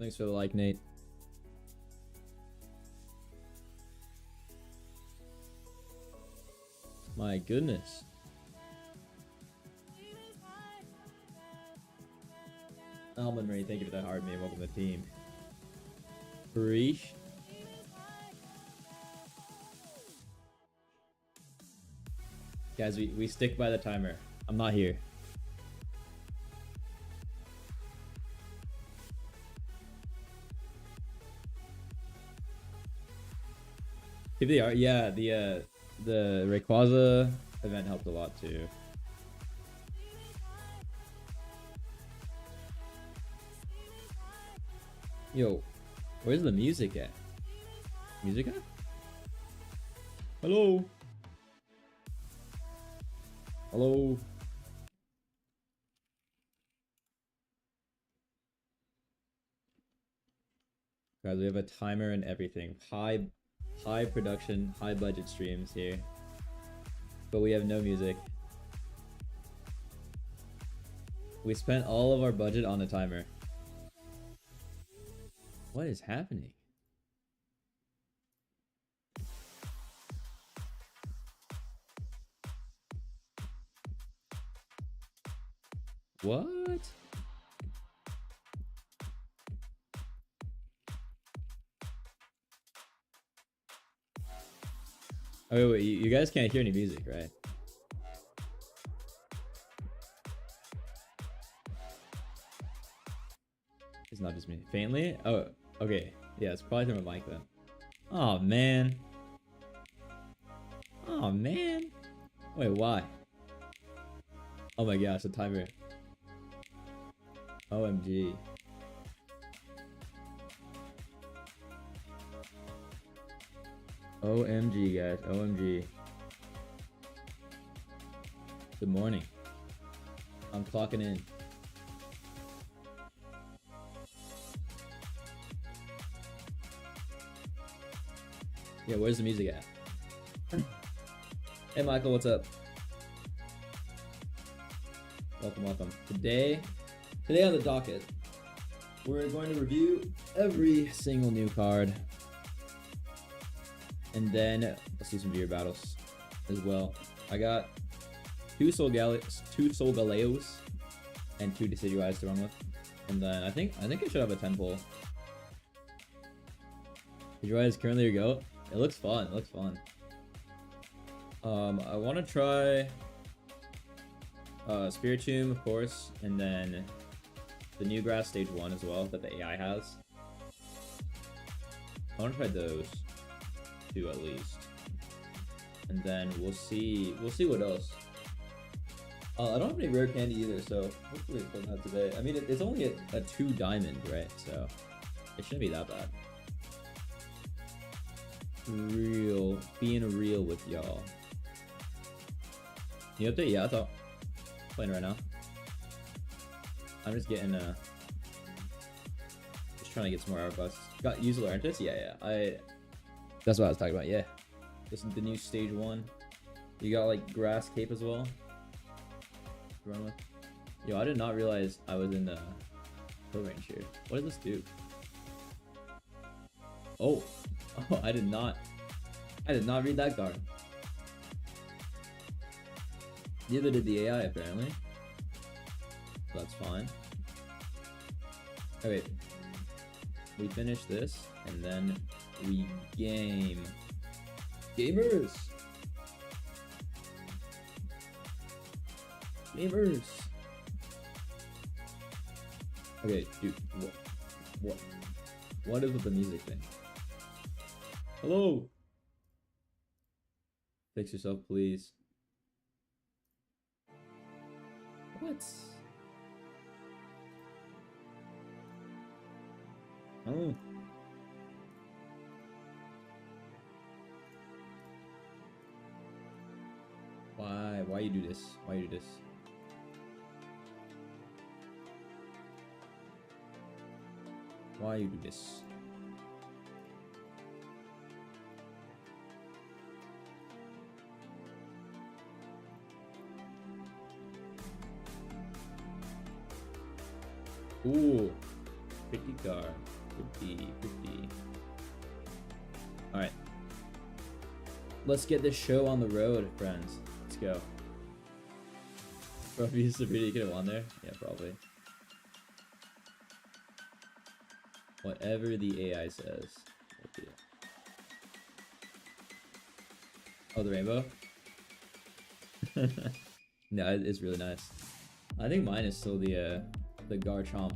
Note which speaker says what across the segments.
Speaker 1: Thanks for the like, Nate. My goodness. Almond Marie, thank you for that hard mate. Welcome to the team. Breesh. Guys, we stick by the timer. I'm not here. If they are, yeah, the Rayquaza event helped a lot too. Yo, where's the music at? Music at? Hello? Hello? Guys, we have a timer and everything. High production, high budget streams here. But we have no music. We spent all of our budget on a timer. What is happening? What? Oh wait, you guys can't hear any music, right? It's not just me. Faintly? Oh, okay. Yeah, it's probably from my mic then. Oh man. Oh man. Wait, why? Oh my gosh, the timer. OMG. OMG, guys. OMG. Good morning. I'm clocking in. Yeah, where's the music at? Hey, Michael, what's up? Welcome, welcome. Today on the docket, we're going to review every single new card. And then let's do some viewer battles as well. I got two Soul Galeos and 2 Decidueyes to run with. And then I think I should have a 10 pull. Decidueye is currently your GOAT. It looks fun. It looks fun. I want to try Spiritomb, of course, and then the new grass stage 1 as well that the AI has. I want to try those 2 at least, and then we'll see what else. I don't have any rare candy either, so hopefully it doesn't have today. I mean, it's only a 2 diamond, right? So it shouldn't be that bad. Being real with y'all. You update? Yeah, I'm playing right now. I'm just getting just trying to get some more hourglass. Got usable Artis? Yeah. That's what I was talking about. Yeah, this is the new stage 1. You got like grass cape as well. Run with. Yo, I did not realize I was in the pro range here. What does this do? Oh, I did not read that card. Neither did the AI apparently. That's fine. Okay, we finish this and then we game. Gamers. Okay, dude, what is with the music thing? Hello. Fix yourself, please. What? Oh. Why you do this? Why you do this? Why you do this? Ooh, pretty car. 50. Alright. Let's get this show on the road, friends. Let's go. Bro, if you used to read it, you could have won there? Yeah, probably. Whatever the AI says. Oh, the rainbow? No, it's really nice. I think mine is still the Garchomp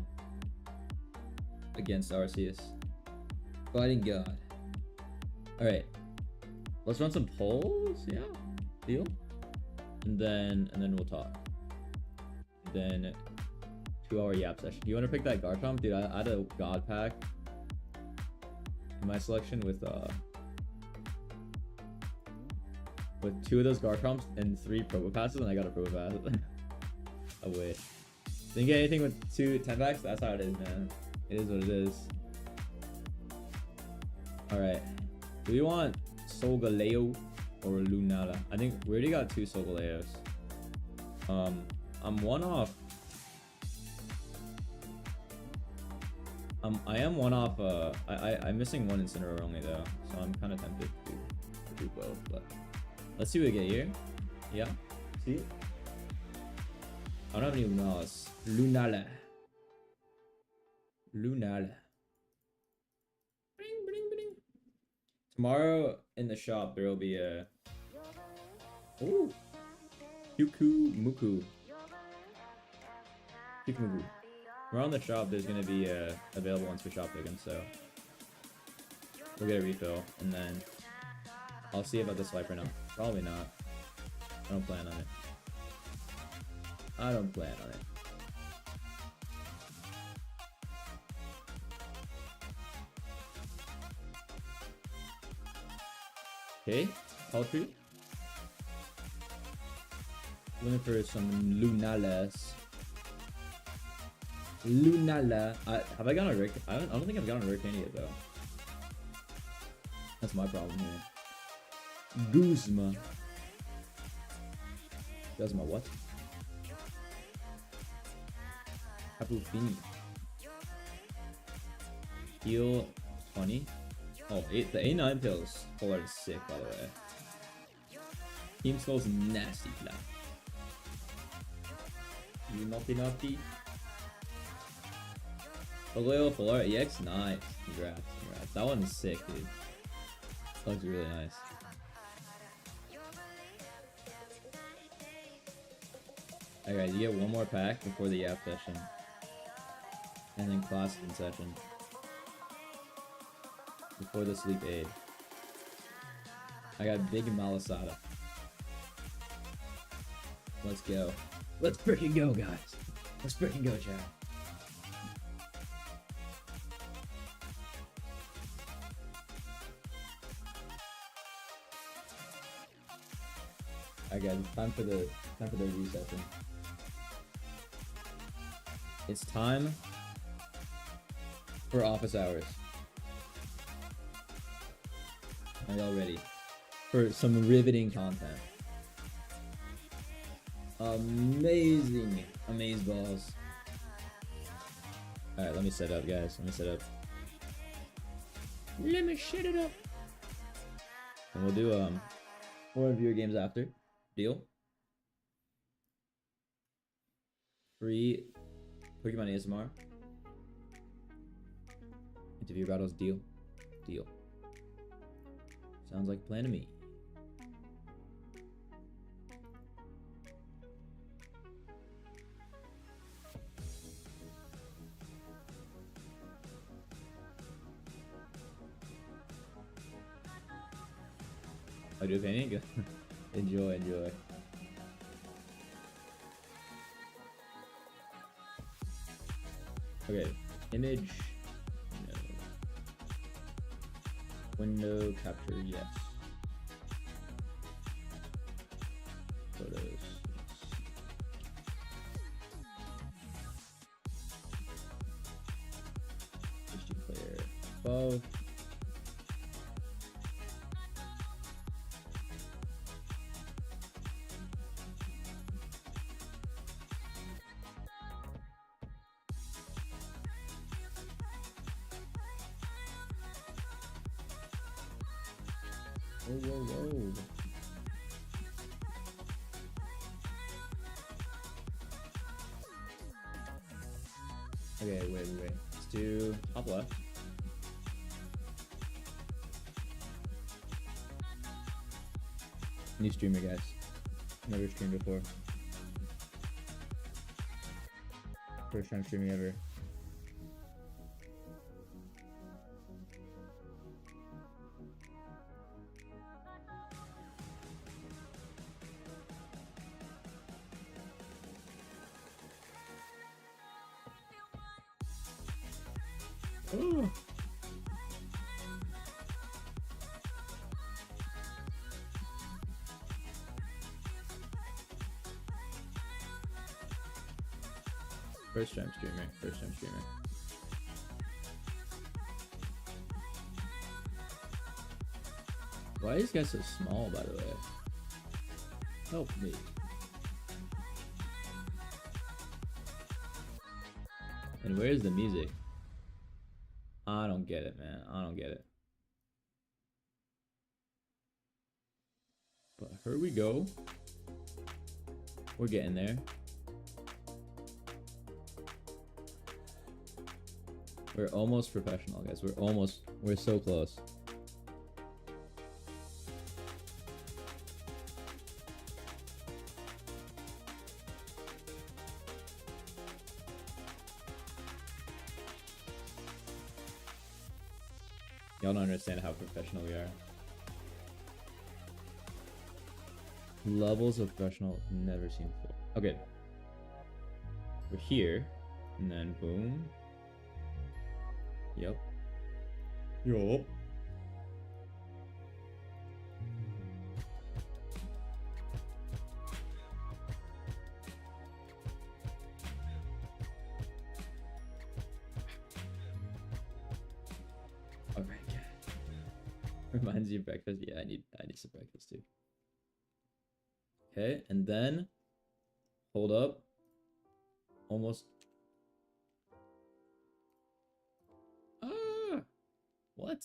Speaker 1: against Arceus. Fighting God. Alright. Let's run some polls, yeah? Deal? And then we'll talk. Then 2-hour yap session. Do you want to pick that Garchomp? Dude, I had a God pack in my selection with 2 of those Garchomps and 3 Probo passes, and I got a Probo pass. I wish. Didn't get anything with 2 10 packs? That's how it is, man. It is what it is. Alright. Do we want Solgaleo or Lunala? I think we already got 2 Solgaleos. I'm one off. I am one off. I'm missing 1 Incineroar only though, so I'm kind of tempted to do both. But let's see what we get here. Yeah, see. I don't have any Lunalas. Lunala. Bling, bling, bling. Tomorrow in the shop there will be a Kyukumuku. Around the shop there's gonna be available once we shop token, so we'll get a refill and then I'll see about this Viper now. Probably not. I don't plan on it. Okay, poultry. Looking for some Lunalas. Lunala. Have I gotten a rare? I don't think I've gotten a rare candy yet though. That's my problem here. Guzma. Guzma what? Capufini. Heal 20. Oh, the A9 pills. Full art is sick, by the way. Team Skull's nasty, flat. You naughty. Galeo full art EX, nice. Congrats. That one is sick, dude. That looks really nice. Alright, you get 1 more pack before the yap session. And then classic in session. Before the sleep aid. I got big Malasada. Let's go. Let's freaking go, guys. Let's freaking go, chat. Alright guys, time for the resetting. It's time for office hours. Are y'all ready for some riveting content? Amazing amazeballs. Alright, let me set up, guys. Let me set it up. And we'll do more viewer games after. Deal? Free Pokemon ASMR. Interview battles. Deal. Sounds like a plan to me. I do painting? Good. Enjoy. Okay, image. No. Window capture, yes. Photos. HD player above. Whoa, whoa, whoa. Okay, wait. Let's do top left. New streamer, guys. Never streamed before. First time streaming ever. Ooh. First time streamer. Why are these guys so small, by the way? Help me. And where's the music? I don't get it, man. I don't get it. But here we go. We're getting there. We're almost professional, guys. We're so close. Y'all don't understand how professional we are. Levels of professional never seen before. Okay. We're here, and then boom. Yup. Alright, yeah. Reminds you of breakfast? Yeah, I need some breakfast too. Okay, and then hold up. Almost. Ah! What?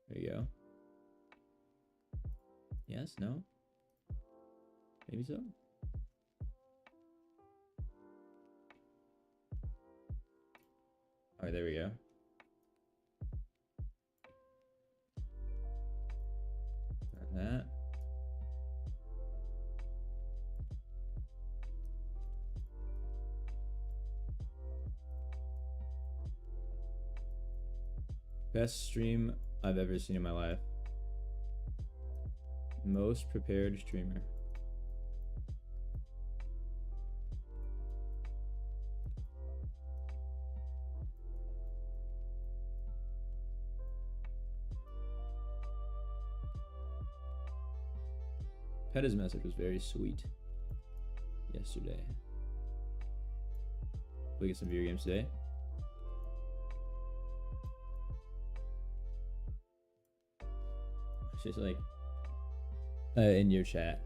Speaker 1: There you go. Yes, no? Maybe so? Alright, there we go. And that. Best stream I've ever seen in my life. Most prepared streamer. Petta's message was very sweet yesterday. We get some video games today. She's like, in your chat.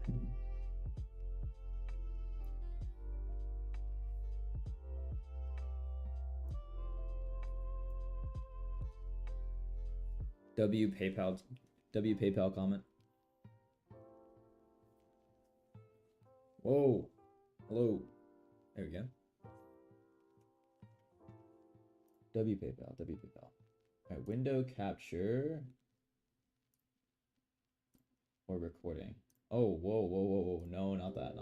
Speaker 1: W PayPal comment. Whoa. Hello. There we go. W PayPal. Alright, window capture. Or recording. Oh, whoa. No, not that.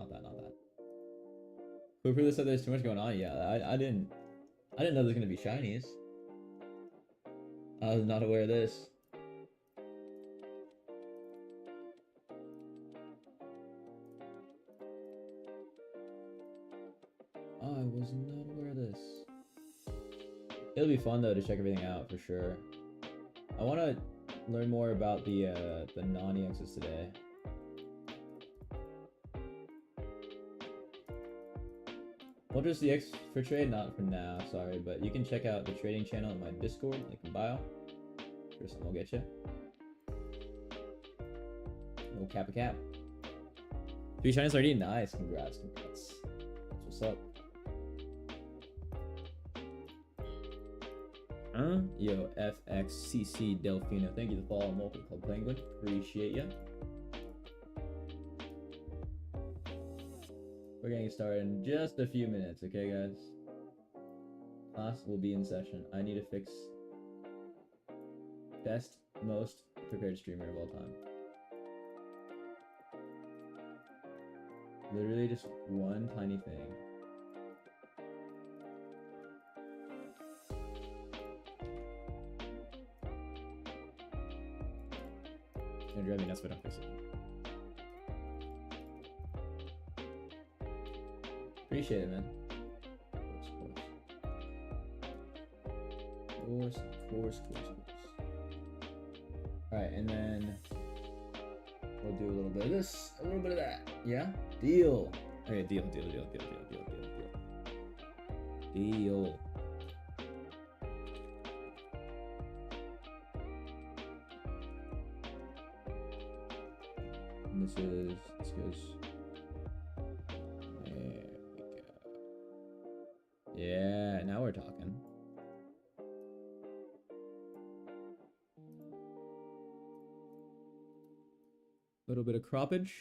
Speaker 1: Whoever said there's too much going on, yeah, I didn't know there's gonna be shinies. I was not aware of this. I was not aware of this. It'll be fun though to check everything out for sure. I want to learn more about the non-EXs today. Well, just the X for trade, not for now, sorry, but you can check out the trading channel in my Discord, link in bio. Sure, something will get you. No cap a cap. 3 shinies already? Nice, congrats. That's what's up. Yo, FXCC Delfino. Thank you for following Local Club Penguin. Appreciate ya. We're getting started in just a few minutes, okay, guys? Class will be in session. I need to fix best, most prepared streamer of all time. Literally just one tiny thing. It's gonna drive me nuts if I don't fix it. Appreciate it, man. Of course. Alright, and then we'll do a little bit of this, a little bit of that. Yeah? Deal. Okay, deal. Deal. And this goes. There we go. Yeah, now we're talking. Little bit of croppage.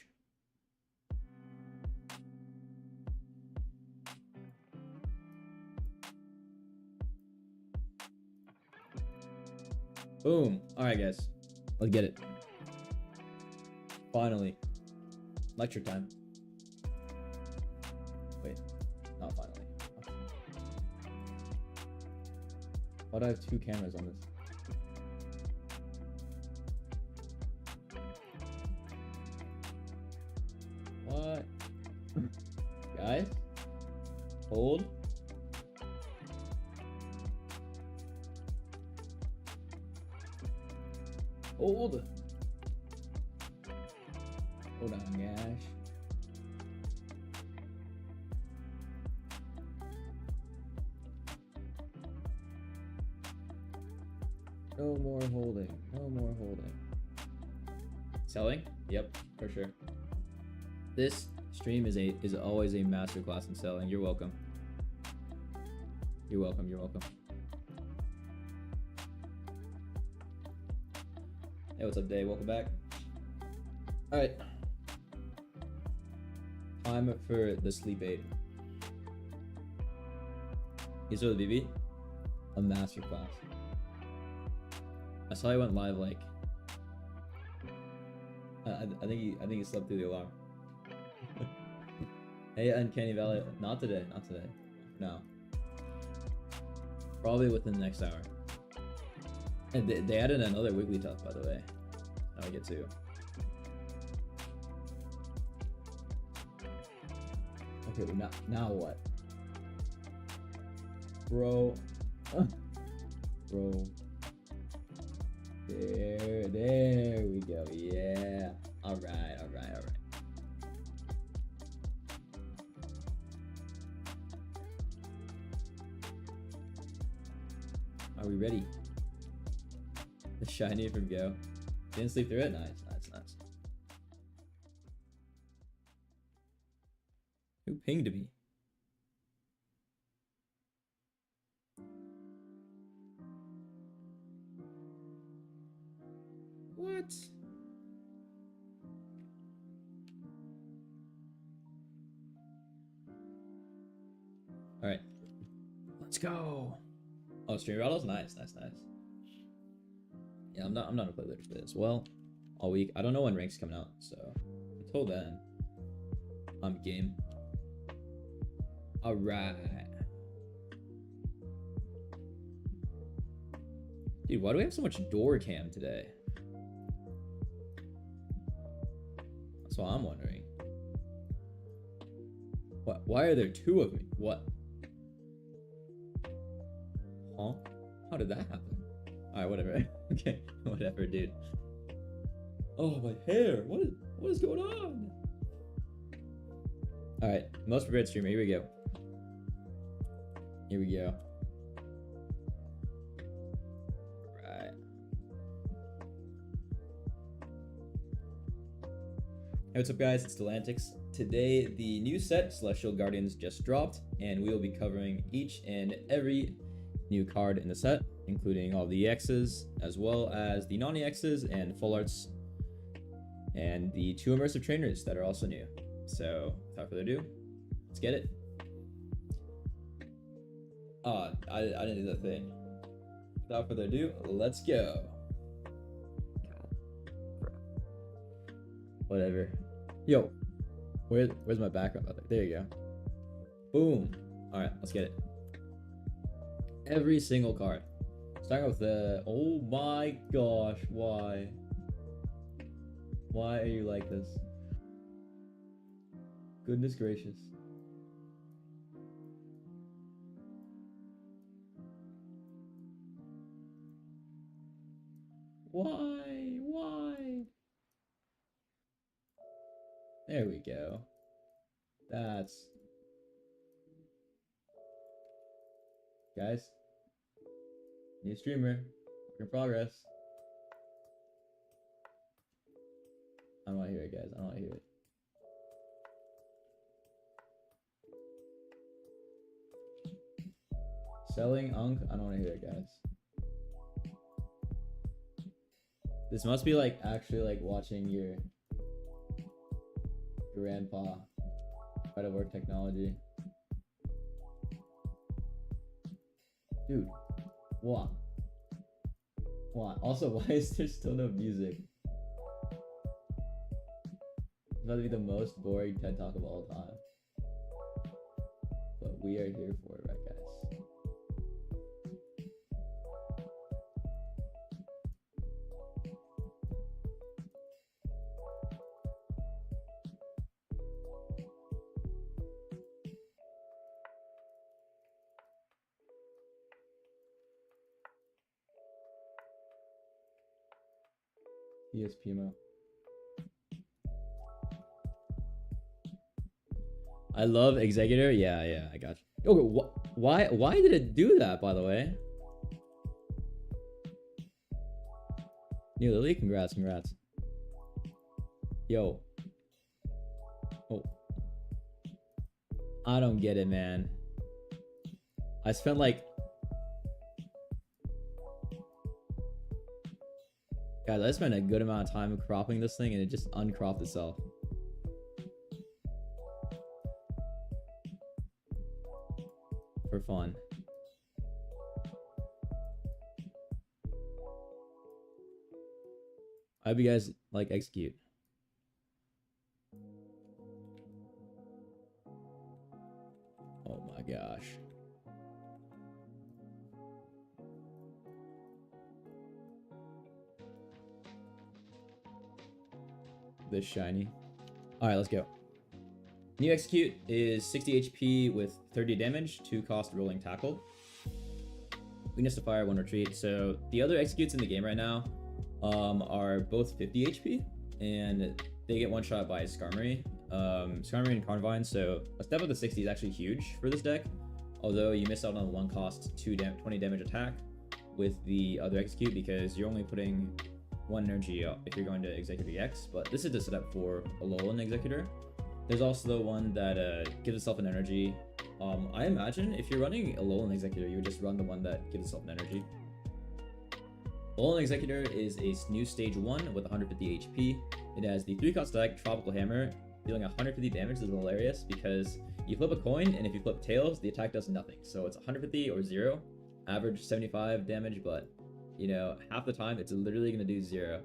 Speaker 1: Boom. All right, guys. Let's get it. Finally. Lecture time. Wait. Not finally. Why do I have two cameras on this? What? Guys? Hold. Hold. Hold on, gosh. No more holding. No more holding. Selling? Yep, for sure. This stream is always a masterclass in selling. You're welcome. You're welcome. Hey, what's up, Dave? Welcome back. All right. Time for the sleep aid. Here's what the BB. A masterclass. I saw he went live like. I think he slept through the alarm. Hey, Uncanny Valley. Not today. No. Probably within the next hour. And they added another Wigglytuff, by the way. Now we get to. Okay, but now what? Bro. Bro. There we go. Yeah. All right. Are we ready? The shiny from Go. Didn't sleep through it? Nice. Who pinged me? What? All right. Let's go. Oh, stream battles? Nice. Yeah, I'm not gonna play later today as well. All week. I don't know when rank's coming out, so until then, I'm game. All right. Dude, why do we have so much door cam today? That's what I'm wondering. What? Why are there two of me? What? Huh? How did that happen? Alright, whatever. Okay, whatever, dude. Oh, my hair. What is going on? Alright, most prepared streamer. Here we go. Right. Hey, what's up, guys? It's Delantics. Today, the new set, Celestial Guardians, just dropped, and we will be covering each and every new card in the set. including all the EXs, as well as the non-EXs and full arts, and the 2 immersive trainers that are also new. So, without further ado, let's get it. I didn't do that thing. Without further ado, let's go. Whatever. Yo, where's my background? There you go. Boom. All right, let's get it. Every single card. Starting with the. Oh my gosh, why? Why are you like this? Goodness gracious. Why? Why? There we go. That's... Guys. New streamer. Work in progress. I don't want to hear it, guys. I don't want to hear it. Selling Unk? I don't want to hear it, guys. This must be like actually like watching your grandpa try to work technology. Dude, what? What? Also, why is there still no music? It's about to be the most boring TED Talk of all time. But we are here for it, right, guys? ESPMO. I love Executor. Yeah, I got you. Okay, why did it do that, by the way? New Lily, congrats. Yo. Oh. I don't get it, man. I spent like... Guys, I spent a good amount of time cropping this thing and it just uncropped itself. For fun. I hope you guys like execute. Oh my gosh. This shiny. Alright, let's go. New execute is 60 HP with 30 damage, 2 cost rolling tackle. Weakness to fire, 1 retreat. So the other executes in the game right now are both 50 HP, and they get one shot by Skarmory. Skarmory and Carnivine, so a step up to 60 is actually huge for this deck, although you miss out on the 1 cost 20 damage attack with the other execute because you're only putting 1 energy up if you're going to Executor EX, but this is the setup for Alolan Executor. There's also the one that gives itself an energy. I imagine if you're running Alolan Executor, you would just run the one that gives itself an energy. Alolan Executor is a new stage 1 with 150 HP. It has the 3 cost attack, Tropical Hammer. Dealing 150 damage is hilarious because you flip a coin, and if you flip tails, the attack does nothing. So it's 150 or 0, average 75 damage, but you know, half the time it's literally going to do 0,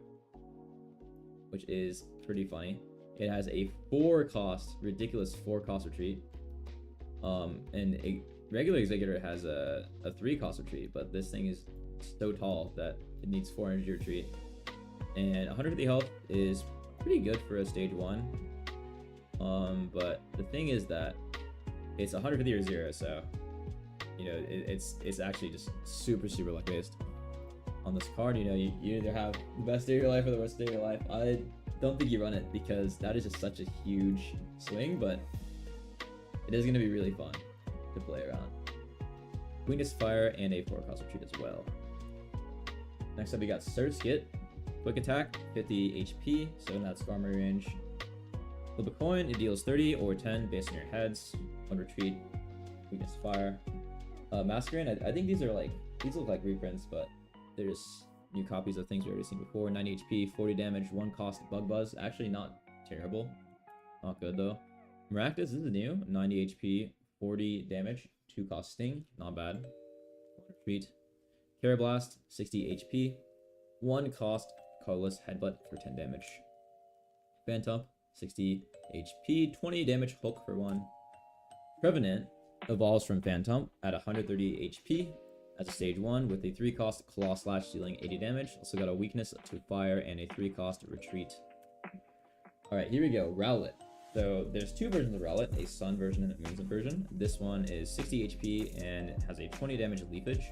Speaker 1: which is pretty funny. It has a 4 cost, ridiculous 4 cost retreat. And a regular Executor has a 3 cost retreat, but this thing is so tall that it needs 4 energy retreat. And 150 health is pretty good for a stage 1. But the thing is that it's 150 or 0, so you know it's actually just super luck based. On this card, you know, you either have the best day of your life or the worst day of your life. I don't think you run it because that is just such a huge swing, but it is going to be really fun to play around. Weakness Fire and a 4 cost retreat as well. Next up, we got Surskit. Quick attack, 50 HP, so in that Skarmory range. Flip a coin, it deals 30 or 10 based on your heads. 1 retreat, Weakness Fire. Masquerain, I think these These look like reprints, but they're just new copies of things we already seen before. 90 HP, 40 damage, 1 cost, Bug Buzz. Actually, not terrible. Not good, though. Maractus, this is new. 90 HP, 40 damage, 2 cost Sting. Not bad. Retreat. Carablast, 60 HP, 1 cost, Colorless Headbutt for 10 damage. Phantom, 60 HP, 20 damage, Hook for 1. Trevenant evolves from Phantom at 130 HP as a stage 1 with a 3 cost Claw Slash dealing 80 damage. Also got a weakness to fire and a 3 cost Retreat. Alright, here we go. Rowlet. So there's 2 versions of Rowlet, a Sun version and a Moon version. This one is 60 HP and has a 20 damage Leafage.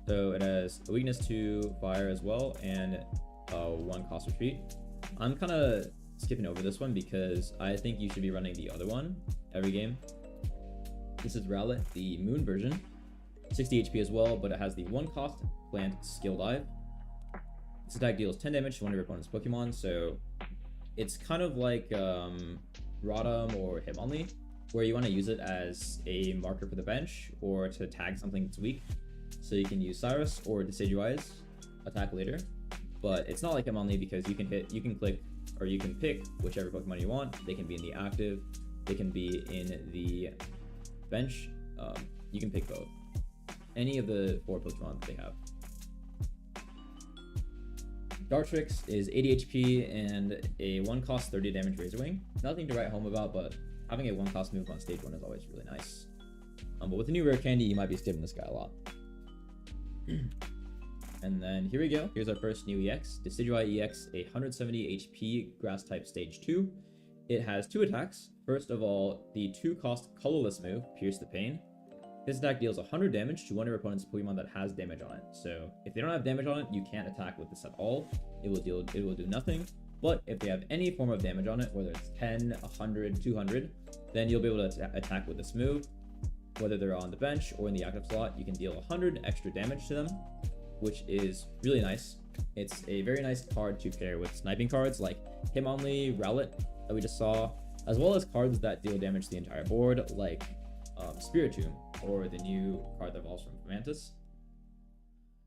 Speaker 1: So it has a weakness to fire as well and 1 cost Retreat. I'm kind of skipping over this one because I think you should be running the other one every game. This is Rowlet, the Moon version. 60 HP as well, but it has the 1 cost Plant Skill Dive. This attack deals 10 damage to one of your opponent's Pokemon, so it's kind of like Rotom or Hitmonlee, where you want to use it as a marker for the bench or to tag something that's weak. So you can use Cyrus or Decidueye attack later, but it's not like Hitmonlee because you can click, or you can pick whichever Pokemon you want. They can be in the active, they can be in the bench. You can pick both. Any of the 4 Pokemon that they have. Dartrix is 80 HP and a 1 cost 30 damage Razor Wing. Nothing to write home about, but having a 1 cost move on stage 1 is always really nice. But with the new rare candy, you might be skipping this guy a lot. And then here we go. Here's our first new EX. Decidueye EX, a 170 HP Grass type stage 2. It has 2 attacks. First of all, the 2 cost colorless move, Pierce the Pain. This attack deals 100 damage to one of your opponent's Pokemon that has damage on it. So if they don't have damage on it, you can't attack with this at all. It will do nothing. But if they have any form of damage on it, whether it's 10, 100, 200, then you'll be able to attack with this move. Whether they're on the bench or in the active slot, you can deal 100 extra damage to them, which is really nice. It's a very nice card to pair with sniping cards like Hitmonlee, Rowlet that we just saw, as well as cards that deal damage to the entire board like Spiritomb, or the new card that evolves from Mantis.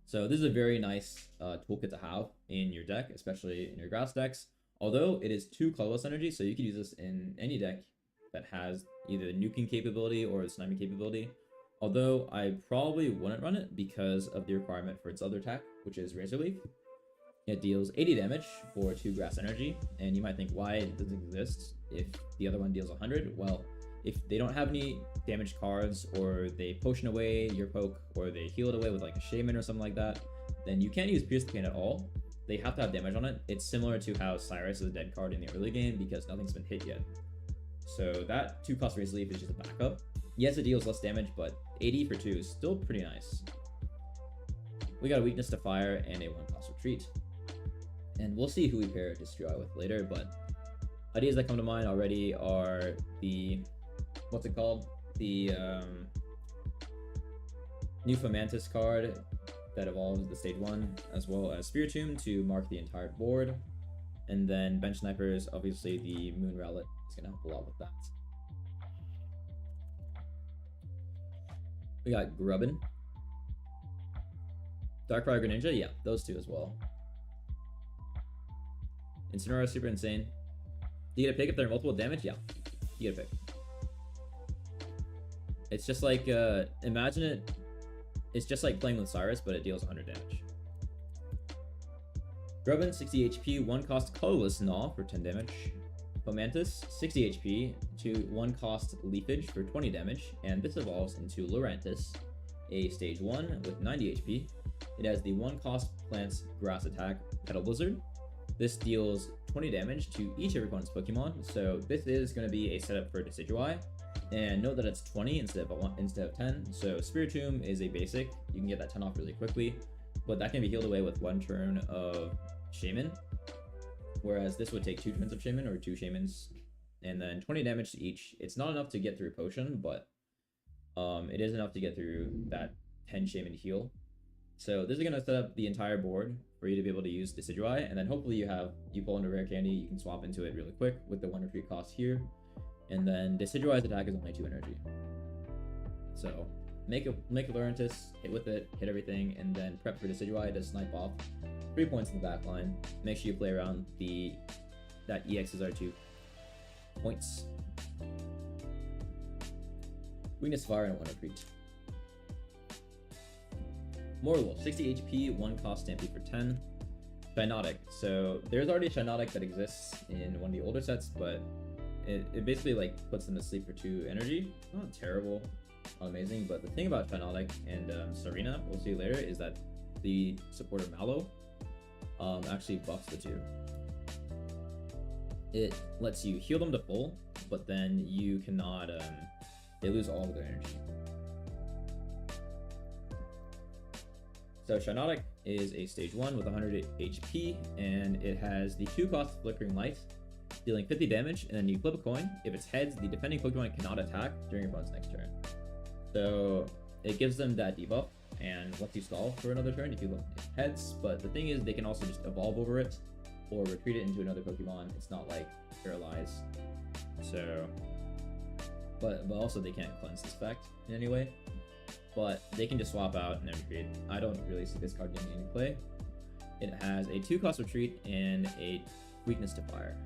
Speaker 1: So this is a very nice toolkit to have in your deck, especially in your grass decks. Although it is 2 colorless energy, so you could use this in any deck that has either the nuking capability or the sniping capability. Although I probably wouldn't run it because of the requirement for its other attack, which is Razor Leaf. It deals 80 damage for 2 grass energy, and you might think why it doesn't exist if the other one deals 100. Well, if they don't have any damage cards, or they potion away your poke, or they heal it away with like a Shaman or something like that, then you can't use Pierce the Pain at all. They have to have damage on it. It's similar to how Cyrus is a dead card in the early game because nothing's been hit yet. So that 2 cost Razor Leaf is just a backup. Yes, it deals less damage, but 80 for 2 is still pretty nice. We got a weakness to fire and a 1 cost Retreat. And we'll see who we pair Decidueye with later, but ideas that come to mind already are the, what's it called? The new Fomantis card that evolves the stage 1, as well as Spiritomb to mark the entire board. And then bench snipers, obviously the Moon Rowlet is going to help a lot with that. We got Grubbin. Darkrai Greninja, yeah, those 2 as well. Incineroar is super insane. You get a pick if they're multiple damage? Yeah, you get a pick. It's just like, imagine it, it's just like playing with Cyrus, but it deals 100 damage. Grubbin, 60 HP, 1 cost colorless Gnaw for 10 damage. Fomantis, 60 HP to 1 cost Leafage for 20 damage, and this evolves into Lurantis, a stage 1 with 90 HP. It has the 1 cost Plants Grass attack, Petal Blizzard. This deals 20 damage to each of your opponent's Pokemon, so this is going to be a setup for Decidueye. And note that it's 20 instead of 10, so Spiritomb is a basic. You can get that 10 off really quickly, but that can be healed away with 1 turn of Shaman, whereas this would take 2 turns of Shaman or 2 Shamans, and then 20 damage to each. It's not enough to get through Potion, but it is enough to get through that 10 Shaman heal. So this is going to set up the entire board for you to be able to use Decidueye, and then hopefully you pull into Rare Candy, you can swap into it really quick with the 1 retreat cost here, and then Decidueye's attack is only 2 energy. So make a Lurantis, hit with it, hit everything, and then prep for Decidueye to snipe off 3 points in the back line. Make sure you play around that EXs are 2 points. Weakness Fire and 1 retreat. Mortal, 60 HP, 1 cost Stampede for 10. Shinotic. So there's already a Shinotic that exists in one of the older sets, but it basically like puts them to sleep for 2 energy. Not terrible, not amazing, but the thing about Shinotic and Serena, we'll see later, is that the supporter Mallow actually buffs the 2. It lets you heal them to full, but then you cannot, they lose all of their energy. So Shinotic is a stage 1 with 100 HP, and it has the 2 cost Flickering Light, dealing 50 damage, and then you flip a coin. If it's heads, the defending Pokemon cannot attack during your opponent's next turn. So it gives them that debuff, and lets you stall for another turn if you look at heads, but the thing is they can also just evolve over it, or retreat it into another Pokemon. It's not like Paralyze. So, but also they can't cleanse this effect in any way. But they can just swap out and then retreat. I don't really see this card getting any play. It has a 2 cost retreat and a weakness to fire.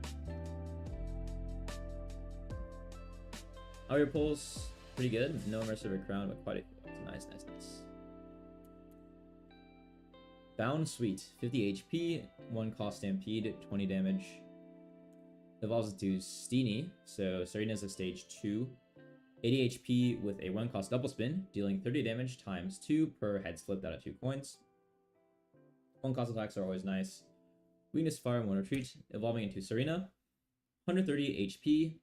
Speaker 1: All your pulls pretty good. No immersive crown, but quite a nice. Bound Sweet, 50 HP, 1 cost Stampede, 20 damage. Evolves into Steenie, so Serena's a stage 2. 80 HP with a 1 cost double spin, dealing 30 damage times 2 per heads flipped out of 2 coins. 1 cost attacks are always nice. Weakness Fire and 1 retreat, evolving into Serena. 130 HP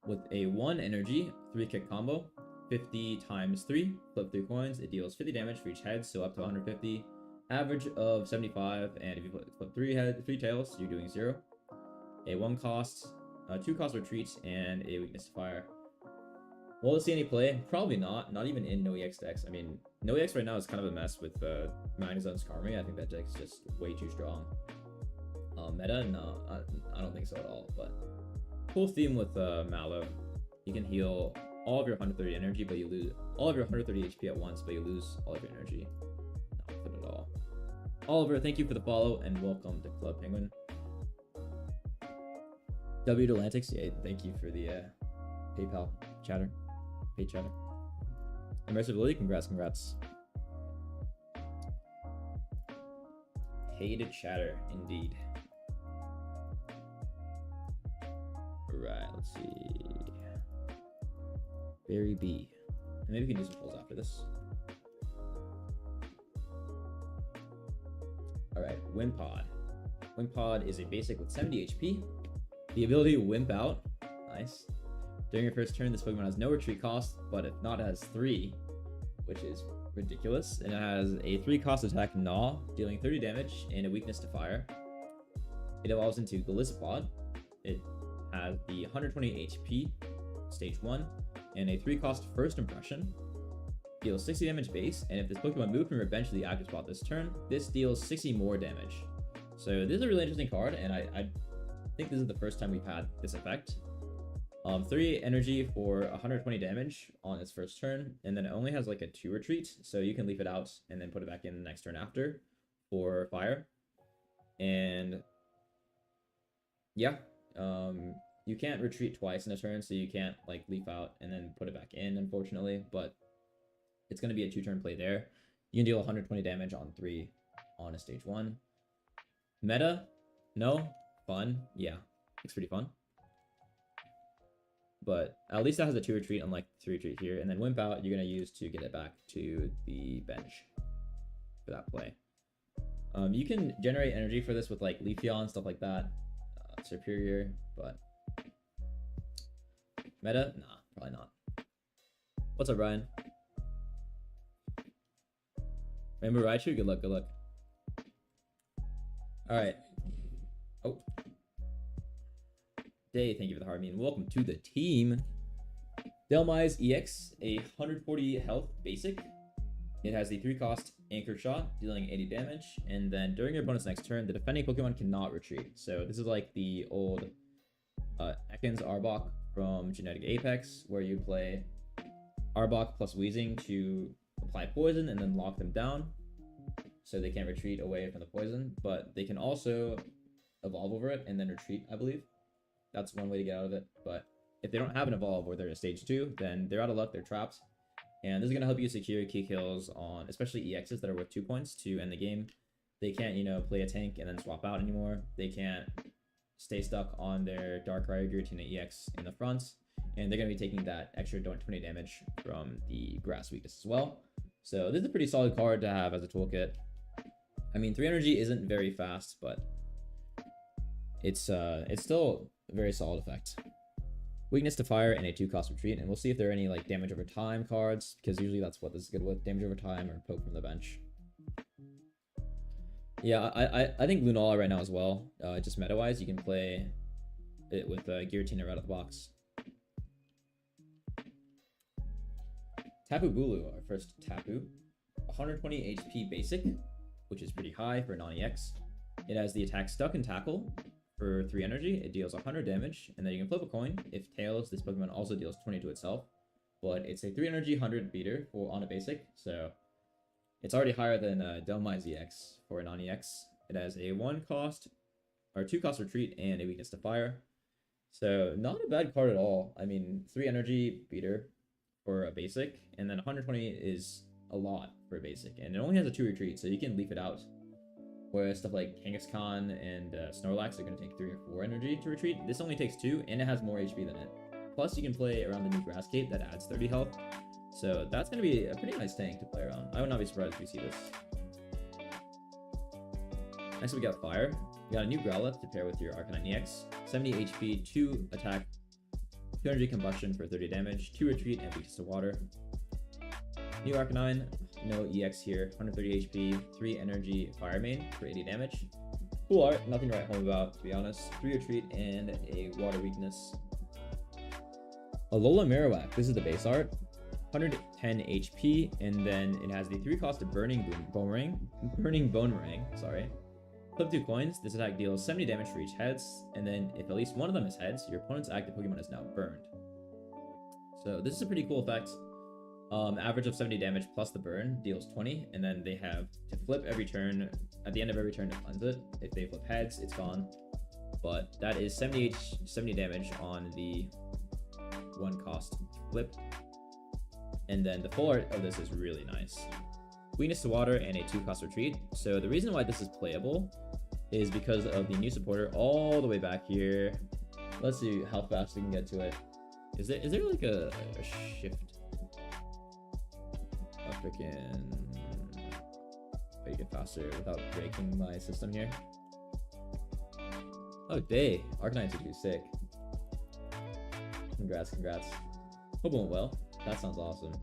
Speaker 1: with a 1 energy, 3 kick combo. 50 times 3, flip 3 coins, it deals 50 damage for each head, so up to 150. Average of 75, and if you flip 3 tails, you're doing 0. A 1 cost, 2 cost retreat, and a weakness to fire. Will it see any play? Probably not. Not even in No EX decks. I mean, No EX right now is kind of a mess with Magnezone Skarmory. I think that deck's just way too strong. Meta? No, I don't think so at all. But cool theme with Mallow. You can heal all of your 130 energy, but you lose all of your 130 HP at once, but you lose all of your energy. Not good at all. Oliver, thank you for the follow, and welcome to Club Penguin. W Atlantics, yeah, thank you for the PayPal chatter. Pay chatter. Immersibility, congrats. Paid chatter, indeed. Alright, let's see. Berry B. Maybe we can do some pulls after this. Alright, Wimpod. Wimpod is a basic with 70 HP. The ability Wimp Out. Nice. During your first turn, this Pokemon has no retreat cost, but if not, it has 3, which is ridiculous. And it has a 3 cost attack Gnaw, dealing 30 damage and a weakness to fire. It evolves into Golisopod. It has the 120 HP, stage 1, and a 3 cost first impression. Deals 60 damage base, and if this Pokemon moved from your bench to the active spot this turn, this deals 60 more damage. So this is a really interesting card, and I think this is the first time we've had this effect. 3 energy for 120 damage on its first turn, and then it only has like a 2 retreat, so you can leave it out and then put it back in the next turn after for fire. And yeah, you can't retreat twice in a turn, so you can't like leaf out and then put it back in, unfortunately, but it's going to be a 2-turn play there. You can deal 120 damage on 3 on a stage 1. Meta? No? Fun? Yeah, it's pretty fun. But at least that has a 2 retreat, unlike the 3 retreat here. And then Wimp Out, you're going to use to get it back to the bench for that play. You can generate energy for this with like Leafeon and stuff like that. Superior, but meta? Nah, probably not. What's up, Ryan? Remember Raichu? Good luck, good luck. Alright. Oh. Day, thank you for the heart mean. Welcome to the team. Delmise EX, a 140 health basic. It has the 3 cost Anchor Shot, dealing 80 damage, and then during your opponent's next turn, the defending Pokemon cannot retreat. So this is like the old Ekans Arbok from Genetic Apex, where you play Arbok plus Wheezing to apply poison and then lock them down so they can't retreat away from the poison, but they can also evolve over it and then retreat, I believe. That's one way to get out of it, but if they don't have an evolve or they're at stage 2, then they're out of luck, they're trapped. And this is going to help you secure key kills on especially EXs that are worth 2 points to end the game. They can't, you know, play a tank and then swap out anymore. They can't stay stuck on their Darkrai Giratina EX in the front. And they're going to be taking that extra 20 damage from the grass weakness as well. So this is a pretty solid card to have as a toolkit. I mean, 3 energy isn't very fast, but it's still a very solid effect. Weakness to fire and a 2-cost retreat, and we'll see if there are any like damage over time cards, because usually that's what this is good with, damage over time or poke from the bench. Yeah, I think Lunala right now as well. Just meta-wise, you can play it with Giratina right out of the box. Tapu Bulu, our first Tapu. 120 HP basic, which is pretty high for non-EX. It has the attack Stuck and Tackle. For 3 energy, it deals 100 damage, and then you can flip a coin. If tails, this Pokemon also deals 20 to itself. But it's a 3 energy 100 beater on a basic, so it's already higher than Delmai's EX for a non-EX. It has a 2-cost retreat and a weakness to fire. So not a bad card at all. I mean, 3 energy beater for a basic, and then 120 is a lot for a basic, and it only has a 2 retreat, so you can leaf it out. Whereas stuff like Kangaskhan and Snorlax are going to take 3 or 4 energy to retreat. This only takes 2, and it has more HP than it. Plus, you can play around the new Grass Cape that adds 30 health. So that's going to be a pretty nice tank to play around. I would not be surprised if we see this. Next, we got Fire. You got a new Growlithe to pair with your Arcanine EX. 70 HP, 2 attack, 2 energy combustion for 30 damage, 2 retreat, and weakness to water. New Arcanine, no EX here, 130 HP, 3 energy Fire Main for 80 damage. Cool art, nothing to write home about, to be honest. 3 retreat and a water weakness. Alola Marowak, this is the base art. 110 HP, and then it has the 3-cost of Burning Boomerang, sorry. Flip 2 coins, this attack deals 70 damage for each heads, and then if at least one of them is heads, your opponent's active Pokemon is now burned. So this is a pretty cool effect. Average of 70 damage plus the burn deals 20, and then they have to flip every turn, at the end of every turn to cleanse it. If they flip heads, it's gone. But that is 70 damage on the 1-cost flip. And then the full art of this is really nice. Weakness to water and a 2-cost retreat. So the reason why this is playable is because of the new supporter all the way back here. Let's see how fast we can get to it. Is there like a shift? A freaking way to get faster without breaking my system here. Oh, day. Arcanine should be sick. Congrats. Hope it went well. That sounds awesome.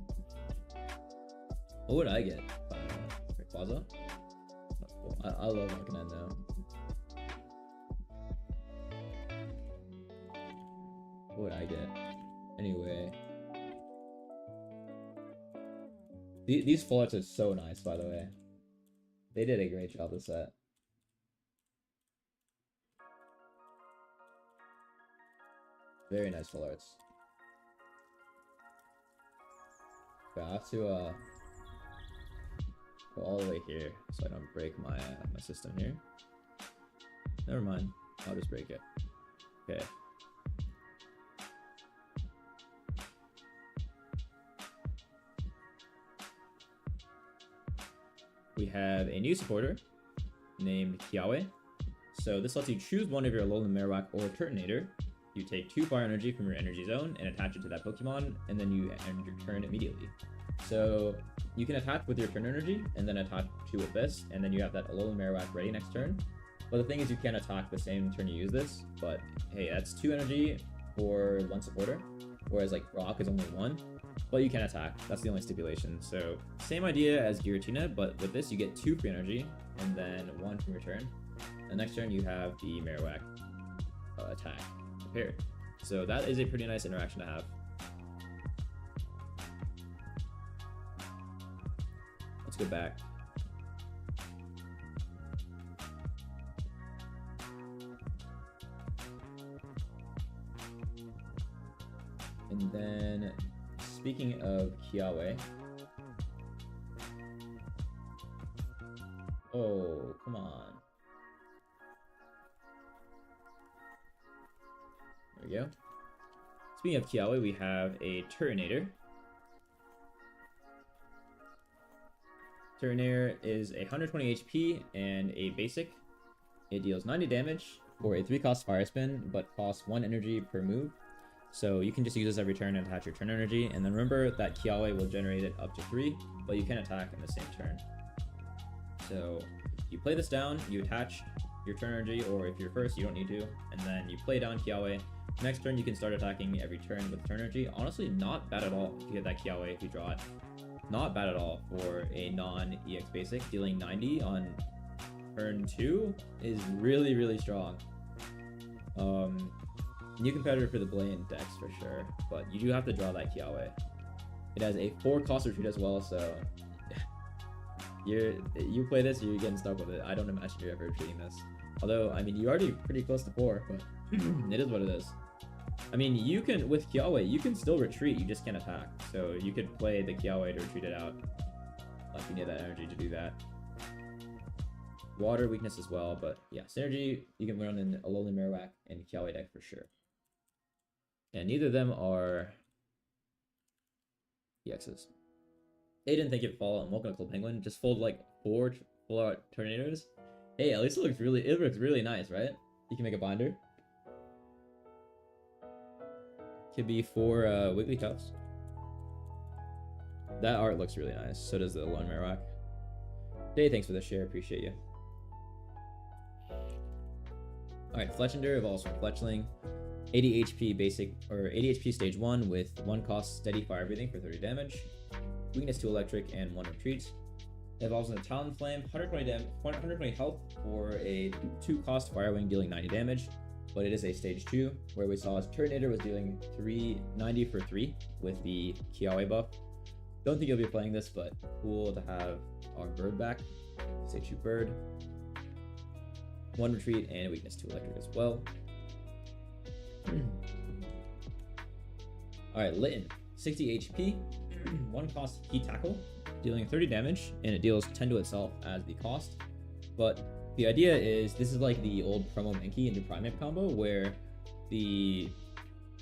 Speaker 1: What would I get? Rayquaza? Cool. I love Arcanine now. What would I get? Anyway. These full arts are so nice, by the way. They did a great job this set. Very nice full arts. Okay, I have to go all the way here so I don't break my my system here. Never mind, I'll just break it. Okay. We have a new supporter named Kiawe. So this lets you choose one of your Alolan Marowak or Turtonator. You take 2 fire energy from your energy zone and attach it to that Pokemon, and then you end your turn immediately. So you can attach with your turn energy, and then attach 2 with this, and then you have that Alolan Marowak ready next turn. But the thing is, you can't attack the same turn you use this, but hey, that's 2 energy for 1 supporter, whereas like Rock is only 1. But you can attack, that's the only stipulation. So same idea as Giratina, but with this you get 2 free energy, and then 1 from your turn. And next turn you have the Marowak attack prepared. So that is a pretty nice interaction to have. Let's go back. And then speaking of Kiawe. Oh, come on. There we go. Speaking of Kiawe, we have a Turtonator. Turtonator is a 120 HP and a basic. It deals 90 damage for a 3-cost fire spin, but costs 1 energy per move. So you can just use this every turn and attach your turn energy. And then remember that Kiawe will generate it up to 3, but you can attack in the same turn. So you play this down, you attach your turn energy, or if you're first, you don't need to. And then you play down Kiawe. Next turn, you can start attacking every turn with turn energy. Honestly, not bad at all if you get that Kiawe if you draw it. Not bad at all for a non-EX basic. Dealing 90 on turn 2 is really, really strong. New competitor for the Blaine decks for sure, but you do have to draw that Kiawe. It has a 4-cost retreat as well, so you play this, you're getting stuck with it. I don't imagine you're ever retreating this. Although, I mean, you're already pretty close to 4, but it is what it is. I mean, you can, with Kiawe, you can still retreat, you just can't attack. So you could play the Kiawe to retreat it out. Like, you need that energy to do that. Water weakness as well, but yeah, synergy, you can run in a Alolan Marowak and Kiawe deck for sure. And neither of them are EXs. Aiden, thank you for following. Welcome to Club Penguin. Just fold like 4 full-out Tornadoes. Hey, at least it looks really nice, right? You can make a binder. Could be 4 Wiggly Cuffs. That art looks really nice. So does the Alolan Marowak. Day, thanks for the share. Appreciate you. Alright, Fletchender evolves from Fletchling. 80 HP basic, or 80 HP stage 1 with 1 cost steady fire breathing for 30 damage. Weakness to electric and 1 retreat. It evolves into Talonflame, 120 health for a 2-cost fire wing dealing 90 damage. But it is a stage 2, where we saw as Turtonator was dealing 390 for 3 with the Kiawe buff. Don't think you'll be playing this, but cool to have our bird back. Stage 2 bird. 1 retreat and weakness to electric as well. Alright, Litten. 60 HP, 1 cost heat tackle, dealing 30 damage, and it deals 10 to itself as the cost. But the idea is, this is like the old promo Mankey into Primate combo, where the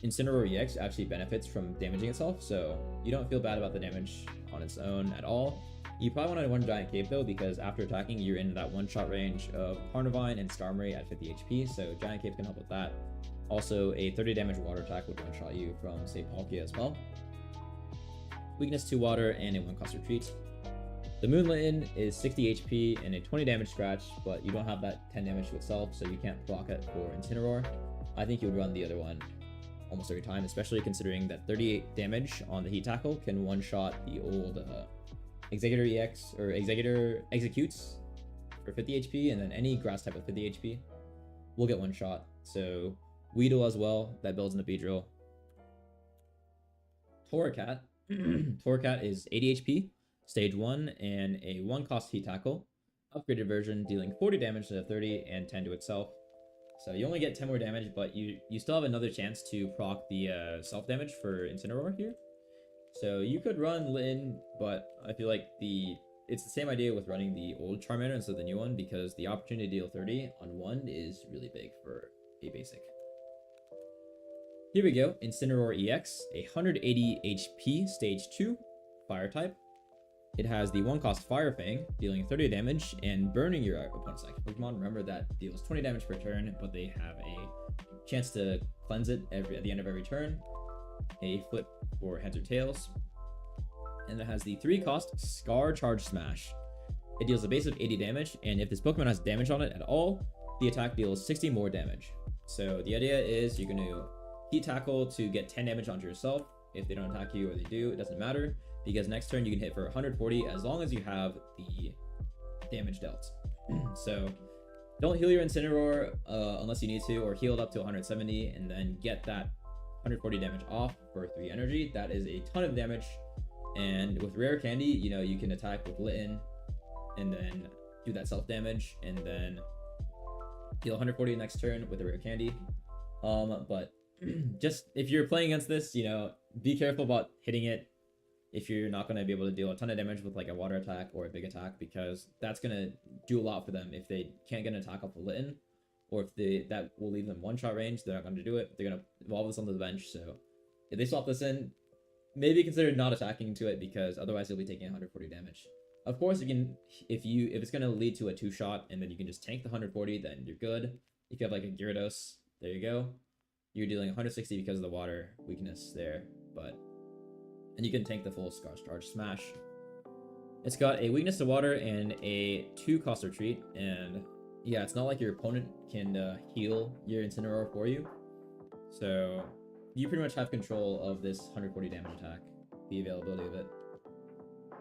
Speaker 1: Incineroar EX actually benefits from damaging itself, so you don't feel bad about the damage on its own at all. You probably want to one Giant Cape though, because after attacking, you're in that one-shot range of Carnivine and Starmie at 50 HP, so Giant Cape can help with that. Also, a 30 damage water attack would one-shot you from, say, Palkia as well. Weakness to water and a 1-cost retreat. The Moon Litten is 60 HP and a 20 damage scratch, but you don't have that 10 damage to itself, so you can't proc it for Incineroar. I think you would run the other one almost every time, especially considering that 38 damage on the Heat Tackle can one-shot the old Executor EX, or Executor Executes for 50 HP, and then any grass type with 50 HP will get one shot. So Weedle as well, that builds into Beedrill. Torracat. Torracat is 80 HP, stage 1, and a 1-cost Heat Tackle. Upgraded version, dealing 40 damage to 30 and 10 to itself. So you only get 10 more damage, but you still have another chance to proc the self-damage for Incineroar here. So you could run Litten, but I feel like it's the same idea with running the old Charmander instead of the new one, because the opportunity to deal 30 on 1 is really big for a basic. Here we go, Incineroar EX, a 180 HP, stage 2, fire type. It has the 1-cost Fire Fang, dealing 30 damage and burning your opponent's active Pokemon. Remember that deals 20 damage per turn, but they have a chance to cleanse it at the end of every turn. A flip for heads or tails. And it has the 3-cost Scar Charge Smash. It deals a base of 80 damage, and if this Pokemon has damage on it at all, the attack deals 60 more damage. So the idea is you're going to Heat Tackle to get 10 damage onto yourself. If they don't attack you or they do, it doesn't matter, because next turn you can hit for 140 as long as you have the damage dealt. So don't heal your Incineroar unless you need to, or heal it up to 170 and then get that 140 damage off for 3 energy. That is a ton of damage. And with Rare Candy, you know, you can attack with Litten and then do that self damage and then heal 140 next turn with a Rare Candy. But just if you're playing against this, you know, be careful about hitting it if you're not going to be able to deal a ton of damage with like a water attack or a big attack, because that's going to do a lot for them if they can't get an attack off the Litten, or if that will leave them one-shot range. They're not going to do it. They're going to evolve this onto the bench. So if they swap this in, maybe consider not attacking into it, because otherwise you'll be taking 140 damage. Of course, if it's going to lead to a 2-shot and then you can just tank the 140, then you're good. If you have like a Gyarados, there you go. You're dealing 160 because of the water weakness there, and you can tank the full Scarce Charge Smash. It's got a weakness to water and a 2-cost retreat, and yeah, it's not like your opponent can heal your Incineroar for you. So you pretty much have control of this 140 damage attack, the availability of it.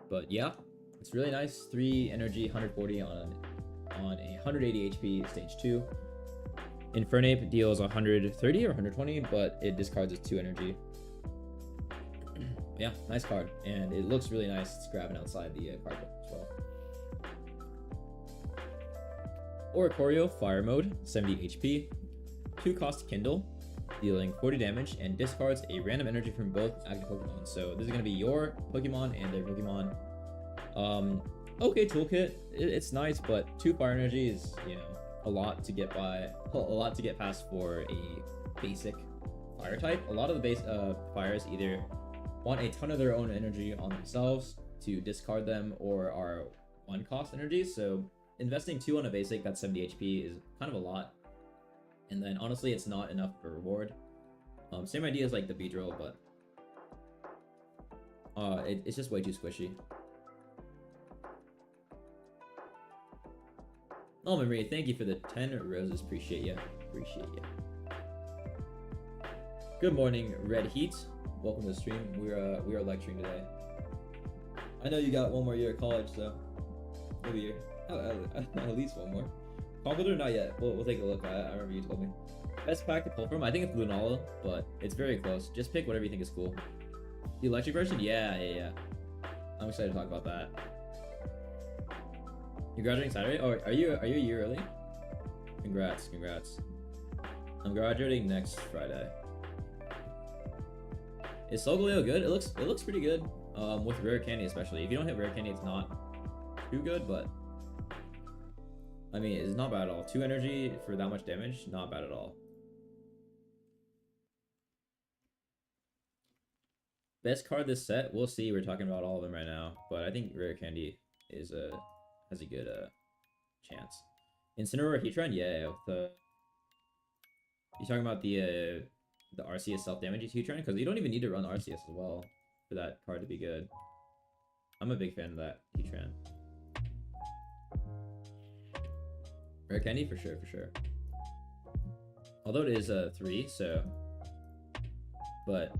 Speaker 1: But yeah, it's really nice. 3 energy, 140 on a 180 HP stage 2. Infernape deals 130 or 120, but it discards its 2 energy. Yeah, nice card, and it looks really nice. It's grabbing outside the card book as well. Oricorio, Fire Mode, 70 HP, 2-cost Kindle, dealing 40 damage, and discards a random energy from both active Pokemon. So this is going to be your Pokemon and their Pokemon. Okay, toolkit, it's nice, but 2 fire energy is, a lot to get past for a basic fire type. A lot of the base fires either want a ton of their own energy on themselves to discard them, or are 1-cost energies. So investing 2 on a basic that's 70 HP is kind of a lot, and then honestly it's not enough for reward. Same idea as like the Beedrill, but it's just way too squishy. Oh, Maria, thank you for the 10 roses. Appreciate ya. Good morning, Red Heat. Welcome to the stream. We are lecturing today. I know you got one more year of college, so maybe at least one more. Confident or not yet? We'll take a look. I remember you told me. Best pack to pull from? I think it's Lunala, but it's very close. Just pick whatever you think is cool. The electric version? Yeah. I'm excited to talk about that. You're graduating Saturday? Oh, are you a year early? Congrats. I'm graduating next Friday. Is Solgaleo good? It looks pretty good. With rare candy especially. If you don't hit rare candy, it's not too good, but I mean, it's not bad at all. 2 energy for that much damage, not bad at all. Best card this set? We'll see. We're talking about all of them right now, but I think rare candy has a good chance. Incineroar Heatran, yeah. You talking about the RCS self-damage Heatran? Because you don't even need to run RCS as well for that card to be good. I'm a big fan of that Heatran. Rare candy for sure. Although it is a 3, so, but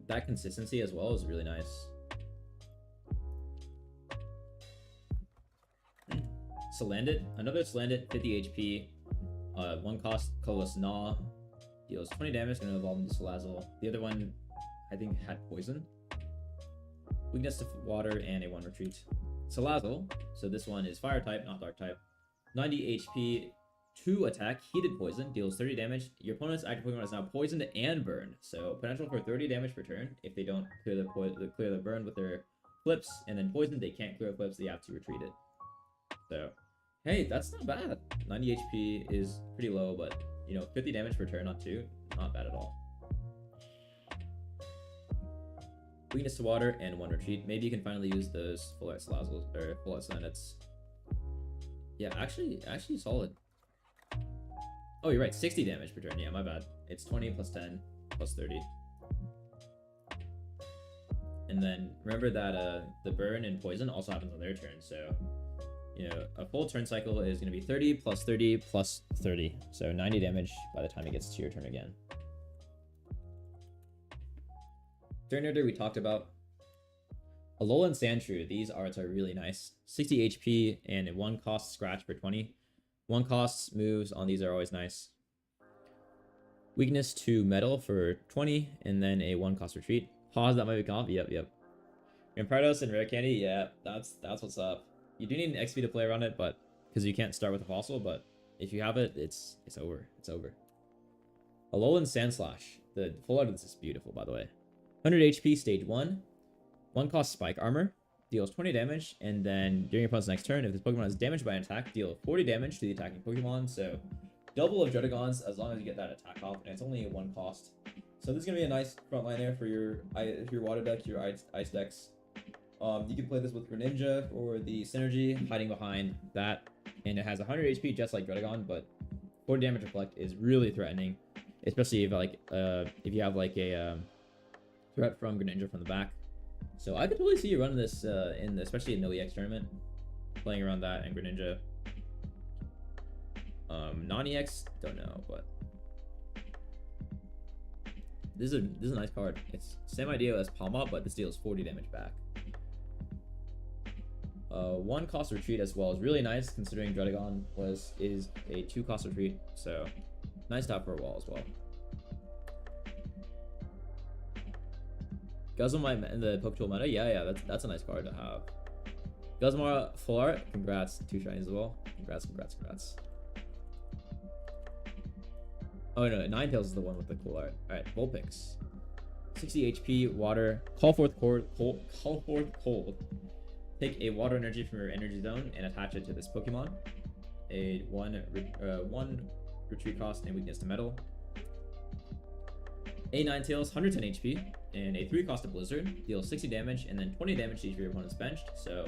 Speaker 1: that consistency as well is really nice. Salandit, another Salandit, 50 HP, 1-cost colorless Gnaw, deals 20 damage, gonna evolve into Salazzle. The other one, I think, had poison. Weakness to water and a 1 retreat. Salazzle, so this one is fire type, not dark type. 90 HP, 2 attack, heated poison, deals 30 damage. Your opponent's active Pokemon is now poisoned and burned, so potential for 30 damage per turn. If they don't clear the burn with their flips, and then poison, they can't clear flips, they have to retreat it. So, hey, that's not bad. 90 HP is pretty low, but 50 damage per turn on 2, not bad at all. Weakness to water and 1 retreat. Maybe you can finally use those full art Salazzles or full art Salandits. Yeah, actually solid. Oh, you're right. 60 damage per turn. Yeah, my bad. It's 20 plus 10 plus 30. And then remember that the burn and poison also happens on their turn. So, a full turn cycle is going to be 30 plus 30 plus 30. So 90 damage by the time it gets to your turn again. Turn we talked about. Alolan Sandshrew, these arts are really nice. 60 HP and a 1-cost scratch for 20. 1-cost moves on these are always nice. Weakness to metal for 20, and then a 1-cost retreat. Pause, that might be comp. Yep. Rampardos and Rare Candy, yeah, that's what's up. You do need an XP to play around it, but because you can't start with a fossil, but if you have it, it's over. It's over. Alolan Sandslash. The full art of this is beautiful, by the way. 100 HP, stage 1. 1 cost Spike Armor, deals 20 damage, and then during your opponent's next turn, if this Pokemon is damaged by an attack, deal 40 damage to the attacking Pokemon. So double of Druddigons as long as you get that attack off, and it's only 1 cost. So this is gonna be a nice front line there for your water deck, your ice decks. You can play this with Greninja or the Synergy hiding behind that, and it has 100 HP just like Druddigon, but 40 damage reflect is really threatening, especially if like if you have like a threat from Greninja from the back. So I could totally see you running this especially in the EX tournament, playing around that and Greninja. Non-EX, don't know, but this is a nice card. It's same idea as Palmot, but this deals 40 damage back. 1 cost retreat as well is really nice, considering Druddigon is a 2 cost retreat, so nice top for a wall as well. Guzzlemite in the Poketool meta, yeah, that's a nice card to have. Guzzlemar full art, congrats, 2 shinies as well. Congrats. Oh no, Ninetales is the one with the cool art. Alright, Vulpix. 60 HP, water, call forth cold. Take a water energy from your energy zone and attach it to this Pokemon. A 1 retreat cost and weakness to metal. A Ninetales, 110 HP, and a 3 cost of Blizzard, deals 60 damage and then 20 damage to each of your opponent's benched. So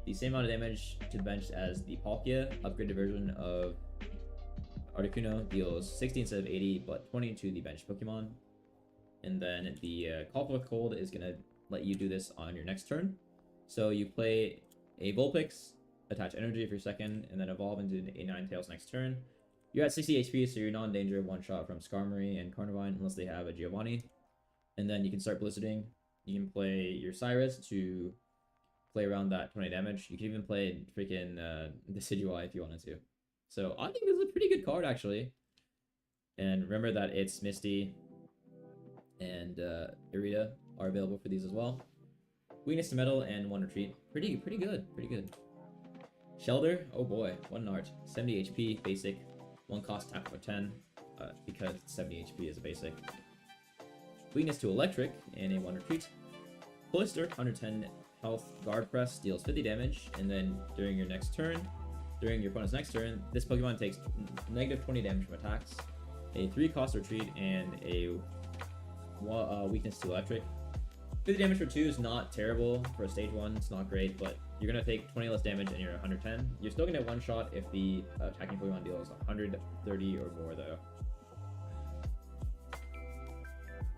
Speaker 1: the same amount of damage to the bench as the Palkia upgraded version of Articuno, deals 60 instead of 80, but 20 to the bench Pokemon. And then the Call Forth Cold is going to let you do this on your next turn. So you play a Vulpix, attach energy for your second, and then evolve into a Ninetales next turn. You're at 60 HP, so you're not in danger of one shot from Skarmory and Carnivine unless they have a Giovanni. And then you can start Blizzarding. You can play your Cyrus to play around that 20 damage. You can even play freaking Decidueye if you wanted to. So I think this is a pretty good card, actually. And remember that it's Misty and Irida are available for these as well. Weakness to metal and 1 retreat. Pretty good. Shelter, oh boy, 1 art. 70 HP, basic. 1 cost, tap for 10, because 70 HP is a basic. Weakness to electric and a 1 retreat. Cloister, 110 health, guard press, deals 50 damage, and then during your opponent's next turn, this Pokemon takes negative 20 damage from attacks. A 3 cost retreat and a weakness to electric. 50 damage for 2 is not terrible for a stage 1, it's not great, but you're going to take 20 less damage and you're 110. You're still going to get 1 shot if the attacking Pokemon deals 130 or more though.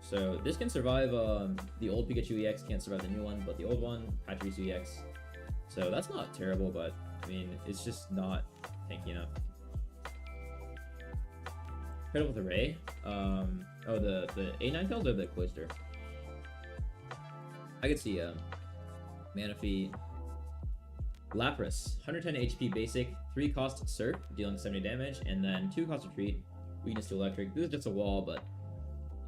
Speaker 1: So this can survive the old Pikachu EX, can't survive the new one, but the old one, Patrice EX. So that's not terrible, but I mean, it's just not tanky enough. Paired with Array. Oh, the A9 or the Cloister? I could see Manaphy. Lapras, 110 HP basic, 3 cost Surf, dealing 70 damage, and then 2 cost retreat, weakness to electric. This is just a wall, but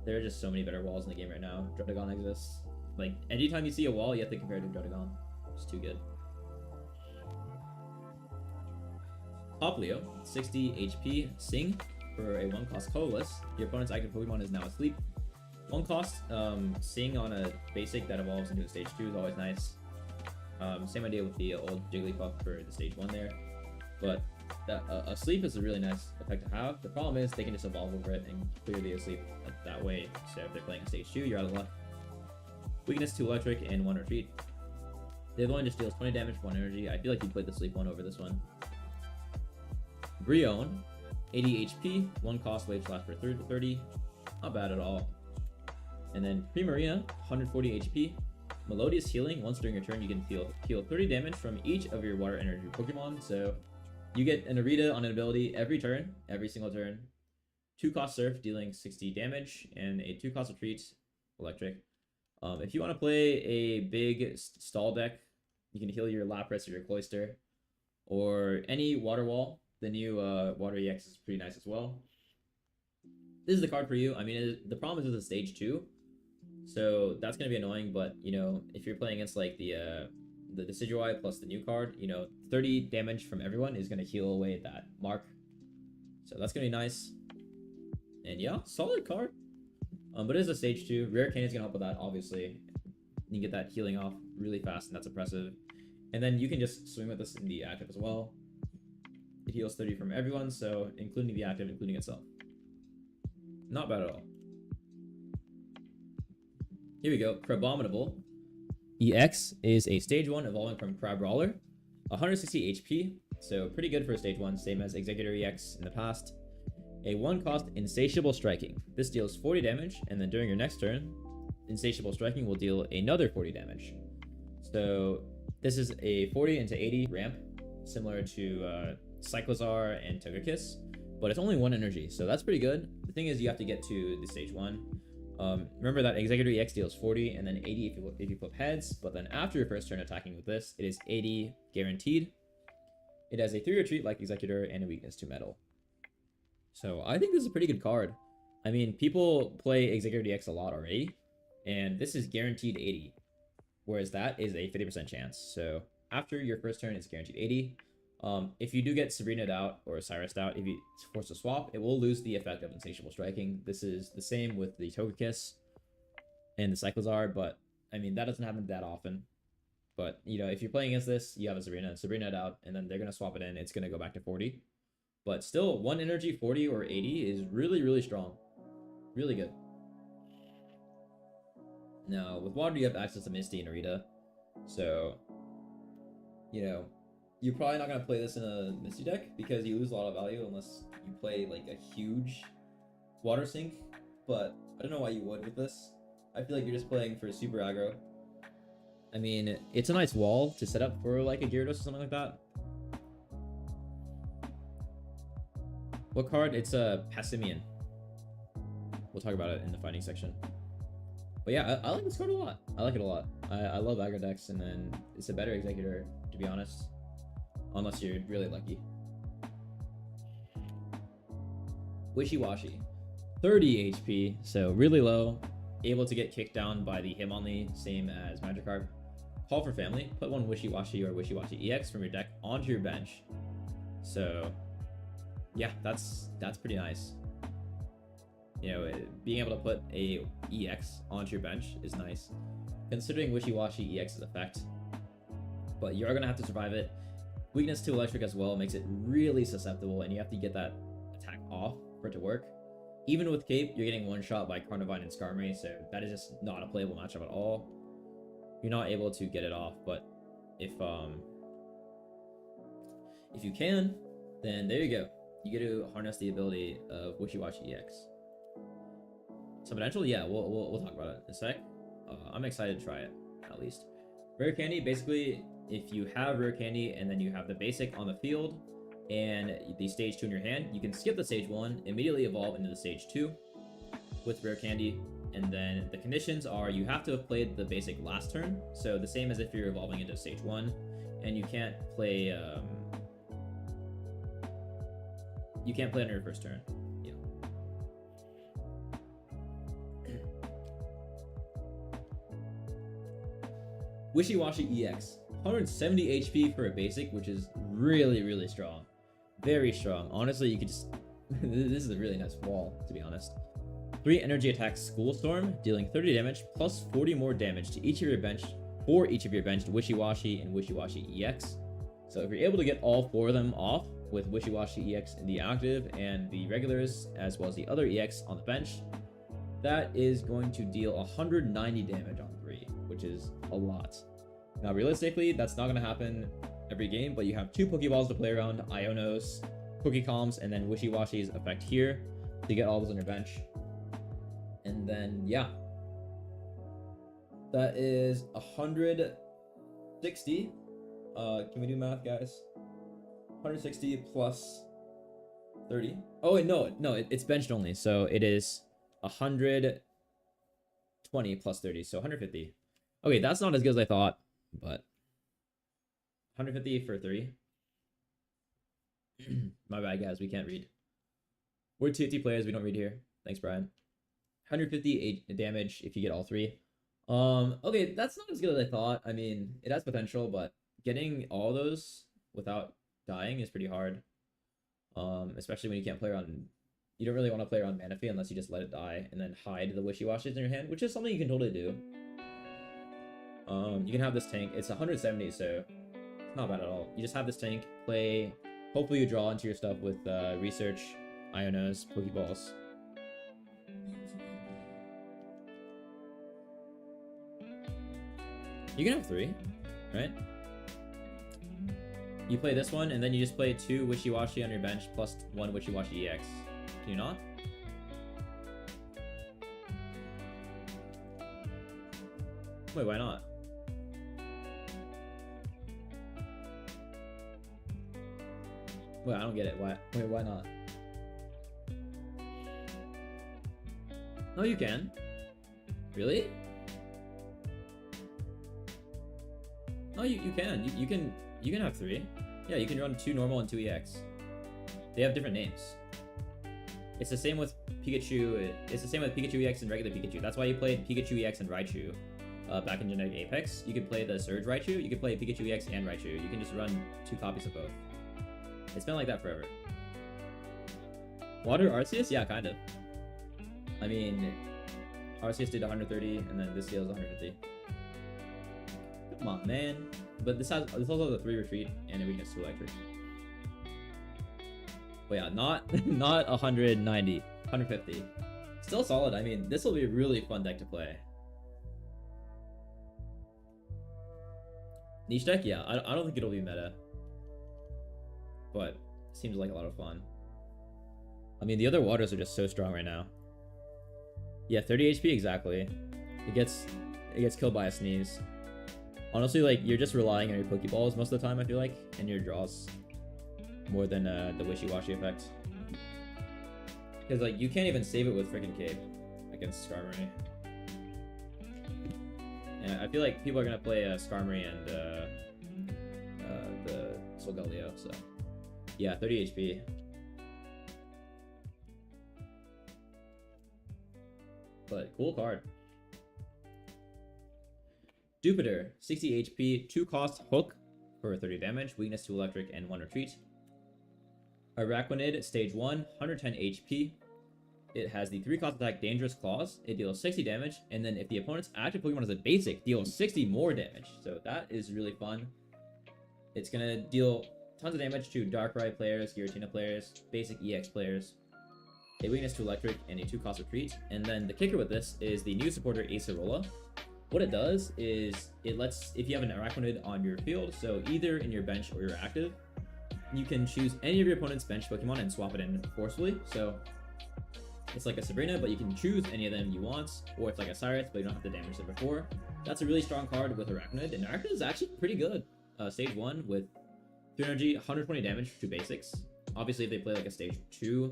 Speaker 1: there are just so many better walls in the game right now. Druddigon exists. Like, anytime you see a wall, you have to compare it to Druddigon. It's too good. Poplio, 60 HP, Sing, for a 1 cost colorless. Your opponent's active Pokemon is now asleep. 1 cost, Sing on a basic that evolves into a stage 2 is always nice. Same idea with the old Jigglypuff for the stage 1 there. But asleep is a really nice effect to have. The problem is they can just evolve over it and clear the asleep that way. So if they're playing a stage 2, you're out of luck. Weakness to electric and 1 retreat. The other one just deals 20 damage, 1 energy. I feel like you played the sleep one over this one. Brion, 80 HP, 1 cost, wave slash for 30. Not bad at all. And then Primarina, 140 HP. Melodious Healing, once during your turn you can heal 30 damage from each of your water energy Pokemon. So you get an Irida on an ability every single turn. 2 cost Surf, dealing 60 damage, and a 2 cost retreat, electric. If you want to play a big stall deck, you can heal your Lapras or your Cloister, or any water wall. The new Water EX is pretty nice as well. This is the card for you. I mean, the problem is it's a stage 2. So that's going to be annoying, but, you know, if you're playing against, like, the Decidueye plus the new card, you know, 30 damage from everyone is going to heal away that mark. So that's going to be nice. And yeah, solid card. But it is a stage 2. Rare Candy is going to help with that, obviously. You can get that healing off really fast, and that's oppressive. And then you can just swing with this in the active as well. It heals 30 from everyone, so including the active, including itself. Not bad at all. Here we go. Crabominable. EX is a stage 1 evolving from Crab Brawler. 160 HP, so pretty good for a stage 1, same as Executor EX in the past. A 1-cost Insatiable Striking. This deals 40 damage, and then during your next turn, Insatiable Striking will deal another 40 damage. So this is a 40 into 80 ramp, similar to Cyclozar and Togekiss, but it's only 1 energy, so that's pretty good. The thing is, you have to get to the stage 1. Remember that Executor EX deals 40 and then 80 if you flip heads, but then after your first turn attacking with this, it is 80 guaranteed. It has a 3 retreat like Executor and a weakness to metal. So I think this is a pretty good card. I mean, people play Executor EX a lot already, and this is guaranteed 80, whereas that is a 50% chance. So after your first turn, it's guaranteed 80. If you do get Sabrina'd out or Cyrus'd out, if you force a swap, it will lose the effect of Insatiable Striking. This is the same with the Togekiss and the Cyclozar, but I mean, that doesn't happen that often. But, you know, if you're playing against this, you have a Sabrina'd out, and then they're going to swap it in. It's going to go back to 40. But still, 1 energy, 40 or 80 is really, really strong. Really good. Now, with Water, you have access to Misty and Narita. So, you know, you're probably not going to play this in a Misty deck because you lose a lot of value unless you play, like, a huge Water Sink. But I don't know why you would with this. I feel like you're just playing for super aggro. I mean, it's a nice wall to set up for, like, a Gyarados or something like that. What card? It's a Passimian. We'll talk about it in the fighting section. But yeah, I like this card a lot. I like it a lot. I love aggro decks, and then it's a better Executor, to be honest. Unless you're really lucky. Wishy-Washy. 30 HP, so really low. Able to get kicked down by the Hitmonlee, same as Magikarp. Call for Family. Put 1 Wishy-Washy or Wishy-Washy EX from your deck onto your bench. So yeah, that's pretty nice. You know, being able to put a EX onto your bench is nice, considering Wishy-Washy EX's effect. But you are going to have to survive it. Weakness to Electric as well makes it really susceptible, and you have to get that attack off for it to work. Even with Cape, you're getting one-shot by Carnivine and Skarmory, so that is just not a playable matchup at all. You're not able to get it off, but if you can, then there you go. You get to harness the ability of Wishy-Washy EX. So potential, yeah, we'll talk about it in a sec. I'm excited to try it, at least. Rare Candy, basically, if you have Rare Candy and then you have the basic on the field and the stage 2 in your hand, you can skip the stage 1, immediately evolve into the stage 2 with Rare Candy. And then the conditions are you have to have played the basic last turn, so the same as if you're evolving into stage 1, and you can't play on your first turn. Yeah. Wishy-Washy EX. 170 HP for a basic, which is really, really strong. Very strong. Honestly, you could just... this is a really nice wall, to be honest. 3 energy attacks School Storm, dealing 30 damage, plus 40 more damage to each of your bench, for each of your benched Wishy-Washy and Wishy-Washy EX. So if you're able to get all 4 of them off, with Wishy-Washy EX in the active and the regulars, as well as the other EX on the bench, that is going to deal 190 damage on 3, which is a lot. Now, realistically, that's not going to happen every game, but you have 2 Pokeballs to play around, Ionos, Pokecoms, and then Wishy-Washy's effect here to get all those on your bench. And then, yeah. That is 160. Can we do math, guys? 160 plus 30. Oh wait, no, it's benched only, so it is 120 plus 30, so 150. Okay, that's not as good as I thought, but 150 for 3. My bad, guys, we can't read. We're TFT players, we don't read here. Thanks, Brian. 150 damage if you get all 3. Okay, that's not as good as I thought. I mean, it has potential, but getting all those without dying is pretty hard, especially when you can't play around. You don't really want to play around Manaphy unless you just let it die and then hide the Wishy-Washies in your hand, which is something you can totally do. You can have this tank. It's 170, so it's not bad at all. You just have this tank, play. Hopefully you draw into your stuff with research, Ionos, Pokeballs. You can have 3, right? You play this one, and then you just play 2 Wishy-Washy on your bench, plus 1 Wishy-Washy EX. Can you not? Wait, why not? Wait, I don't get it. Why? Wait, why not? No, you can. Really? No, you can. You can have 3. Yeah, you can run 2 normal and 2 EX. They have different names. It's the same with Pikachu. It's the same with Pikachu EX and regular Pikachu. That's why you played Pikachu EX and Raichu back in Genetic Apex. You could play the Surge Raichu. You could play Pikachu EX and Raichu. You can just run 2 copies of both. It's been like that forever. Water Arceus? Yeah, kind of. I mean, Arceus did 130, and then this deals 150. Come on, man. But this also has a 3 retreat and a weakness to electric. But yeah, not 190, 150. Still solid. I mean, this will be a really fun deck to play. Niche deck? Yeah, I don't think it'll be meta. But it seems like a lot of fun. I mean, the other waters are just so strong right now. Yeah, 30 HP exactly. It gets killed by a sneeze. Honestly, like, you're just relying on your Pokeballs most of the time, I feel like, and your draws. More than the Wishy-Washy effect. Because, like, you can't even save it with freaking Cape against Skarmory. Yeah, I feel like people are gonna play Skarmory and the Solgaleo, so. Yeah, 30 HP. But cool card. Jupiter, 60 HP, 2 cost hook for 30 damage, weakness to electric, and 1 retreat. Araquanid, stage 1, 110 HP. It has the 3 cost attack Dangerous Claws. It deals 60 damage, and then if the opponent's active Pokemon is a basic, deals 60 more damage. So that is really fun. It's gonna deal tons of damage to Darkrai players, Giratina players, basic EX players, a weakness to electric, and a 2 cost retreat. And then the kicker with this is the new supporter Acerola. What it does is it lets, if you have an Araquanid on your field, so either in your bench or your active, you can choose any of your opponent's bench Pokemon and swap it in forcefully. So it's like a Sabrina, but you can choose any of them you want, or it's like a Cyrus, but you don't have to damage it before. That's a really strong card with Araquanid, and Araquanid is actually pretty good. Stage 1 with 3 energy, 120 damage to basics. Obviously, if they play like a stage 2,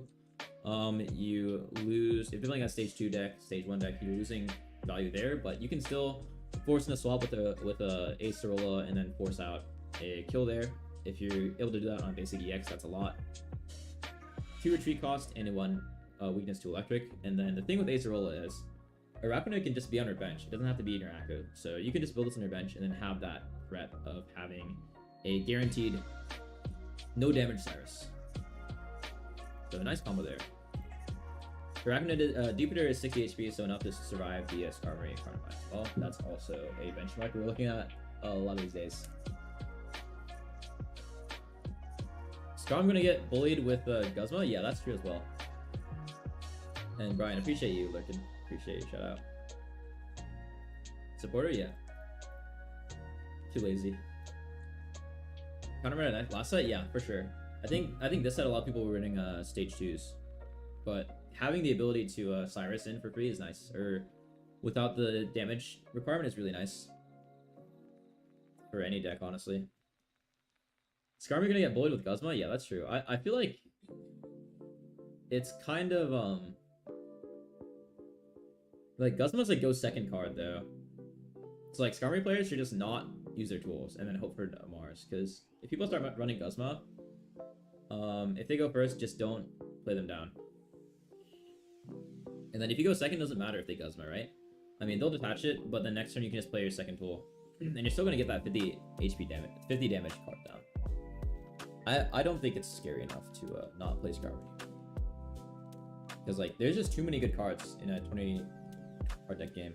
Speaker 1: you lose. If you're playing a stage 2 deck, stage 1 deck, you're losing value there, but you can still force in a swap with a Acerola and then force out a kill there. If you're able to do that on basic EX, that's a lot. 2 retreat cost and 1 weakness to electric. And then the thing with Acerola is Araquanid can just be on your bench. It doesn't have to be in your active. So you can just build this on your bench and then have that threat of having a guaranteed no damage Cyrus. So a nice combo there. Araquanid, Jupiter is 60 HP, so enough to survive the Skarmory Carnival. Well, that's also a benchmark we're looking at a lot of these days. Skarm gonna get bullied with Guzma? Yeah, that's true as well. And Brian, appreciate you lurking. Appreciate you, shout out. Supporter? Yeah. Too lazy. Counter last set? Yeah, for sure. I think this set a lot of people were running stage 2s. But having the ability to Cyrus in for free is nice. Or without the damage requirement is really nice. For any deck, honestly. Skarmory gonna get bullied with Guzma? Yeah, that's true. I feel like it's kind of like Guzma's a go second card though. So like Skarmory players should just not use their tools and then hope for Mars, because if people start running Guzma, if they go first, just don't play them down. And then if you go second, doesn't matter if they Guzma, right? I mean, they'll detach it, but the next turn you can just play your second tool, and you're still gonna get that 50 HP damage, 50 damage card down. I don't think it's scary enough to not play Skarmory. Because like there's just too many good cards in a 20 card deck game.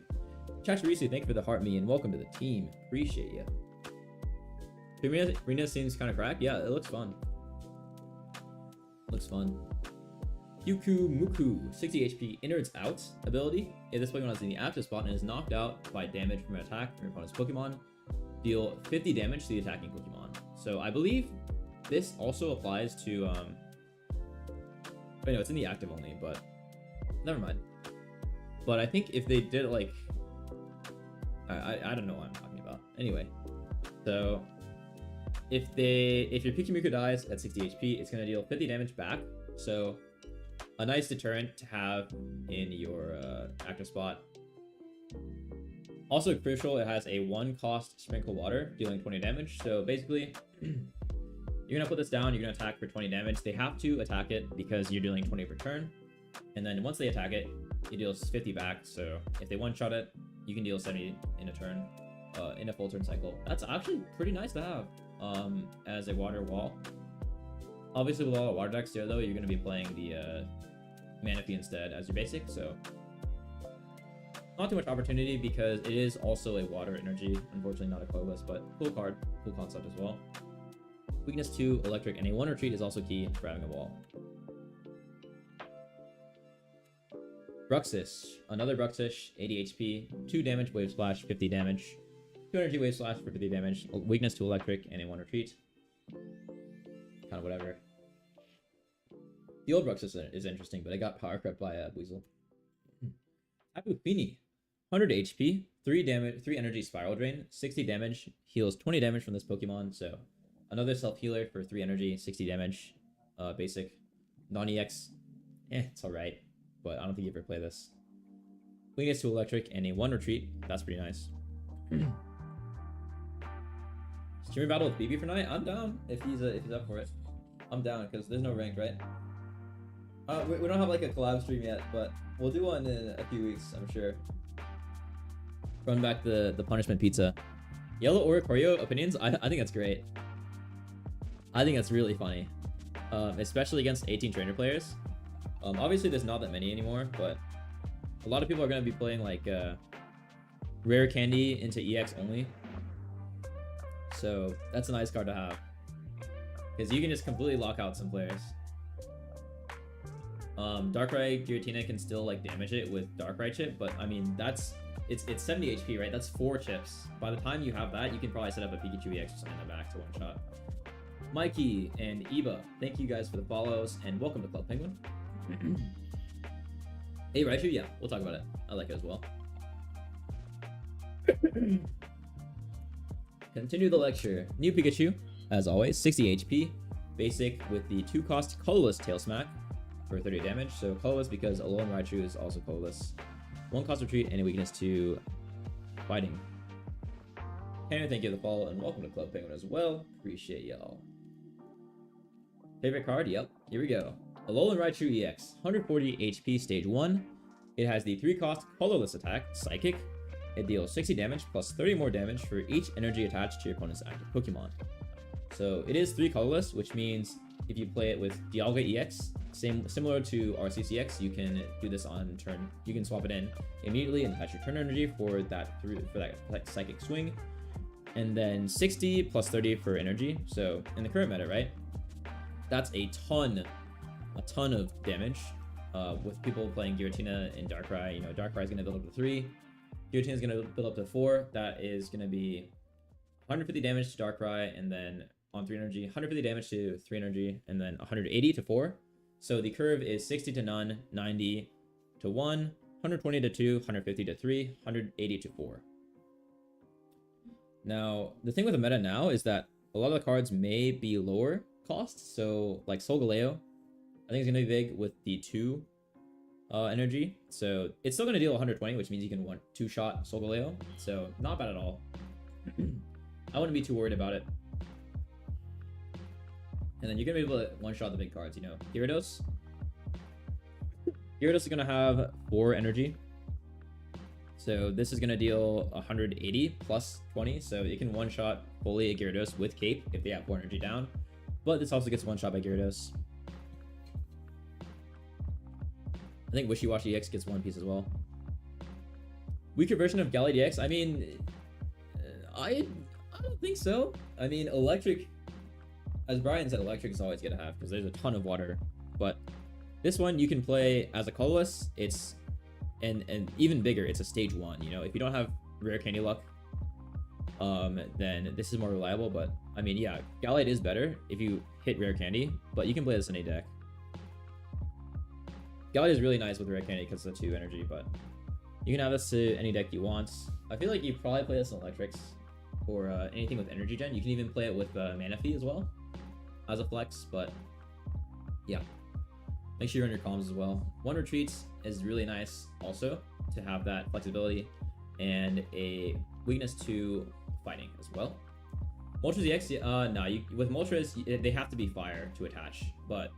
Speaker 1: Chacharisu, thank you for the heart me and welcome to the team. Appreciate you. Arena seems kind of cracked. Yeah, it looks fun. Looks fun. Yuku Muku, 60 HP, innards out ability. If this Pokemon is in the active spot and is knocked out by damage from an attack from your opponent's Pokemon, deal 50 damage to the attacking Pokemon. So I believe this also applies to I know it's in the active only, but never mind. But I think if they did it like I don't know what I'm talking about. Anyway, so if your Pikumuku dies at 60 HP, it's gonna deal 50 damage back. So a nice deterrent to have in your active spot. Also crucial, it has a 1-cost Sprinkle Water, dealing 20 damage. So basically, you're gonna put this down, you're gonna attack for 20 damage. They have to attack it because you're dealing 20 per turn. And then once they attack it, it deals 50 back. So if they one-shot it, you can deal 70 in a turn, in a full turn cycle. That's actually pretty nice to have as a water wall. Obviously, with a lot of water decks there, though, you're going to be playing the Manaphy instead as your basic, so not too much opportunity because it is also a water energy. Unfortunately, not a colorless, but cool card, cool concept as well. Weakness 2, electric, and a 1 retreat is also key for having a wall. Bruxis, another Bruxish, 80 HP, 2 damage, wave splash, 50 damage, 2 energy, wave slash for 50 damage, weakness to electric, and a 1 retreat. Kind of whatever. The old Bruxis is interesting, but it got power crept by Weasel. Tapu Fini, 100 HP, 3 damage, 3 energy spiral drain, 60 damage, heals 20 damage from this Pokemon, so another self healer for 3 energy, 60 damage, basic, non-EX, it's alright. But I don't think you ever play this. Weakness to electric and a 1 retreat. That's pretty nice. Streaming battle with BB for night? I'm down if he's up for it. I'm down because there's no ranked, right? We don't have like a collab stream yet, but we'll do one in a few weeks, I'm sure. Run back the punishment pizza. Yellow Oricorio opinions? I think that's great. I think that's really funny. Especially against 18 trainer players. Obviously there's not that many anymore, but a lot of people are going to be playing like rare candy into EX only. So that's a nice card to have. Because you can just completely lock out some players. Darkrai Giratina can still like damage it with Darkrai chip, but I mean it's 70 HP, right? That's 4 chips. By the time you have that, you can probably set up a Pikachu EX or something in the back to one shot. Mikey and Eva, thank you guys for the follows and welcome to Club Penguin. Hey Raichu, yeah, we'll talk about it. I like it as well. Continue the lecture. New Pikachu, as always, 60 HP, basic with the 2-cost colorless Tail Smack for 30 damage. So colorless because Alolan Raichu is also colorless. 1-cost retreat and a weakness to fighting. Henry, thank you for the follow and welcome to Club Penguin as well. Appreciate y'all. Favorite card? Yep, here we go. Alolan Raichu EX, 140 HP, stage 1. It has the 3-cost colorless attack, Psychic. It deals 60 damage plus 30 more damage for each energy attached to your opponent's active Pokemon. So it is 3 colorless, which means if you play it with Dialga EX, similar to RCCX, you can do this on turn. You can swap it in immediately and attach your turn energy for that Psychic swing. And then 60 plus 30 for energy. So in the current meta, right? That's a ton of damage with people playing Giratina and Darkrai. You know, Darkrai is going to build up to 3. Giratina is going to build up to 4. That is going to be 150 damage to Darkrai, and then on 3 energy, 150 damage to 3 energy, and then 180 to 4. So the curve is 60 to none, 90 to 1, 120 to 2, 150 to 3, 180 to 4. Now, the thing with the meta now is that a lot of the cards may be lower cost. So like Solgaleo, I think it's going to be big with the 2 energy. So it's still going to deal 120, which means you can 2-shot Solgaleo. So not bad at all. I wouldn't be too worried about it. And then you're going to be able to one-shot the big cards, you know. Gyarados. Gyarados is going to have 4 energy. So this is going to deal 180 plus 20. So you can one-shot fully a Gyarados with Cape if they have 4 energy down. But this also gets one-shot by Gyarados. I think Wishy Washy X gets 1 piece as well. Weaker version of Galley DX? I mean, I don't think so. I mean, electric, as Brian said, electric is always gonna have because there's a ton of water. But this one you can play as a colorless. It's and even bigger. It's a stage 1. You know, if you don't have rare candy luck, then this is more reliable. But I mean, yeah, Galley is better if you hit rare candy, but you can play this in a deck. Galley is really nice with rare candy because it's a 2 energy, but you can have this to any deck you want. I feel like you probably play this in electrics or anything with energy gen. You can even play it with Manaphy as well as a flex, but yeah. Make sure you're on your comms as well. 1 retreats is really nice also to have that flexibility and a weakness to fighting as well. Moltres EX, no, with Moltres, they have to be fire to attach, but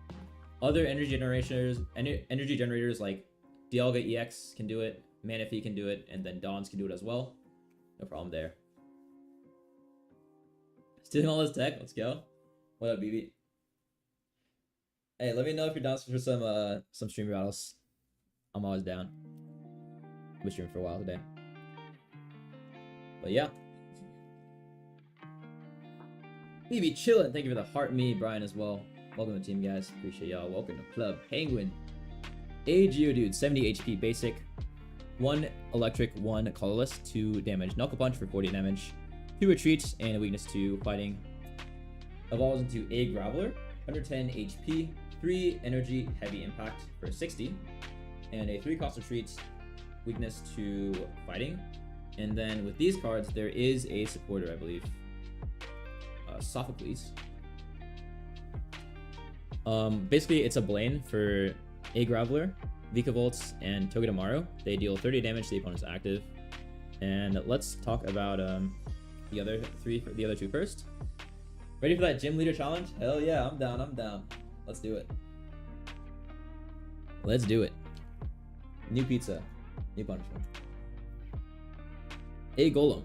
Speaker 1: other energy generators like Dialga EX can do it, Manaphy can do it, and then Dawns can do it as well. No problem there. Stealing all this tech, let's go. What up, BB? Hey, let me know if you're down for some stream battles. I'm always down. I've been streaming for a while today. But yeah. BB chillin', thank you for the heart, me, Brian as well. Welcome to the team, guys. Appreciate y'all. Welcome to Club Penguin. A Geodude, 70 HP basic. 1 electric, 1 colorless, 2 damage. Knuckle Punch for 40 damage. 2 retreats and a weakness to fighting. Evolves into a Graveler, 110 HP, 3 energy, heavy impact for 60, and a 3 cost retreats, weakness to fighting. And then with these cards, there is a supporter, I believe. Sophocles. Basically, it's a Blaine for a Graveler, Vikavolt, and Togedemaru. They deal 30 damage to the opponent's active. And let's talk about the other 2 first. Ready for that gym leader challenge? Hell yeah, I'm down. Let's do it. Let's do it. New pizza. New punishment. A Golem.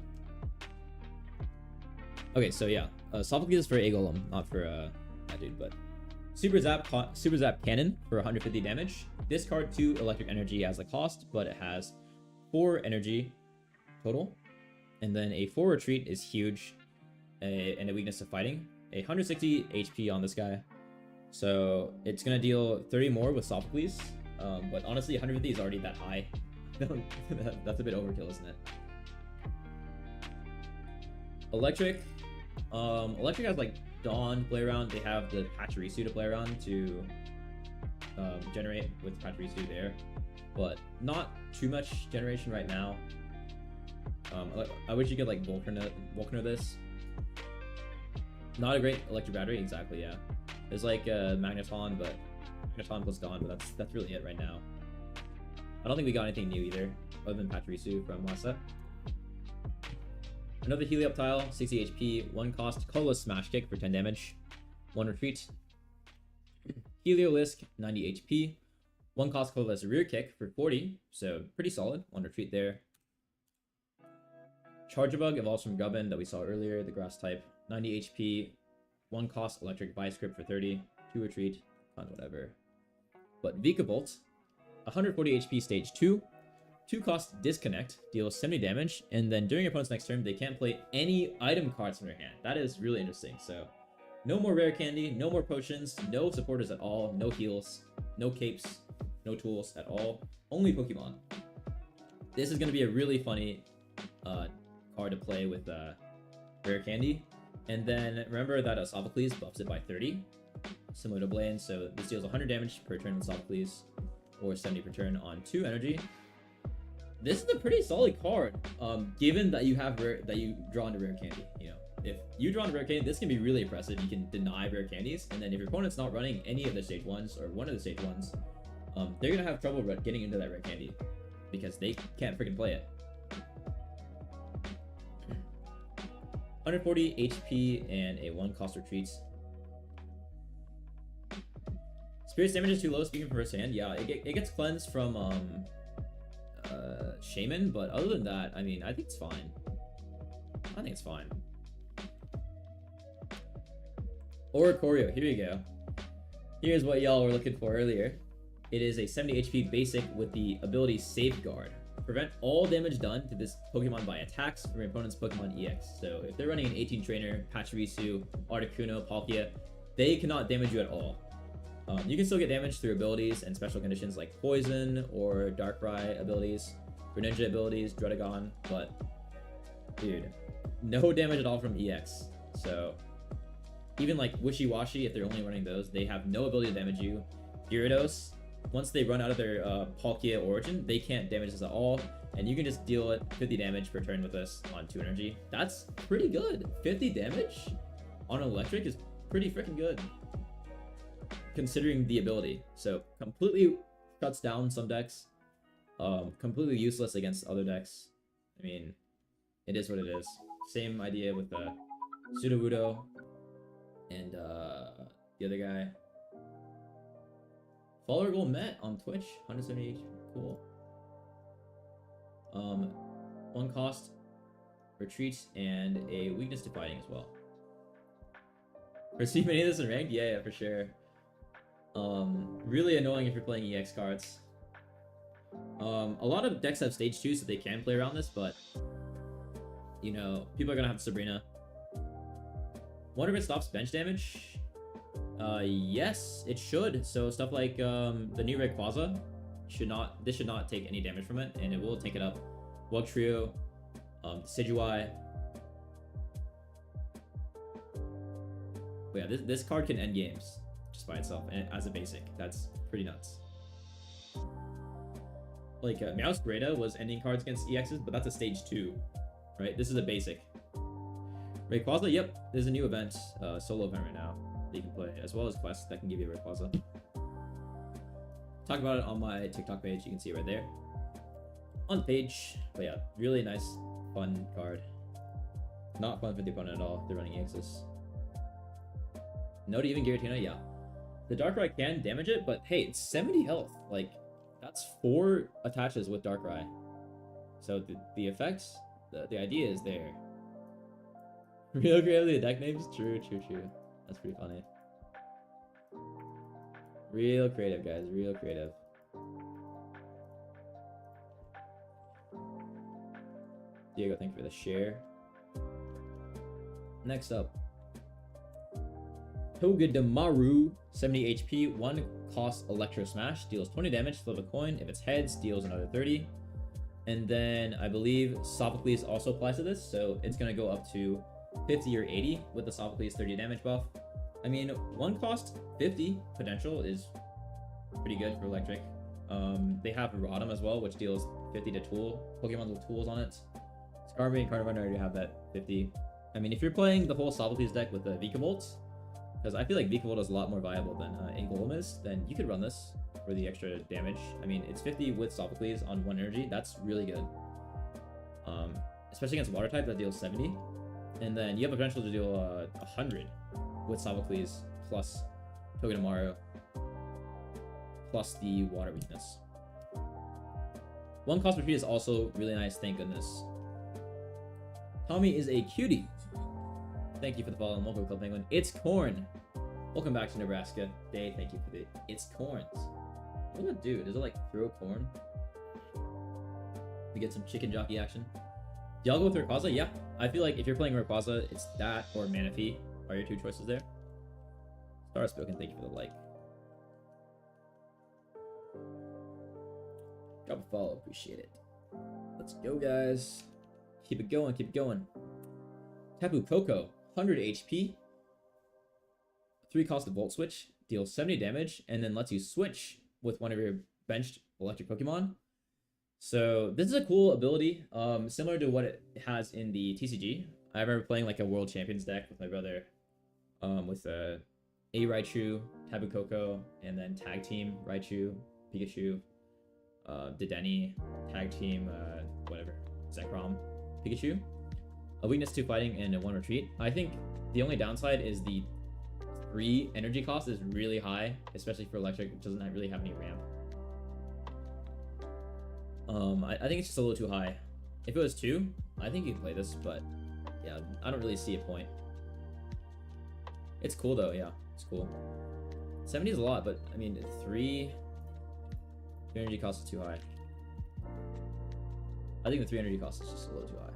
Speaker 1: Okay, so yeah. Sophocles is for A Golem, not for that dude, but Super Zap Cannon for 150 damage. Discard 2 electric energy as a cost, but it has 4 energy total. And then a 4 retreat is huge. And a weakness to fighting. 160 HP on this guy. So it's gonna deal 30 more with Sophocles. But honestly, 150 is already that high. That's a bit overkill, isn't it? Electric. Electric has like Dawn to play around. They have the Pachirisu to play around to generate with Pachirisu there. But not too much generation right now. I wish you could like Vulcaner this. Not a great electric battery, exactly, yeah. There's like Magneton, but Magneton plus Dawn, but that's really it right now. I don't think we got anything new either, other than Pachirisu from last set. Another Helioptile, 60 HP, 1 cost, colorless Smash Kick for 10 damage, 1 retreat. Heliolisk, 90 HP, 1 cost, colorless Rear Kick for 40, so pretty solid, 1 retreat there. Charjabug evolves from Gubbin that we saw earlier, the grass type, 90 HP, 1 cost electric Vice Grip for 30, 2 retreat, whatever. But Vikavolt, 140 HP stage 2, 2 cost Disconnect, deals 70 damage, and then during your opponent's next turn, they can't play any item cards from their hand. That is really interesting. So, no more rare candy, no more potions, no supporters at all, no heals, no capes, no tools at all, only Pokemon. This is going to be a really funny card to play with rare candy. And then remember that Sophocles buffs it by 30, similar to Blaine, so this deals 100 damage per turn with Sophocles, or 70 per turn on 2 energy. This is a pretty solid card, given that you draw into rare candy. You know, if you draw into rare candy, this can be really impressive. You can deny rare candies, and then if your opponent's not running any of the stage 1s or one of the stage 1s, they're gonna have trouble getting into that rare candy because they can't freaking play it. 140 HP and a 1 cost retreats. Spirit's damage is too low, speaking from first hand. Yeah, it gets cleansed from Shaman, but other than that, I mean, I think it's fine. I think it's fine. Oricorio, here you go. Here's what y'all were looking for earlier. It is a 70 HP basic with the ability Safeguard prevent all damage done to this Pokemon by attacks from your opponent's Pokemon EX. So if they're running an 18 trainer, Pachirisu, Articuno, Palkia, they cannot damage you at all. You can still get damage through abilities and special conditions like Poison or Darkrai abilities, Greninja abilities, Dredagon, but dude, no damage at all from EX. So even like Wishy-Washy, if they're only running those, they have no ability to damage you. Gyarados, once they run out of their Palkia Origin, they can't damage us at all, and you can just deal it 50 damage per turn with this on 2 energy. That's pretty good. 50 damage on electric is pretty freaking good, considering the ability. So completely shuts down some decks, completely useless against other decks. I mean, it is what it is. Same idea with the Sudowoodo and the other guy. Follower goal met on Twitch, 170 HP, cool. 1 cost, retreats, and a weakness to fighting as well. Receive any of this in ranked? Yeah, for sure. Really annoying if you're playing EX cards. A lot of decks have stage 2, so they can play around this, but you know, people are gonna have Sabrina. Wonder if it stops bench damage? Yes, it should. So stuff like the new Rayquaza should not take any damage from it, and it will take it up. Wugtrio, Decidueye. But yeah, this card can end games just by itself, and as a basic, that's pretty nuts. Like Meowscarada was ending cards against EXs, but that's a stage 2, right? This is a basic. Rayquaza, yep, there's a new event, solo event right now that you can play, as well as quests that can give you Rayquaza. Talk about it on my TikTok page, you can see it right there. On the page, but yeah, really nice, fun card. Not fun for the opponent at all if they're running EXs. No to even Giratina, yeah. The Darkrai can damage it, but hey, it's 70 health. Like, that's 4 attaches with Darkrai. So the effects, the idea is there. Real creative deck names? True. That's pretty funny. Real creative, guys. Real creative. Diego, thank you for the share. Next up. Togedemaru, 70 HP, 1 cost Electro Smash, deals 20 damage, flip a coin. If it's heads, deals another 30. And then I believe Sophocles also applies to this, so it's going to go up to 50 or 80 with the Sophocles 30 damage buff. I mean, 1 cost 50 potential is pretty good for electric. They have Rotom as well, which deals 50 to tool. Pokemon with tools on it. Skarmory and Carnivine already have that 50. I mean, if you're playing the whole Sophocles deck with the Vikavolt, because I feel like Vikavolt is a lot more viable than Angolem is, then you could run this for the extra damage. I mean, it's 50 with Sophocles on 1 energy. That's really good. Especially against Water type that deals 70. And then you have the potential to deal 100 with Sophocles plus Togedemaru plus the water weakness. 1 cost retreat is also really nice, thank goodness. Tommy is a cutie. Thank you for the follow on Local Club Penguin. It's Corn. Welcome back to Nebraska. Day, thank you for the It's Corns. What does it do? Does it like throw corn? We get some chicken jockey action. Do y'all go with Rayquaza? Yeah. I feel like if you're playing Rayquaza, it's that or Manaphy are your 2 choices there. Star Spoken, thank you for the like. Drop a follow, appreciate it. Let's go, guys. Keep it going, keep it going. Tapu Koko, 100 HP. 3 cost of Volt Switch, deals 70 damage, and then lets you switch with one of your benched electric Pokemon. So this is a cool ability, similar to what it has in the TCG. I remember playing like a World Champions deck with my brother, with a Raichu, Tapu Koko, and then Tag Team Raichu, Pikachu, Dedenne, Tag Team, whatever, Zekrom, Pikachu. A weakness to fighting and a 1 retreat. I think the only downside is the 3 energy cost is really high, especially for electric, which doesn't really have any ramp. I think it's just a little too high. If it was 2, I think you could play this, but yeah, I don't really see a point. It's cool though, yeah, it's cool. 70 is a lot, but I mean, 3 energy cost is too high. I think the 3 energy cost is just a little too high.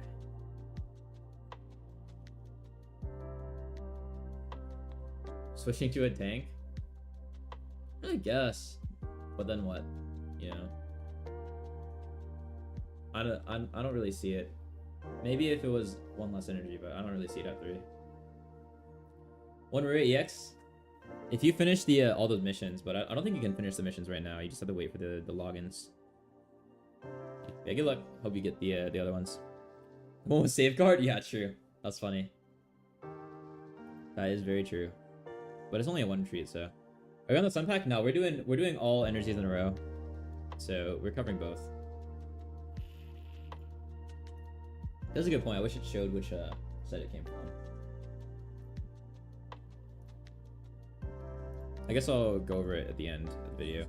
Speaker 1: Switching to a tank? I guess. But then what? You know? I don't really see it. Maybe if it was 1 less energy, but I don't really see it at 3. 1 rare EX. If you finish the all those missions, but I don't think you can finish the missions right now. You just have to wait for the logins. Yeah, good luck. Hope you get the other ones. One with safeguard? Yeah, true. That's funny. That is very true. But it's only a 1 treat, so. Are we on the sun pack? No, we're doing all energies in a row. So we're covering both. That's a good point. I wish it showed which set it came from. I guess I'll go over it at the end of the video.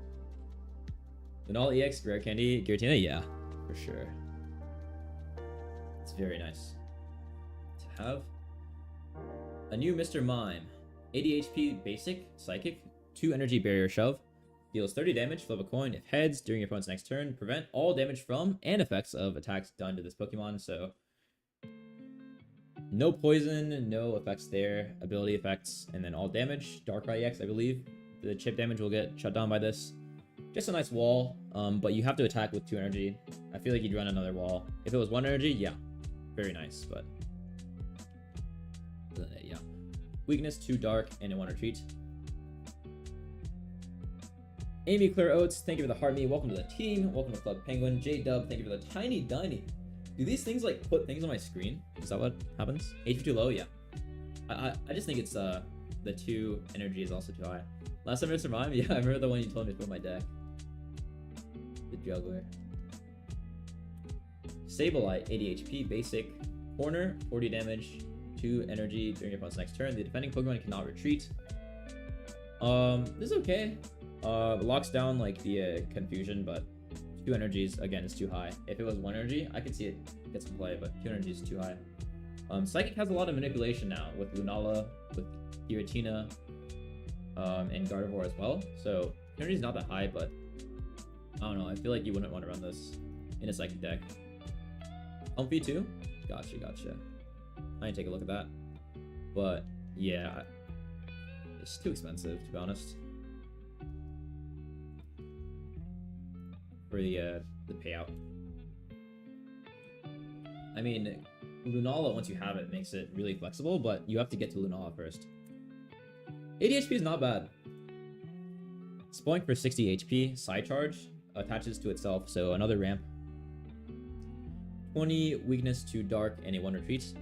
Speaker 1: Lunala EX, Rare Candy, Giratina? Yeah, for sure. It's very nice to have. A new Mr. Mime. 80 HP basic, psychic, 2 energy barrier shove. Deals 30 damage, flip a coin. If heads during your opponent's next turn, prevent all damage from and effects of attacks done to this Pokemon. So no poison, no effects there, ability effects, and then all damage. Darkrai EX, I believe. The chip damage will get shut down by this. Just a nice wall, but you have to attack with 2 energy. I feel like you'd run another wall. If it was 1 energy, yeah, very nice, but yeah. Weakness, 2 dark, and a 1 retreat. Amy Claire Oates, thank you for the heart me. Welcome to the team. Welcome to Club Penguin. J Dub, thank you for the tiny diny. Do these things like put things on my screen? Is that what happens? HP too low? Yeah. I just think it's the 2 energy is also too high. Last time I survived? Yeah, I remember the one you told me to put in my deck. The juggler. Sableye, 80 HP, basic. Corner, 40 damage, 2 energy during your opponent's next turn. The defending Pokemon cannot retreat. This is okay. Locks down like the confusion, but 2 energies again is too high. If it was 1 energy, I could see it get some play, but 2 energies is too high. Psychic has a lot of manipulation now with Lunala, with Giratina, and Gardevoir as well. So energy is not that high, but I don't know. I feel like you wouldn't want to run this in a Psychic deck. Umpy too? Gotcha. I need to take a look at that. But yeah, it's too expensive to be honest. For the payout. I mean, Lunala, once you have it, makes it really flexible, but you have to get to Lunala first. 80 HP is not bad. Spoink for 60 HP, Side Charge, attaches to itself, so another ramp. 20 weakness to Dark and a 1 retreat.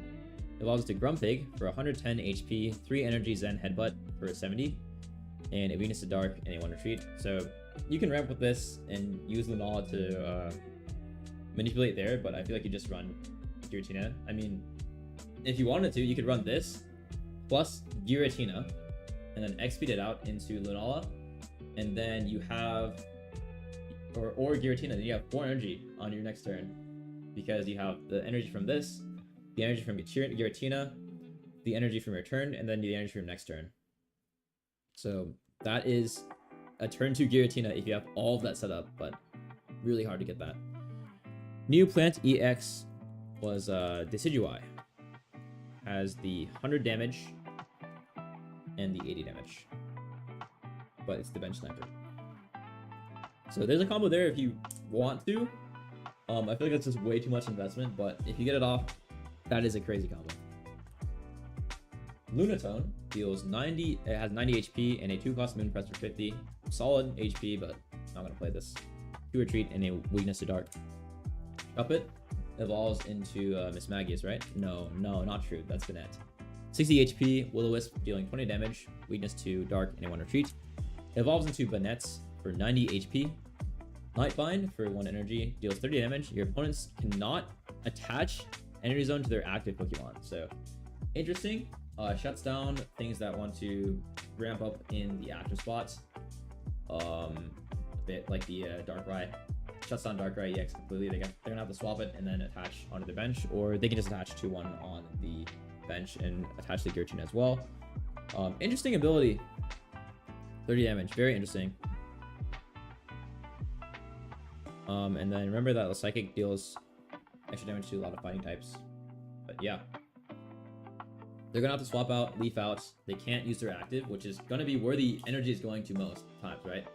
Speaker 1: Evolves to Grumpig for 110 HP, 3 energy Zen Headbutt for 70, and a weakness to Dark and a 1 retreat. So you can ramp with this and use Lunala to manipulate there, but I feel like you just run Giratina. I mean, if you wanted to, you could run this plus Giratina and then X-speed it out into Lunala, and then you have or Giratina, then you have 4 energy on your next turn because you have the energy from this, the energy from Giratina, the energy from your turn, and then the energy from your next turn. So that is a turn 2 Giratina if you have all of that set up, but really hard to get that. New plant EX was Decidueye. Has the 100 damage and the 80 damage, but it's the bench sniper. So there's a combo there if you want to. I feel like that's just way too much investment, but if you get it off, that is a crazy combo. Lunatone deals 90, it has 90 HP and a 2-cost Moon Press for 50. Solid HP, but not gonna play this. 2 retreat and a weakness to Dark. Cuppet evolves into Miss Magius, right? No, not true. That's Banette. 60 HP, Will-O-Wisp dealing 20 damage, weakness to Dark and a 1 retreat. Evolves into Banette's for 90 HP. Nightbind for 1 energy, deals 30 damage. Your opponents cannot attach Energy Zone to their active Pokemon. So, interesting. Shuts down things that want to ramp up in the active spots. A bit like the Darkrai. Shuts down Darkrai EX completely. They're gonna have to swap it and then attach onto the bench, or they can just attach to one on the bench and attach the Giratina as well. Interesting ability. 30 damage, very interesting. And then remember that the Psychic deals extra damage to a lot of fighting types. But yeah. They're gonna have to swap out, leaf out. They can't use their active, which is gonna be where the energy is going to most times, right?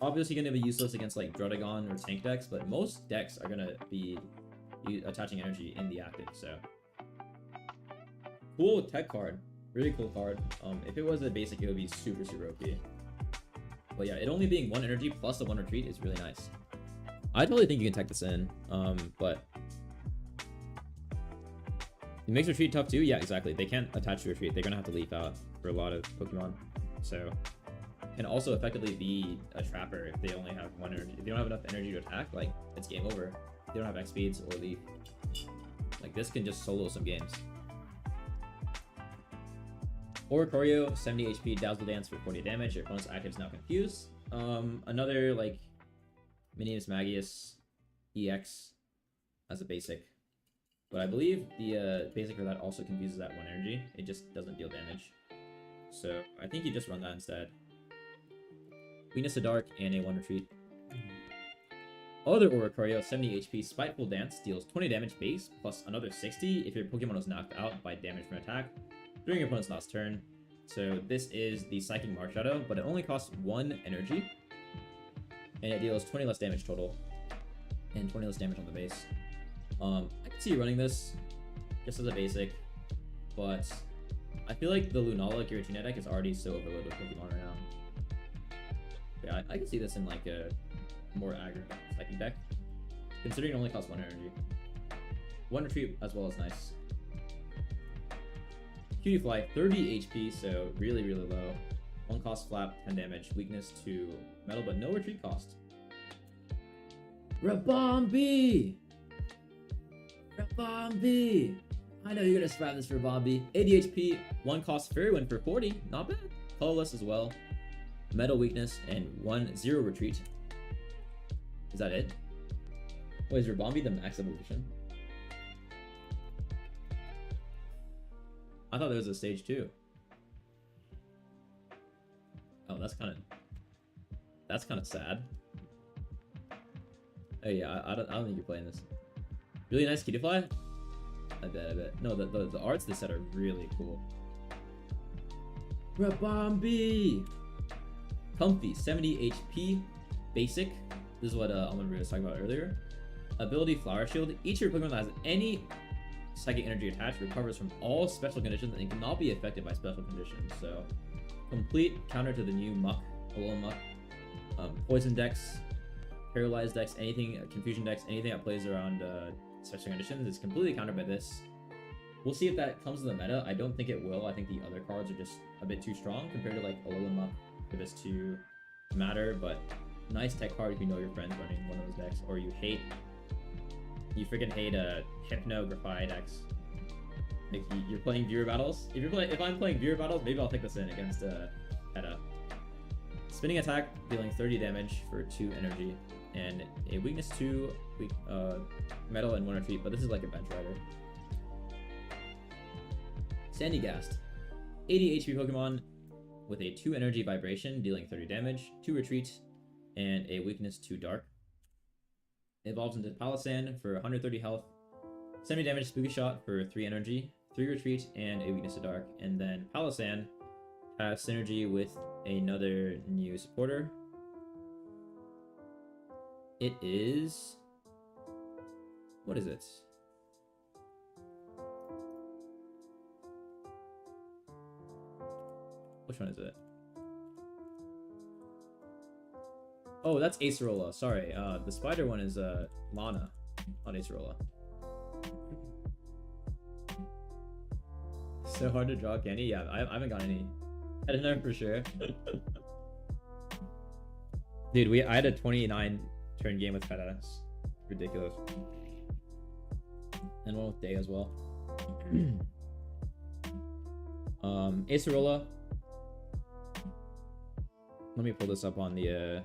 Speaker 1: Obviously gonna be useless against like Drudagon or tank decks, but most decks are gonna be attaching energy in the active, so. Cool tech card. Really cool card. If it was a basic, it would be super, super OP. But yeah, it only being 1 energy plus the 1 retreat is really nice. I totally think you can tech this in, but it makes retreat tough too. Yeah, exactly. They can't attach to retreat. They're gonna have to leaf out for a lot of Pokemon. So, can also effectively be a trapper if they only have 1 energy. If they don't have enough energy to attack, like it's game over. If they don't have X speeds or leaf, like this can just solo some games. Oricorio, 70 HP, Dazzle Dance for 40 damage. Your opponent's active is now confused. Another like Minimus Magius EX as a basic. But I believe the basic for that also confuses that 1 energy. It just doesn't deal damage. So I think you just run that instead. Weakness to Dark and a 1 retreat. Other Oricorio, 70 HP, Spiteful Dance, deals 20 damage base, plus another 60 if your Pokemon is knocked out by damage from attack during your opponent's last turn. So this is the Psychic Marshadow, but it only costs 1 energy. And it deals 20 less damage total. And 20 less damage on the base. I can see you running this just as a basic, but I feel like the Lunala Giratina deck is already so overloaded with Pokemon right now. Yeah, I can see this in like a more aggro Psychic deck, considering it only costs 1 energy. 1 retreat as well as nice. Cutie Fly, 30 HP, so really, really low. 1 cost flap, 10 damage, weakness to metal, but no retreat cost. Rabombi! Rabombi! I know you're gonna spam this for Rabombi. 80 HP, 1 cost Fairy Wind for 40, not bad. Colorless as well. Metal weakness, and 0 retreat. Is that it? Wait, is Rabombi the max evolution? I thought there was a stage 2. Oh, that's kind of sad. Oh yeah, I don't think you're playing this. Really nice Kitty Fly? I bet. No, the arts they said are really cool. Rabombi! Comfy, 70 HP, basic. This is what Almond was talking about earlier. Ability Flower Shield. Each of your Pokemon that has any psychic energy attached recovers from all special conditions and cannot be affected by special conditions. So, complete counter to the new Muck, Alolan Muck. Poison decks, paralyzed decks, anything, confusion decks, anything that plays around special conditions is completely countered by this. We'll see if that comes to the meta. I don't think it will. I think the other cards are just a bit too strong compared to like Alolan Muck for this to matter, but nice tech card if you know your friend's running one of those decks, or you freaking hate a Hypno Grafai decks. Like you're playing viewer battles. If I'm playing viewer battles, maybe I'll take this in against Peta. Spinning attack, dealing 30 damage for 2 energy, and a weakness to metal and 1 retreat, but this is like a bench rider. Sandygast, 80 HP Pokemon with a 2 energy vibration, dealing 30 damage, 2 retreat, and a weakness to dark. It evolves into Palossand for 130 health, 70 damage Spooky Shot for 3 energy, 3 retreat, and a weakness to dark. And then Palossand has synergy with another new supporter. It is... what is it? Which one is it? Oh, that's Acerola. Sorry. The spider one is Lana, not Acerola. So hard to draw candy. Yeah, I haven't got any. I don't know for sure. Dude, I had a 29 turn game with Peta. It's ridiculous. And one with Day as well. Acerola. Let me pull this up on the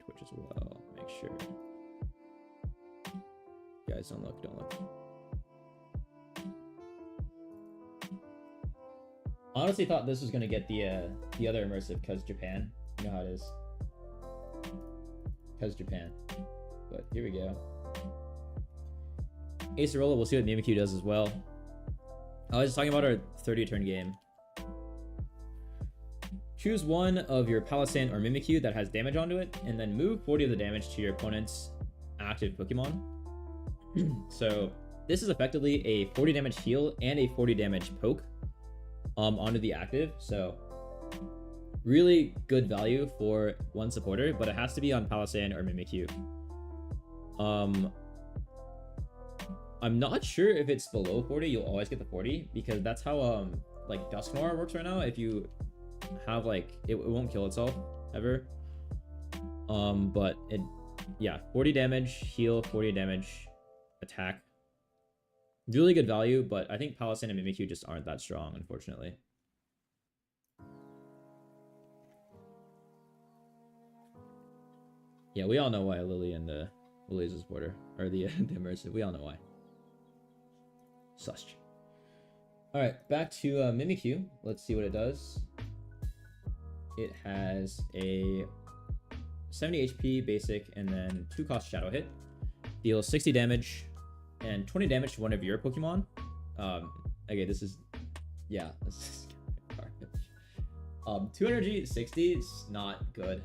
Speaker 1: Twitch as well. Make sure. Guys, don't look. Honestly thought this was gonna get the other immersive because Japan. You know how it is. Because Japan. But here we go. Acerola, we'll see what Mimikyu does as well. I was just talking about our 30-turn game. Choose one of your Palossand or Mimikyu that has damage onto it, and then move 40 of the damage to your opponent's active Pokemon. So this is effectively a 40 damage heal and a 40 damage poke onto the active. So really good value for one supporter, but it has to be on Palossand or Mimikyu. I'm not sure if it's below 40, you'll always get the 40, because that's how like Dusknoir works right now. If you have like it won't kill itself ever. But it, yeah, 40 damage heal, 40 damage attack. Really good value, but I think Palossand and Mimikyu just aren't that strong, unfortunately. Yeah, we all know why Lily and Lily's a supporter, or the immersive. We all know why. Such. All right, back to Mimikyu. Let's see what it does. It has a 70 HP basic and then 2-cost Shadow Hit. Deals 60 damage and 20 damage to one of your Pokemon. Okay, this is, yeah, this is garbage. 2 energy, 60 is not good.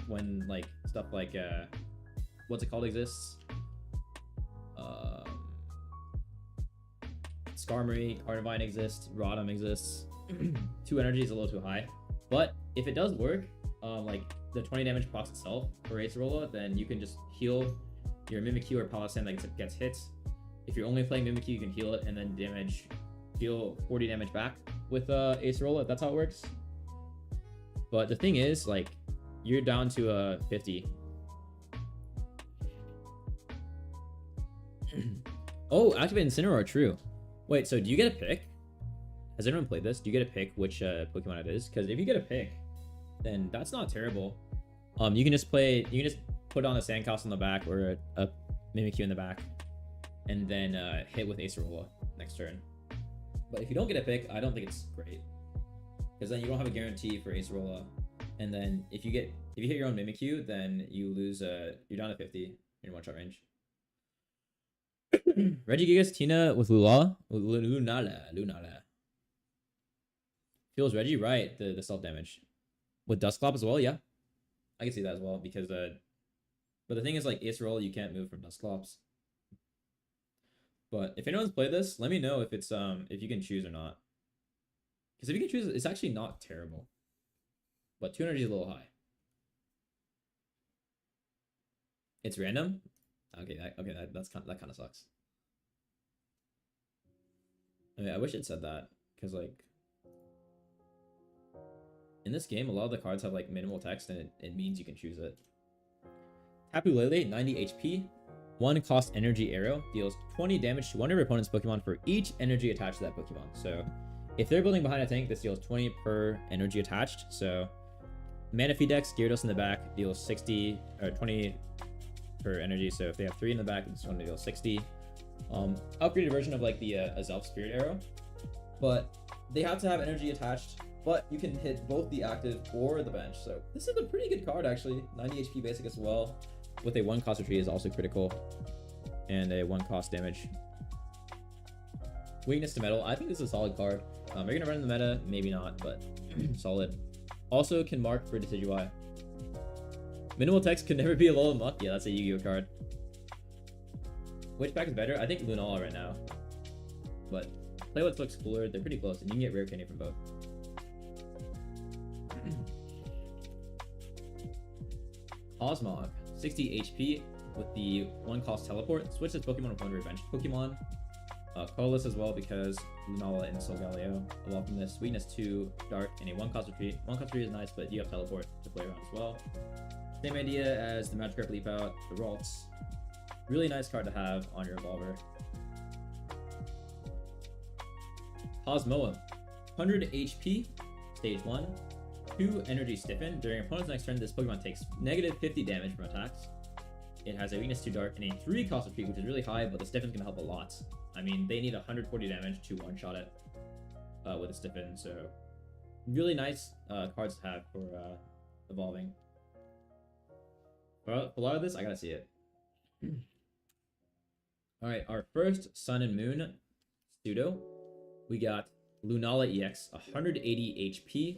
Speaker 1: When like stuff like what's it called exists. Skarmory, Carnivine exists, Rotom exists. 2 energy is a little too high, but if it does work, like the 20 damage procs itself for Acerola, then you can just heal your Mimikyu or Palossand that gets hit. If you're only playing Mimikyu, you can heal it and then deal 40 damage back with Acerola, if that's how it works. But the thing is, like, you're down to 50. Oh, activate Incineroar, true. Wait, so do you get a pick? Has anyone played this? Do you get a pick which Pokemon it is? Because if you get a pick, then that's not terrible. You can just put on a Sandcastle in the back or a Mimikyu in the back, and then hit with Acerola next turn. But if you don't get a pick, I don't think it's great, because then you don't have a guarantee for Acerola, and then if you hit your own Mimikyu, then you lose. You're down to 50 in one-shot range. Regigigas, Tina with Lunala. Feels Reggie right, the self damage. With Dusclop as well, yeah. I can see that as well, because but the thing is, like, Acerola, you can't move from Dusclops. But if anyone's played this, let me know if it's if you can choose or not. Because if you can choose, it's actually not terrible. But 2 energy is a little high. It's random? Okay, that kind of sucks. I mean, I wish it said that, because like in this game, a lot of the cards have like minimal text, and it means you can choose it. Tapu Lele, 90 HP, 1-cost energy arrow, deals 20 damage to one of your opponent's Pokemon for each energy attached to that Pokemon. So if they're building behind a tank, this deals 20 per energy attached. So Manaphy Dex, Gyarados in the back deals 60 or 20 per energy. So if they have 3 in the back, this one deals 60. Upgraded version of like the Azelf Spirit Arrow, but they have to have energy attached. But you can hit both the active or the bench. So this is a pretty good card, actually. 90 HP basic as well, with a 1-cost retreat is also critical, and a 1-cost damage. Weakness to metal. I think this is a solid card. Are you gonna run in the meta? Maybe not, but solid. Also can mark for Decidueye. Minimal text can never be a Alola Muck. Yeah, that's a Yu-Gi-Oh card. Which pack is better? I think Lunala right now. But Playwoods looks cooler. They're pretty close, and you can get Rare Candy from both. Cosmog, 60 HP with the 1-cost teleport. Switch this Pokemon with one revenge Pokemon. Colorless as well, because Lunala and Solgaleo. Along from this, Weakness 2, Dark, and a 1-cost retreat. 1-cost retreat is nice, but you have teleport to play around as well. Same idea as the Magikarp Leap Out, the Ralts. Really nice card to have on your Evolver. Cosmoem, 100 HP, stage 1. 2 energy stiffen. During your opponent's next turn, this Pokemon takes negative 50 damage from attacks. It has a weakness to dark and a 3-cost retreat, which is really high, but the stiffen's gonna help a lot. I mean, they need 140 damage to one-shot it with a stiffen, so really nice cards to have for evolving. For a lot of this, I gotta see it. Alright, our first Sun and Moon pseudo. We got Lunala EX, 180 HP.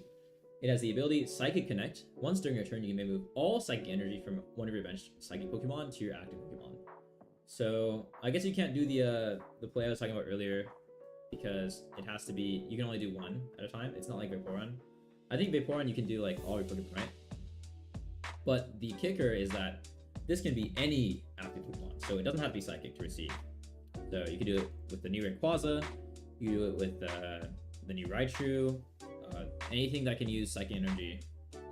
Speaker 1: It has the ability Psychic Connect. Once during your turn, you may move all psychic energy from one of your bench psychic Pokemon to your active Pokemon. So I guess you can't do the play I was talking about earlier because it has to be, you can only do one at a time. It's not like Vaporeon. I think Vaporeon you can do like all your Pokemon, right? But the kicker is that this can be any active Pokemon, so it doesn't have to be Psychic to receive. So you can do it with the new Rayquaza, you can do it with the new Raichu, anything that can use Psychic Energy,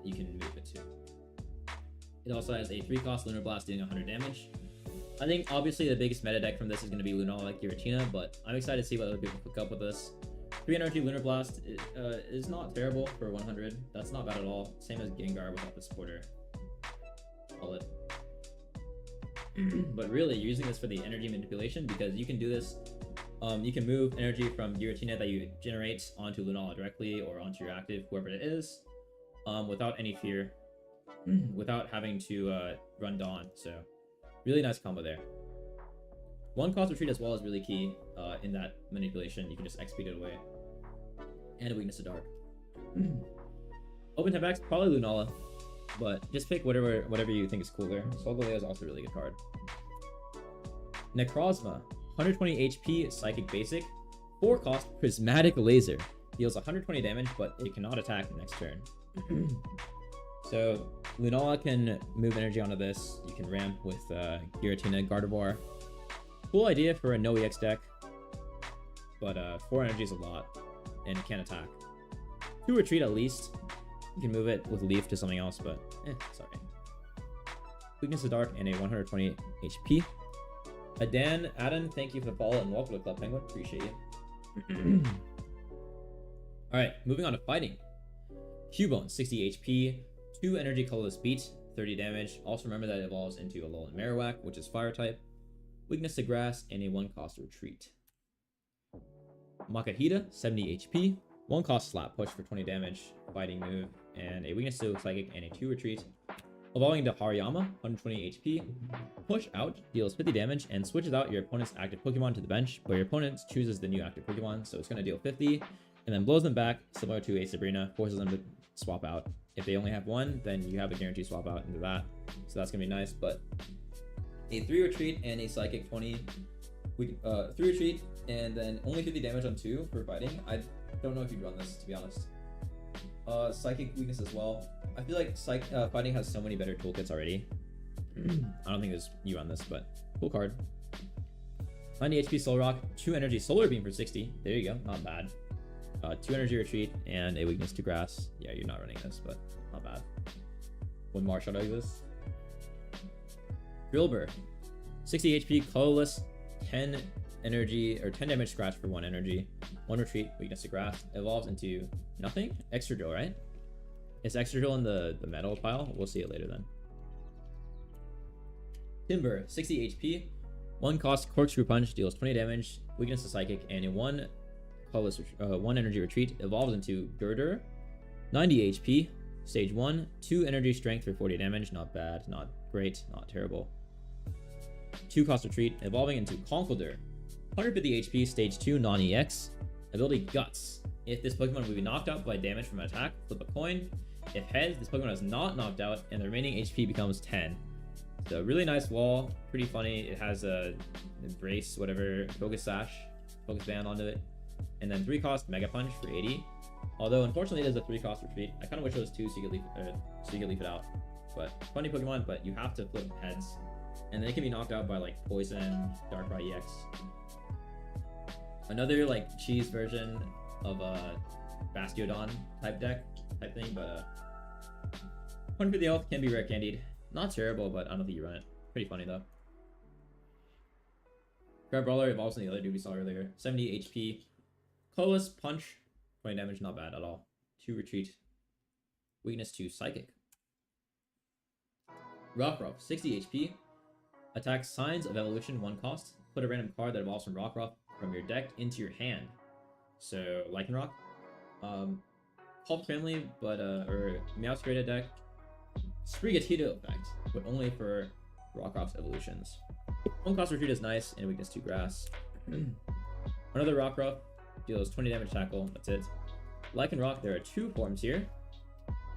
Speaker 1: you can move it to. It also has a 3-cost Lunar Blast dealing 100 damage. I think obviously the biggest meta deck from this is going to be Lunala Giratina, but I'm excited to see what other people pick up with this. 3 energy Lunar Blast is not terrible for 100. That's not bad at all. Same as Gengar without the supporter. Solid. But really, you're using this for the energy manipulation because you can do this. You can move energy from Giratina that you generate onto Lunala directly or onto your active, whoever it is, without any fear, without having to run Dawn. So, really nice combo there. 1-cost retreat as well is really key in that manipulation. You can just XP it away. And a weakness to Dark. Open type X, probably Lunala, but just pick whatever you think is cooler. Solgaleo is also a really good card. Necrozma, 120 HP, Psychic Basic, 4-cost Prismatic Laser. Deals 120 damage, but it cannot attack next turn. So Lunala can move energy onto this. You can ramp with Giratina, Gardevoir. Cool idea for a no EX deck, but 4 energy is a lot, and it can't attack. 2 retreat at least. You can move it with Leaf to something else, but sorry. Weakness to Dark and a 120 HP. Adan, thank you for the follow and welcome to Club Penguin. Appreciate you. Alright, moving on to fighting. Cubone, 60 HP, 2 energy colorless beat, 30 damage. Also remember that it evolves into a Alolan Marowak, which is fire type. Weakness to Grass, and a 1-cost retreat. Makahita, 70 HP, 1-cost Slap Push for 20 damage, fighting move, and a weakness to Psychic and a 2 retreat. Evolving into Hariyama, 120 HP, Push Out, deals 50 damage, and switches out your opponent's active Pokemon to the bench, but your opponent chooses the new active Pokemon, so it's going to deal 50, and then blows them back, similar to a Sabrina, forces them to swap out. If they only have one, then you have a guaranteed swap out into that, so that's going to be nice, but a 3 retreat and a Psychic 20, 3 retreat, and then only 50 damage on 2 for fighting. I don't know if you'd run this, to be honest. Psychic weakness as well. I feel like fighting has so many better toolkits already. I don't think you run this, but cool card. 90 HP Solrock, 2 energy Solar Beam for 60. There you go, not bad. 2 energy retreat and a weakness to Grass. Yeah, you're not running this, but not bad. One more shot out of this. Drillbur, 60 HP, colorless, 10 energy or 10 damage scratch for 1 energy, 1 retreat, weakness to Grass. Evolves into nothing. Extra drill, right? Is extra drill in the metal pile? We'll see it later then. Timber, 60 HP, 1-cost Corkscrew Punch, deals 20 damage, weakness to Psychic, and a 1 colorless 1 energy retreat. Evolves into Girder, 90 HP, stage 1, 2 energy strength for 40 damage. Not bad, not great, not terrible. 2-cost retreat, evolving into Conkeldurr, 150 HP, stage 2, non-EX. Ability Guts. If this Pokemon will be knocked out by damage from an attack, flip a coin. If heads, this Pokemon is not knocked out, and the remaining HP becomes 10. So really nice wall, pretty funny. It has a Embrace, whatever, Focus Sash, Focus Band onto it. And then 3-cost Mega Punch for 80. Although unfortunately it is a 3-cost retreat. I kind of wish it was 2 so you could leave it out. But funny Pokemon, but you have to flip heads. And then it can be knocked out by like Poison, Darkrai EX. Another like cheese version of a Bastiodon type thing, but 150 health, can be rare candied. Not terrible, but I don't think you run it. Pretty funny though. Crab Brawler evolves in the other dude we saw earlier. 70 HP. Colorless Punch, 20 damage, not bad at all. 2 retreat. Weakness to Psychic. Rockruff, 60 HP. Attacks Signs of Evolution, 1-cost. Put a random card that evolves from Rockruff from your deck into your hand. So Lycanroc. Pulp family, but or Meowscarada deck. Sprigatito effect, but only for Rockruff's evolutions. One cost retreat is nice, and weakness 2 grass. Another rock ruff deals 20 damage tackle. That's it. Lycan Rock, there are 2 forms here.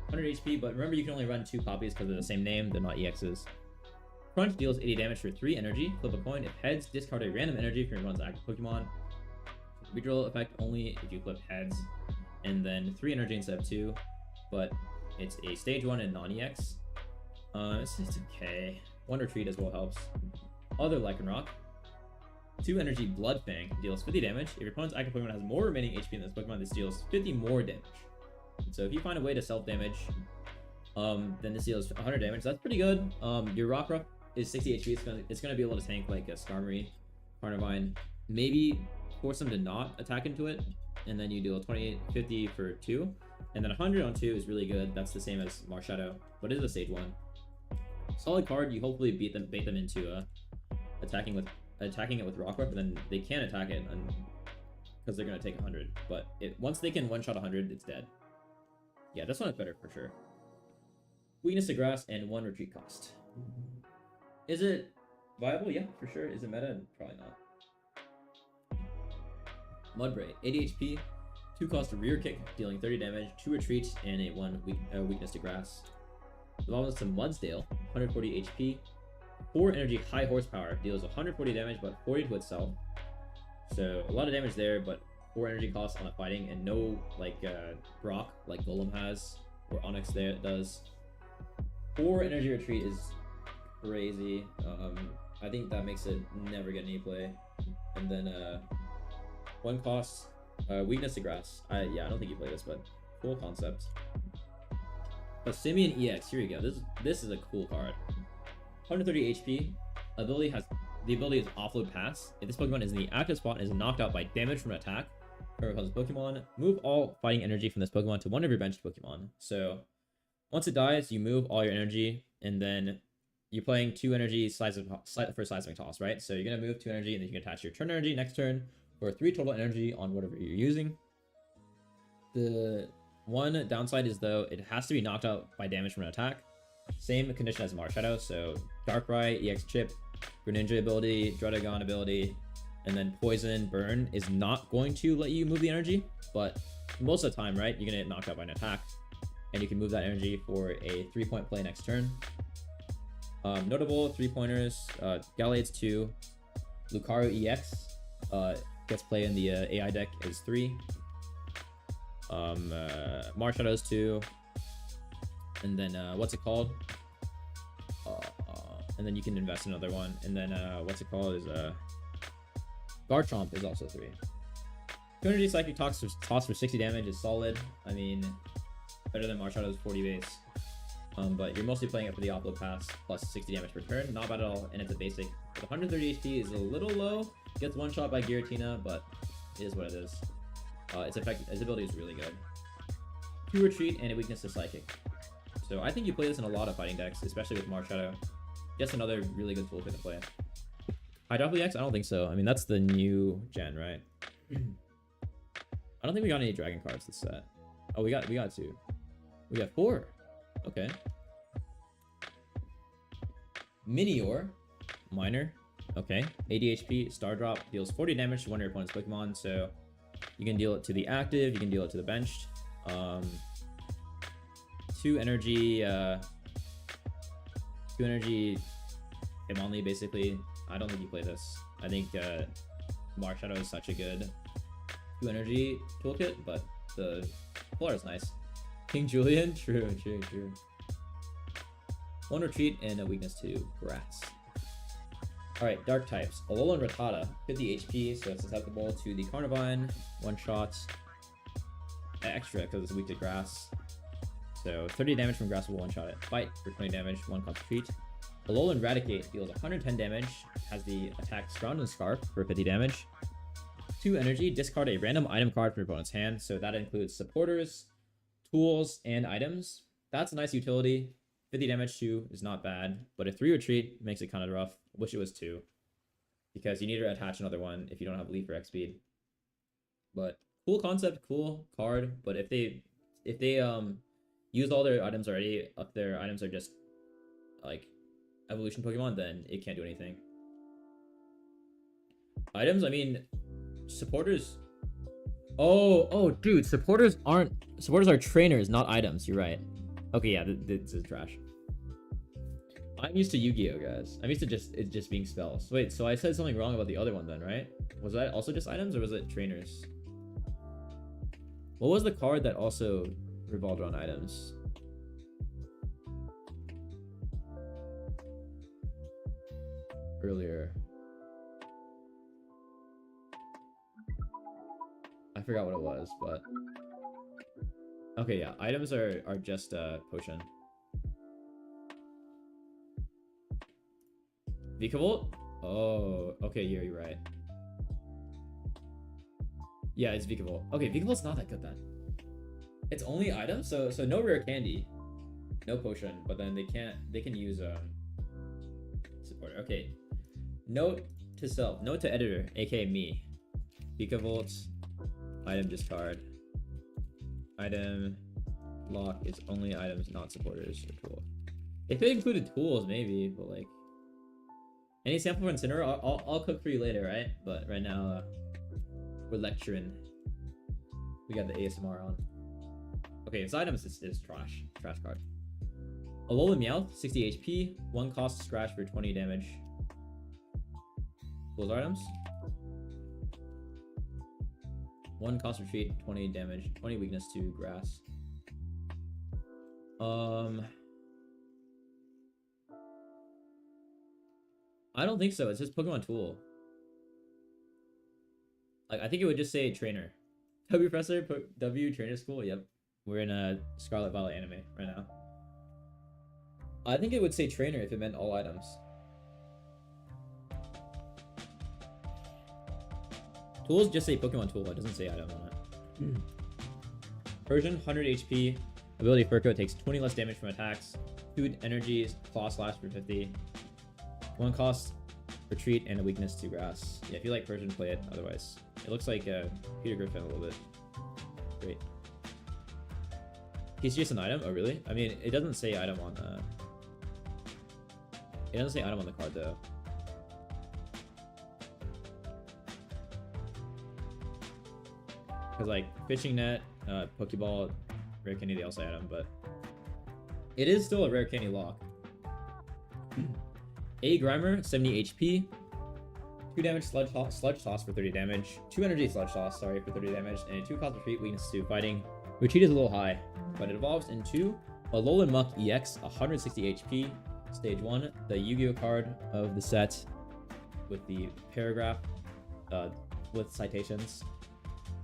Speaker 1: 100 HP, but remember you can only run 2 copies because they're the same name, they're not EXs. Crunch deals 80 damage for 3 energy. Flip a coin. If heads, discard a random energy from your opponent's active Pokemon. Redraw effect only if you flip heads. And then 3 energy instead of 2. But it's a stage 1 and non-EX. It's okay. One retreat as well helps. Other Lycan Rock. 2 energy Blood Fang deals 50 damage. If your opponent's active Pokemon has more remaining HP than this Pokemon, this deals 50 more damage. So if you find a way to self-damage, then this deals 100 damage. That's pretty good. Your Rock Ruff is 60 HP. It's gonna be able to tank like a Skarmory, Carnivine. Maybe force them to not attack into it, and then you deal 20, 50 for 2. And then 100 on 2 is really good. That's the same as Marshadow, but it is a stage 1. Solid card. You hopefully bait them into attacking it with Rock Ruff, and then they can't attack it because they're gonna take 100. But once they can one-shot 100, it's dead. Yeah, this one is better for sure. Weakness to grass and 1 retreat cost. Is it viable? Yeah, for sure. Is it meta? Probably not. Mudbray, 80 HP, 2 cost to rear kick, dealing 30 damage, 2 retreats, and a 1 weakness to grass. Evolves to Mudsdale, 140 HP, 4 energy high horsepower, deals 140 damage but 40 to itself. So a lot of damage there, but 4 energy costs on a fighting, and no like Brock like Golem has, or Onyx there does. 4 energy retreat is crazy. I think that makes it never get any play. And then 1 cost, weakness to grass. Yeah, I don't think you play this, but cool concept. But Simeon EX, here we go. This is a cool card. 130 HP. The ability is Offload Pass. If this Pokemon is in the active spot and is knocked out by damage from an attack from a Pokemon, move all fighting energy from this Pokemon to one of your benched Pokemon. So once it dies, you move all your energy, and then you're playing 2 energy for Seismic Toss, right? So you're gonna move 2 energy, and then you can attach your turn energy next turn for 3 total energy on whatever you're using. The one downside is though it has to be knocked out by damage from an attack. Same condition as Marshadow, so Darkrai, EX Chip, Greninja ability, Druddigon ability, and then Poison, Burn is not going to let you move the energy, but most of the time, right, you're gonna get knocked out by an attack, and you can move that energy for a 3-point play next turn. Notable 3-pointers, Gallades 2, Lucario EX gets play in the AI deck is 3. Marshadows 2, and then what's it called? And then you can invest in another one, and then what's it called is Garchomp is also 3. 2 energy Psychic Toss for 60 damage is solid. I mean, better than Marshadow's 40 base. But you're mostly playing it for the Offload Pass plus 60 damage per turn. Not bad at all, and it's a basic. With 130 HP is a little low. Gets one shot by Giratina, but it is what it is. Its ability is really good. 2 retreat and a weakness to Psychic. So I think you play this in a lot of fighting decks, especially with Marshadow. Just another really good toolkit to play. Hydropoli X? I don't think so. I mean, that's the new gen, right? I don't think we got any dragon cards this set. Oh, we got 2. We got 4. Okay. Minior, minor. Okay. 80 HP, Star Drop, deals 40 damage to one of your opponent's Pokemon. So you can deal it to the active, you can deal it to the benched. 2 energy, 2 energy Hitmonlee, basically. I don't think you play this. I think Marshadow is such a good 2 energy toolkit, but the floor is nice. King Julian? True. 1 retreat and a weakness to grass. Alright, dark types. Alolan Rattata, 50 HP, so it's susceptible to the Carnivine. 1 shot. Extra, because it's weak to grass. So 30 damage from grass will 1-shot it. Fight for 20 damage, 1 cost retreat. Alolan Raticate deals 110 damage, has the attack Scrounge and Scarf for 50 damage. 2 energy, discard a random item card from your opponent's hand, so that includes supporters, tools, and items. That's a nice utility. 50 damage too is not bad, but a 3 retreat makes it kind of rough. Wish it was 2, because you need to attach another one if you don't have Leaf or X speed. But cool concept, cool card. But if they used all their items already, if their items are just like evolution Pokemon, then it can't do anything. Items, I mean, supporters. Oh, dude, supporters are trainers, not items. You're right. Okay, yeah, this is trash. I'm used to Yu-Gi-Oh, guys. I'm used to it just being spells. Wait, so I said something wrong about the other one then, right? Was that also just items or was it trainers? What was the card that also revolved around items? Earlier. I forgot what it was, but okay, yeah, items are just potion. Vikavolt? Oh, okay, you're right. Yeah, it's Vikavolt. Okay, Vikavolt's not that good then. It's only items, so no rare candy, no potion, but then they can use supporter. Okay. Note to self, note to editor, aka me. Vikavolt, item discard. Item lock is only items, not supporters or tool. If it included tools, maybe, but like any sample for Incineroar, I'll cook for you later, right? But right now, we're lecturing. We got the ASMR on. Okay, its items is trash. Trash card. Alolan Meowth, 60 HP, 1 cost to scratch for 20 damage. Tools items. 1 cost retreat, 20 damage, 20 weakness to grass. I don't think so. It's just Pokemon Tool. Like, I think it would just say trainer. W Professor, W Trainer School. Yep, we're in a Scarlet Violet anime right now. I think it would say trainer if it meant all items. Tools just say Pokemon Tool. It doesn't say item on it. Persian, 100 HP. Ability Furco takes 20 less damage from attacks. 2 energies, Claw Slash for 50. 1 cost, retreat, and a weakness to grass. Yeah, if you like Persian, play it. Otherwise, it looks like Peter Griffin a little bit. Great. He's just an item? Oh, really? I mean, it doesn't say item on the... It doesn't say item on the card, though. Because, like, Fishing Net, Pokeball, Rare Candy, they all say item, but... It is still a Rare Candy lock. A Grimer, 70 HP. 2 damage Sludge Toss for 30 damage. 2 energy Sludge Toss, sorry, for 30 damage. And a 2 cost retreat, weakness to fighting. Retreat is a little high, but it evolves into Alolan Muck EX, 160 HP. Stage 1, the Yu-Gi-Oh card of the set with the paragraph with citations.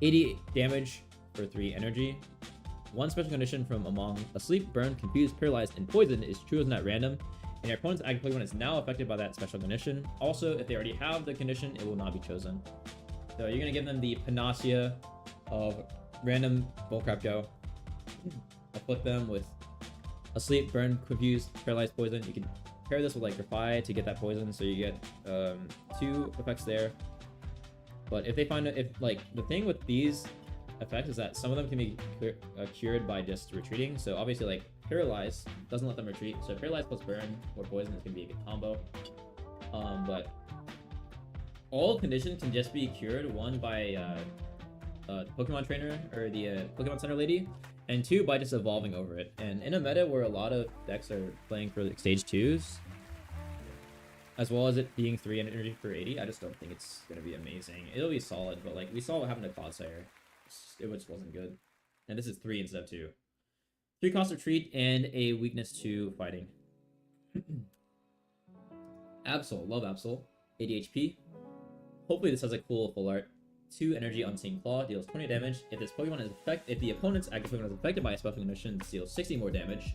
Speaker 1: 80 damage for 3 energy. 1 special condition from among Asleep, Burn, Confused, Paralyzed, and Poison is chosen at random. And your opponent's active Pokemon is now affected by that special condition. Also, if they already have the condition, it will not be chosen. So you're going to give them the Panacea of random Bullcrap Go. I'll flip them with Asleep, Burn, Confused, Paralyzed, Poison. You can pair this with like Defy to get that poison, so you get 2 effects there. But if they find it, if like the thing with these effects is that some of them can be cured by just retreating. So obviously, like Paralyze doesn't let them retreat. So Paralyze plus Burn or Poison is gonna be a good combo. But all conditions can just be cured. 1 by the Pokemon Trainer or the Pokemon Center Lady, and 2 by just evolving over it. And in a meta where a lot of decks are playing for like stage 2s, as well as it being 3 energy for 80, I just don't think it's gonna be amazing. It'll be solid, but like we saw what happened to Cloudslayer. It just wasn't good. And this is 3 instead of 2. 3 cost retreat and a weakness to fighting. Absol, love Absol. 80 HP. Hopefully this has a cool full art. 2 energy Unseen Claw, deals 20 damage. If this Pokemon is if the opponent's active Pokemon is affected by a special condition, it deals 60 more damage.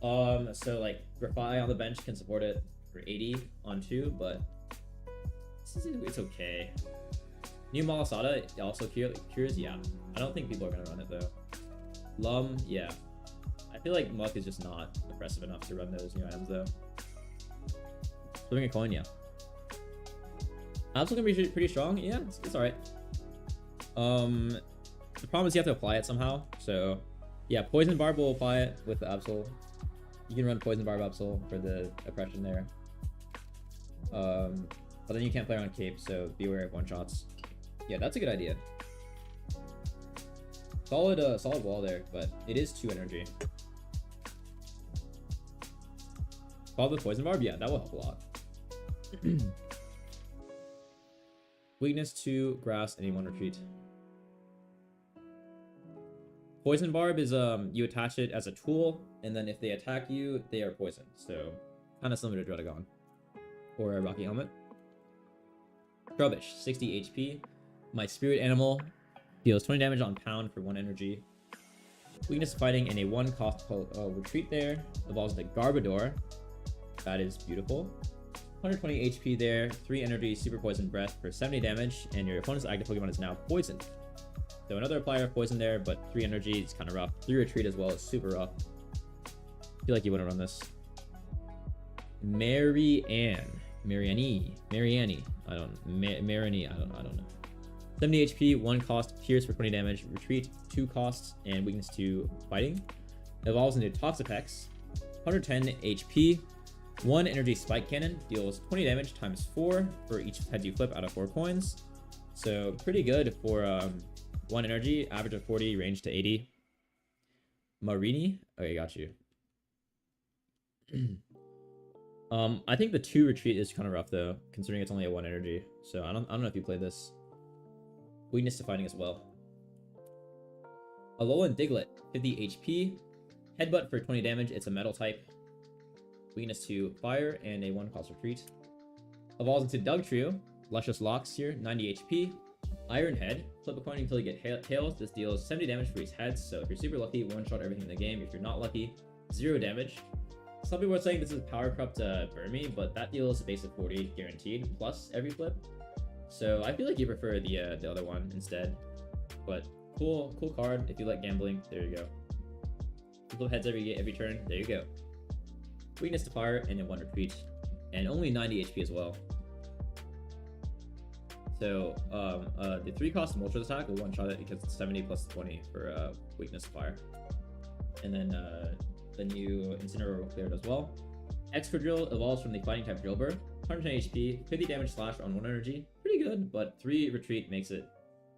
Speaker 1: So like Grafai on the bench can support it for 80 on 2, but it's okay. New Malasada also cures, yeah. I don't think people are gonna run it though. Lum, yeah. I feel like Muck is just not impressive enough to run those new items though. Flipping a coin, yeah. Absol gonna be pretty strong, yeah, it's alright. The problem is you have to apply it somehow, so yeah, Poison Barb will apply it with the Absol. You can run Poison Barb Absol for the oppression there. But then you can't play around Cape, so be aware of one-shots. Yeah, that's a good idea. Solid wall there, but it is 2 energy. Follow the Poison Barb? Yeah, that will help a lot. Weakness to grass, anyone retreat. Poison Barb is, you attach it as a tool, and then if they attack you, they are poisoned. So, kind of similar to Dredagon. Or a Rocky Helmet. Rubbish, 60 HP. My spirit animal deals 20 damage on pound for 1 energy. Weakness to fighting and a 1 cost retreat there. Evolves the Garbodor. That is beautiful. 120 HP there. 3 energy, super poison breath for 70 damage. And your opponent's active Pokemon is now poisoned. So another applier of poison there, but 3 energy is kind of rough. 3 retreat as well is super rough. I feel like you wouldn't run this. Marianne. I don't know. 70 HP, 1 cost, pierce for 20 damage, retreat, 2 costs, and weakness to fighting. Evolves into Toxapex. 110 HP, 1 energy spike cannon, deals 20 damage times 4 for each head you flip out of 4 coins. So pretty good for 1 energy, average of 40, range to 80. Marini? Okay, got you. I think the 2 retreat is kind of rough though, considering it's only a 1 energy. So I don't know if you played this. Weakness to fighting as well. Alolan Diglett, 50 HP. Headbutt for 20 damage, it's a metal type. Weakness to fire and a 1 cost retreat. Evolves into Dugtrio. Luscious Locks here, 90 HP. Iron Head, flip a coin until you get tails. This deals 70 damage for each head, so if you're super lucky, 1-shot everything in the game. If you're not lucky, 0 damage. Some people are saying this is Power Corrupt Burmy, but that deals a base of 40 guaranteed, plus every flip. So I feel like you prefer the other one instead. But cool card. If you like gambling, there you go. Flip heads every turn, there you go. Weakness to fire and a 1 retreat. And only 90 HP as well. So the 3 cost Moltres attack will 1-shot it because it's 70 plus 20 for weakness to fire. And then the new Incineroar will clear it as well. Excadrill evolves from the fighting type Drillbur. 110 HP, 50 damage slash on 1 energy. Pretty good, but 3 retreat makes it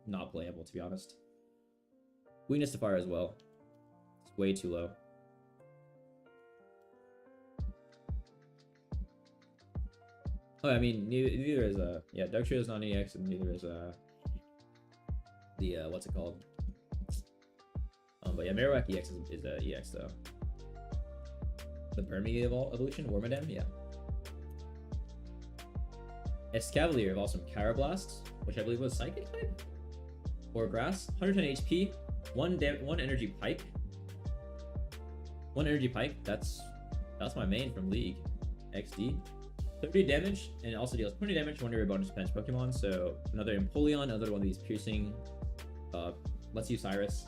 Speaker 1: not playable, to be honest. Weakness to fire as well. It's way too low. Oh, I mean, neither is yeah, Dugtrio is not an EX, and neither is the what's it called? But yeah, Marowak EX is a EX though. The Burmy evolution, Wormadam, yeah. Escavalier evolves from Carablast, which I believe was Psychic type? Or Grass. 110 HP, 1 energy Pike. 1 energy Pike, that's my main from League. XD. 30 damage, and it also deals 20 damage when you're a bonus bench Pokemon, so another Empoleon, another one of these piercing, Let's Use Cyrus.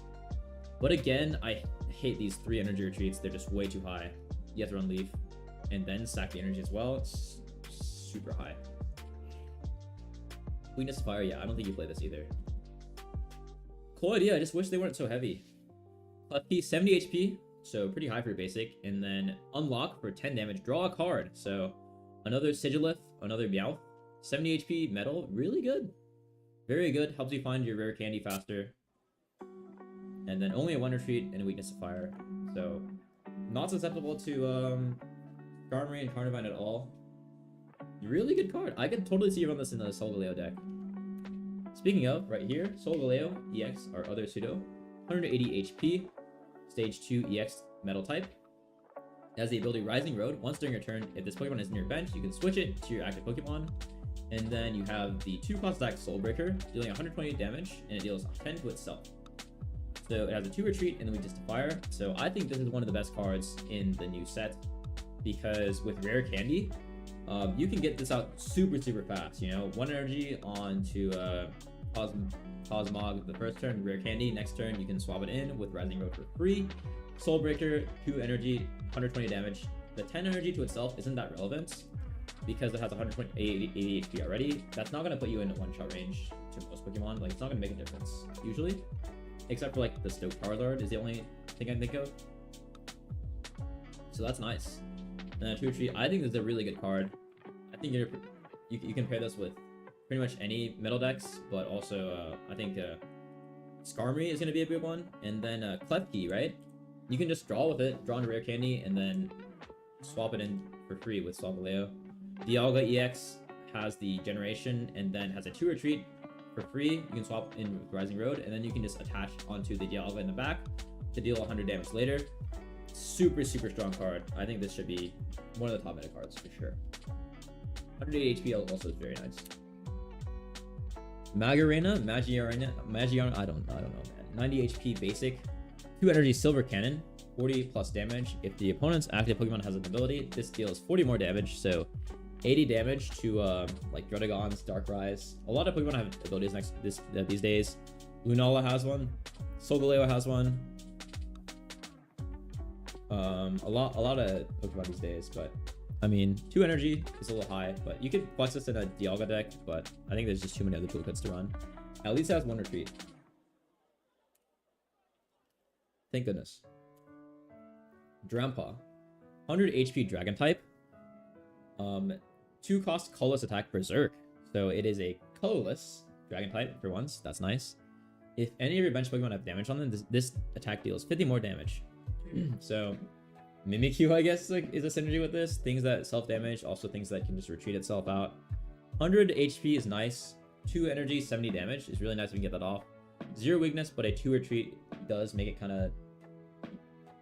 Speaker 1: But again, I hate these 3 energy retreats, they're just way too high. You have to run Leaf, and then sack the energy as well, it's super high. Weakness to Fire, yeah, I don't think you play this either. Cool idea, I just wish they weren't so heavy. Klefki, 70 HP, so pretty high for your basic, and then Unlock for 10 damage, draw a card, so another Sigilith, another Meowth, 70 HP metal, really good. Very good, helps you find your rare candy faster. And then only a 1 retreat and a weakness to fire. So, not susceptible to Charmery and Carnivine at all. Really good card. I could totally see you run this in the Solgaleo deck. Speaking of, right here, Solgaleo, EX, our other pseudo, 180 HP, stage 2 EX metal type. It has the ability Rising Road. Once during your turn, if this Pokemon is in your bench, you can switch it to your active Pokemon. And then you have the 2-cost attack Soul Breaker, dealing 120 damage, and it deals 10 to itself. So it has a 2 retreat and then weakness to fire. So I think this is one of the best cards in the new set, because with rare candy, you can get this out super fast. You know, 1 energy onto Cosmog the first turn, rare candy. Next turn you can swap it in with Rising Road for free. Soul Breaker, 2 energy, 120 damage. The 10 energy to itself isn't that relevant because it has 180 HP already. That's not going to put you in a 1-shot range to most Pokemon. Like, it's not going to make a difference usually, except for like the Stoke Charizard is the only thing I think of. So that's nice. And then 2 retreat, I think this is a really good card. I think you can pair this with pretty much any metal decks, but also I think Skarmory is gonna be a big one, and then Klefki, right? You can just draw with it, draw in rare candy, and then swap it in for free with Solgaleo. Dialga EX has the generation and then has a 2 retreat for free. You can swap in with Rising Road, and then you can just attach onto the Dialga in the back to deal 100 damage later. Super strong card. I think this should be one of the top meta cards for sure. 180 HP also is very nice. Magiarena, I don't know, man. 90 HP basic, 2 energy silver cannon, 40 plus damage. If the opponent's active Pokemon has an ability, this deals 40 more damage, so 80 damage to like Druddigons, Darkrai. A lot of Pokemon have abilities these days. Lunala has one, Solgaleo has one. A lot of Pokemon these days, but I mean, 2 energy is a little high, but you could flex this in a Dialga deck, but I think there's just too many other toolkits to run. At least it has 1 retreat. Thank goodness. Drampa. 100 HP Dragon type. 2 cost colorless attack Berserk. So it is a colorless Dragon type for once. That's nice. If any of your bench Pokemon have damage on them, this attack deals 50 more damage. So Mimikyu, I guess, like, is a synergy with this. Things that self-damage, also things that can just retreat itself out. 100 HP is nice. 2 energy, 70 damage is really nice if we can get that off. 0 weakness, but a 2 retreat does make it kind of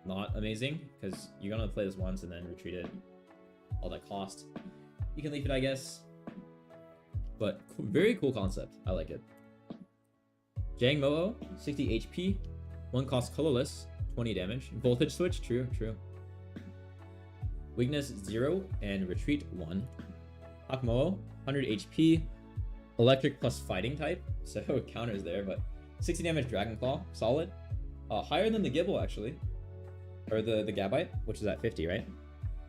Speaker 1: not amazing, because you're going to play this once and then retreat it. All that cost. You can leave it, I guess. But very cool concept. I like it. Jangmo-o, 60 HP. 1 cost colorless, 20 damage. Voltage switch, true. Weakness 0 and retreat 1. Hakamo, 100 HP. Electric plus fighting type, so counters there, but 60 damage Dragon Claw, solid. Higher than the Gibble, actually. Or the Gabite, which is at 50, right?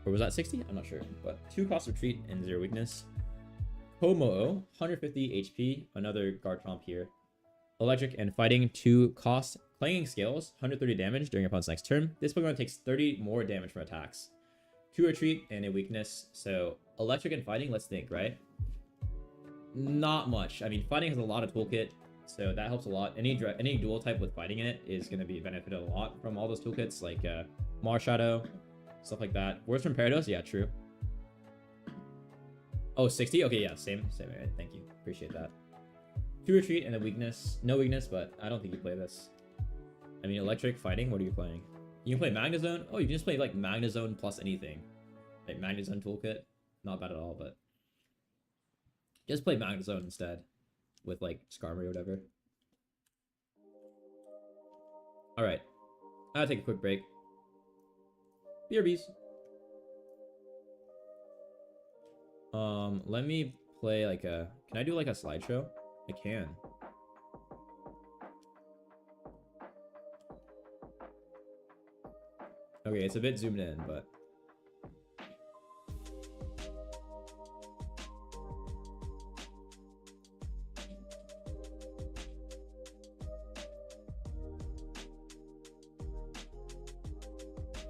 Speaker 1: Or was that 60? I'm not sure. But 2 cost retreat and 0 weakness. Ho-Oh-o, 150 HP, another Garchomp here. Electric and fighting, 2 cost. Clanging Scales, 130 damage during your opponent's next turn. This Pokemon takes 30 more damage from attacks. 2 retreat and a weakness. So electric and fighting, let's think, right? Not much. I mean, fighting has a lot of toolkit, so that helps a lot. Any dual type with fighting in it is going to be benefited a lot from all those toolkits, like Marshadow, stuff like that. Words from Parados, yeah, true. Oh, 60? Okay, yeah, same. Right? Thank you. Appreciate that. 2 retreat and a weakness. No weakness, but I don't think you play this. I mean, electric, fighting, what are you playing? You can play Magnezone? Oh, you can just play, like, Magnezone plus anything. Like, Magnezone toolkit. Not bad at all, but just play Magnezone instead with, like, Skarmory or whatever. Alright. I gotta take a quick break. BRBs. Let me play, like, a... Can I do, like, a slideshow? I can. Okay, it's a bit zoomed in, but...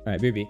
Speaker 1: Alright, BRB.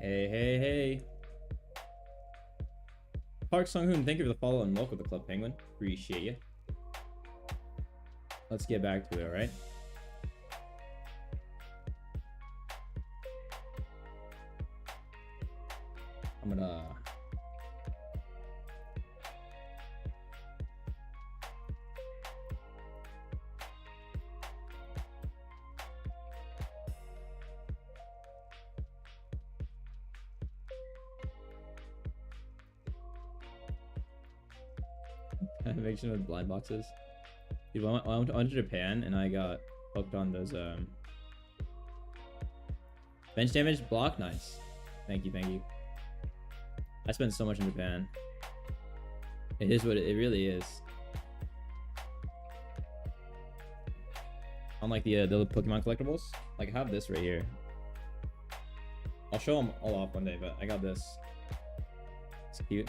Speaker 1: Hey, hey, hey. Park Sung-hoon, thank you for the follow and welcome to the Club Penguin. Appreciate you. Let's get back to it, alright? I'm gonna... make sure with blind boxes. Dude, I went to Japan and I got hooked on those bench damage block. Nice. Thank you, thank you. I spent so much in Japan. It is what it really is. Unlike the Pokemon collectibles, like I have this right here. I'll show them all off one day, but I got this. It's cute.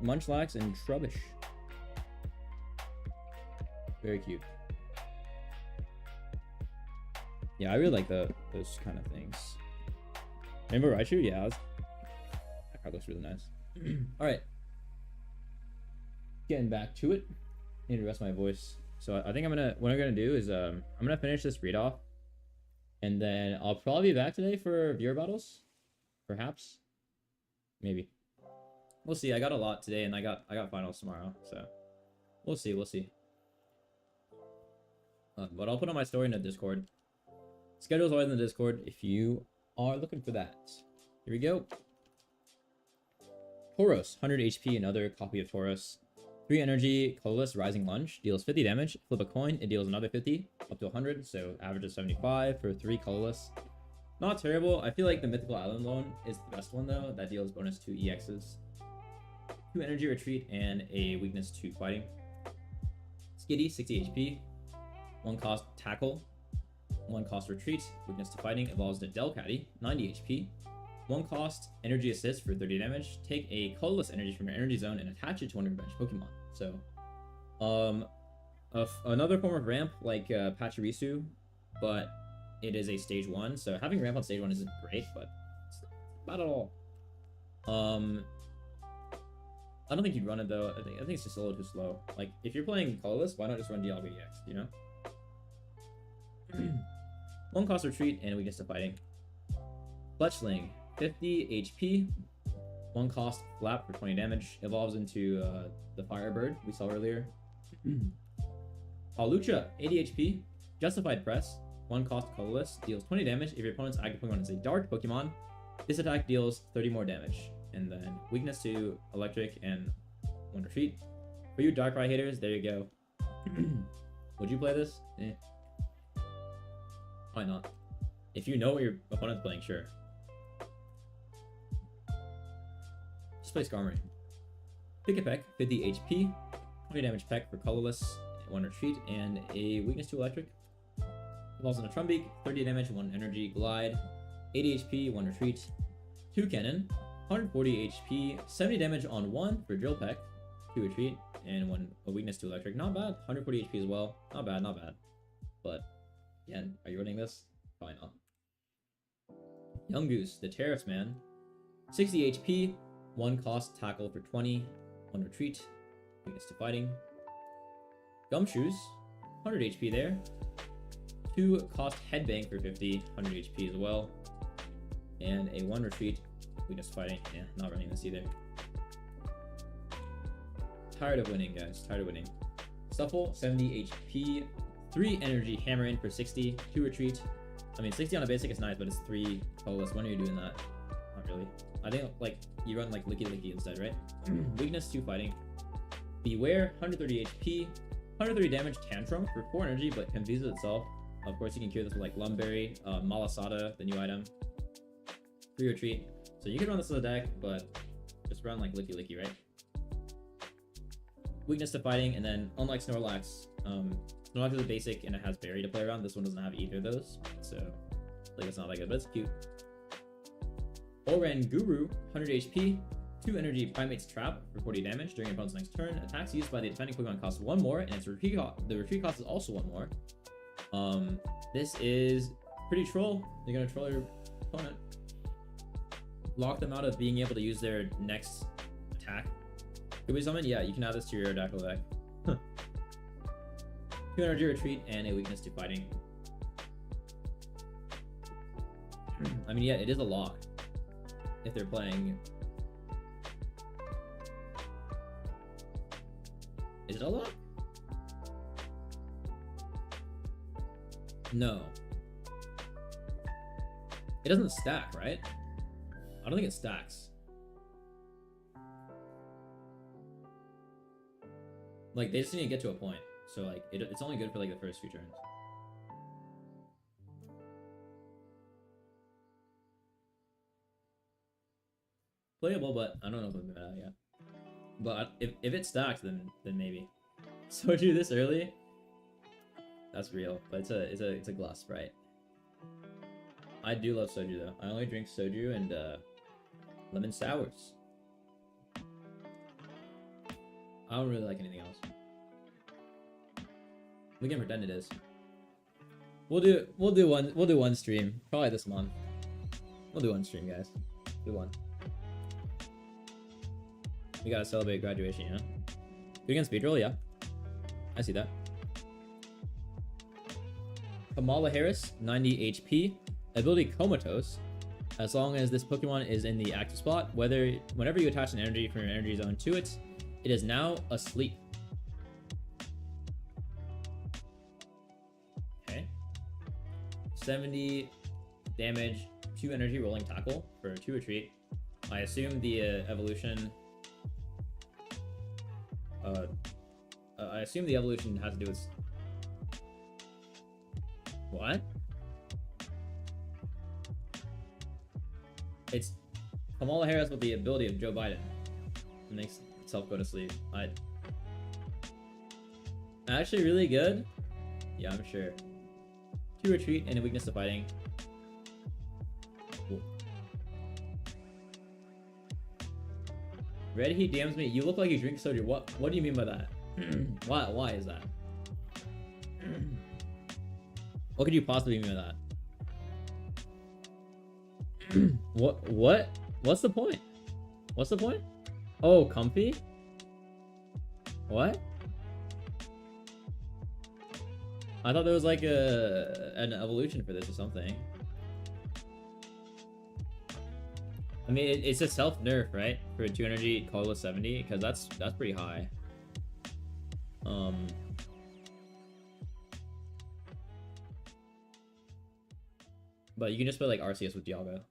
Speaker 1: Munchlax and Trubbish. Very cute. Yeah, I really like those kind of things. Remember Raichu? Yeah, that card looks really nice. All right, getting back to it. Need to rest my voice. So I think what I'm gonna do is I'm gonna finish this read off, and then I'll probably be back today for viewer battles, perhaps, maybe. We'll see. I got a lot today, and I got finals tomorrow, so we'll see. But I'll put on my story in the Discord. Schedule's always in the Discord if you are looking for that. Here we go. Tauros, 100 HP, another copy of Tauros. 3 energy, colorless, rising lunge, deals 50 damage. Flip a coin, it deals another 50, up to 100, so average of 75 for 3 colorless. Not terrible. I feel like the Mythical Island Loan is the best one though. That deals bonus 2 EXs. 2 energy retreat and a weakness to fighting. Skitty, 60 HP. 1 cost tackle. 1 cost retreat. Weakness to fighting. Evolves into Delcatty, 90 HP. 1 cost energy assist for 30 damage. Take a colorless energy from your energy zone and attach it to one of your bench Pokemon. So, another form of ramp like Pachirisu, but it is a stage 1. So having ramp on stage 1 isn't great, but it's not at all. I don't think you'd run it though. I think it's just a little too slow. Like if you're playing colorless, why not just run DLBX? You know. 1 cost retreat and weakness to fighting. Fletchling, 50 HP. 1 cost flap for 20 damage. Evolves into the Firebird we saw earlier. Palucha, 80 HP. Justified Press. 1 cost colorless. Deals 20 damage. If your opponent's active Pokemon is a dark Pokemon, this attack deals 30 more damage. And then weakness to electric and 1 retreat. For you Darkrai haters, there you go. Would you play this? Eh. Why not? If you know what your opponent's playing, sure. Just play Skarmory. Pick a Peck, 50 HP, 20 damage Peck for colorless, 1 retreat, and a weakness to electric. Evolves into Trumbeak, 30 damage, 1 energy, glide, 80 HP, 1 retreat, 2 cannon, 140 HP, 70 damage on 1 for Drill Peck, 2 retreat, and 1 a weakness to electric. Not bad. 140 HP as well. Not bad, not bad. But again, are you running this? Probably not. Young Goose, the Terrace Man, 60 HP, 1 cost tackle for 20, 1 retreat, weakness to fighting. Gumshoes, 100 HP there. 2 cost headbang for 50, 100 HP as well. And a 1 retreat, weakness to fighting. Yeah, not running this either. Tired of winning, guys. Tired of winning. Stuffle, 70 HP. 3 energy, hammer in for 60. 2 retreat. I mean, 60 on a basic is nice, but it's 3 colorless. When are you doing that? Not really. I think, like, you run, like, Licky Licky instead, right? Weakness to fighting. Beware, 130 HP. 130 damage, Tantrum for 4 energy, but confuses itself. Of course, you can cure this with, like, Lumberry, Malasada, the new item. 3 retreat. So you can run this as a deck, but just run, like, Licky Licky, right? Weakness to fighting, and then, unlike Snorlax, Snorlax is a basic and it has Berry to play around. This one doesn't have either of those, so like it's not that good, but it's cute. Oran Guru, 100 HP, 2 energy Primate's Trap for 40 damage during your opponent's next turn. Attacks used by the defending Pokemon cost 1 more, and its retreat the retreat cost is also 1 more. This is pretty troll. You're gonna troll your opponent. Lock them out of being able to use their next attack. Could we summon? Yeah, you can add this to your Aerodactyl deck. 2 energy retreat and a weakness to fighting. I mean, yeah, it is a lock. If they're playing... Is it a lock? No. It doesn't stack, right? I don't think it stacks. Like, they just need to get to a point. So, like, it's only good for, like, the first few turns. Playable, but I don't know if I'm meta yet. But if it stacks, then maybe. Soju this early? That's real, but it's a glass Sprite. I do love soju though. I only drink soju and lemon sours. I don't really like anything else. We can pretend it is. We'll do one stream probably this month. We'll do one stream, guys. Do one. We gotta celebrate graduation, you know? You can speedroll, yeah. I see that. Kamala Harris, 90 HP. Ability Comatose. As long as this Pokemon is in the active spot, whenever you attach an energy from your energy zone to it, it is now asleep. Okay. 70 damage, 2 energy rolling tackle for 2 retreat. I assume the evolution... I assume the evolution has to do with... What? It's Kamala Harris with the ability of Joe Biden. It makes itself go to sleep. Actually really good? Yeah, I'm sure. 2 retreat and a weakness to fighting. Cool. Red Heat DMs me, you look like you drink soju. What do you mean by that? Why is that? What could you possibly mean by that? What's the point? What's the point? Oh, comfy? What? I thought there was like an evolution for this or something. I mean, it's a self nerf, right? For a 2 energy colorless 70, because that's pretty high. But you can just play like RCS with Dialga.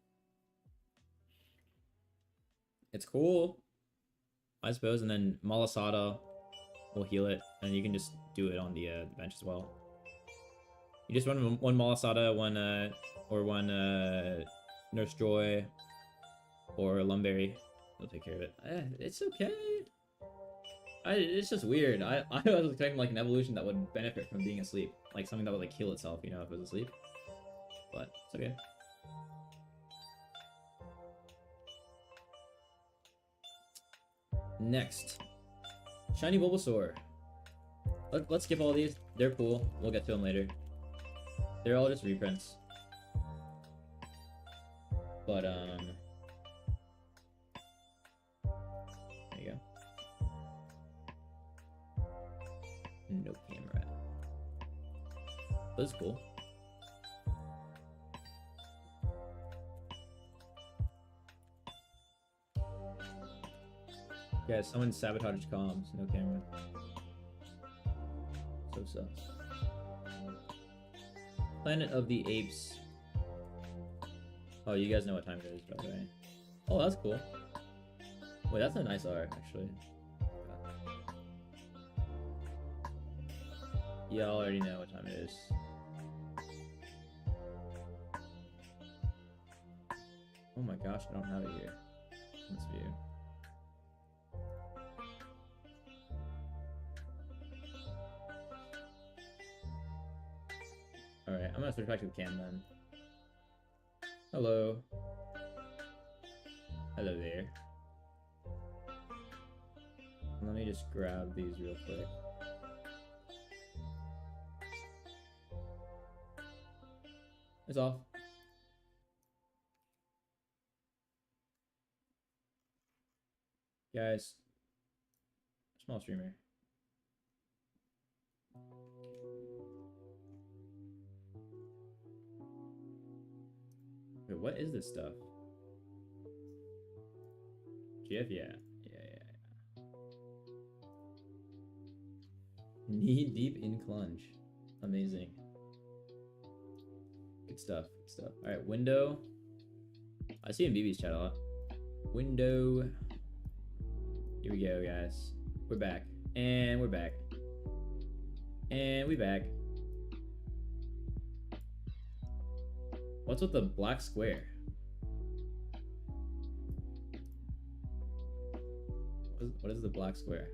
Speaker 1: It's cool, I suppose. And then Malasada will heal it, and you can just do it on the bench as well. You just run one Malasada, one Nurse Joy, or Lumberry. They'll take care of it. It's okay. It's just weird. I was expecting like an evolution that would benefit from being asleep, like something that would like heal itself, you know, if it was asleep. But it's okay. Next, Shiny Bulbasaur. Let's skip all these. They're cool. We'll get to them later. They're all just reprints. But there you go. No camera. That's cool. Yeah, someone sabotaged comms. No camera. So sucks. Planet of the Apes. Oh, you guys know what time it is, by the way. Oh, that's cool. Wait, that's a nice art, actually. Yeah, I already know what time it is. Oh my gosh, I don't have it here. Let's view. Alright, I'm gonna switch back to Cam then. Hello. Hello there. Let me just grab these real quick. It's Hood's off. Guys. Small streamer. Wait, what is this stuff? GF, yeah. Knee deep in clunge. Amazing. Good stuff. Good stuff. All right, window. I see in BB's chat a lot. Window. Here we go, guys. We're back. And we're back. And we back. What's with the black square? What is the black square?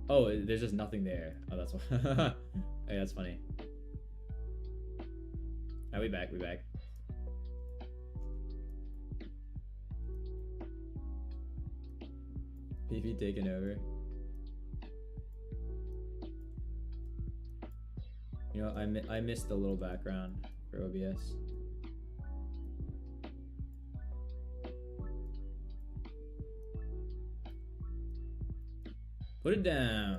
Speaker 1: Oh, there's just nothing there. Oh, that's why. Hey, that's funny. Are we back? We back. PV taking over. You know, I missed the little background for OBS. Put it down.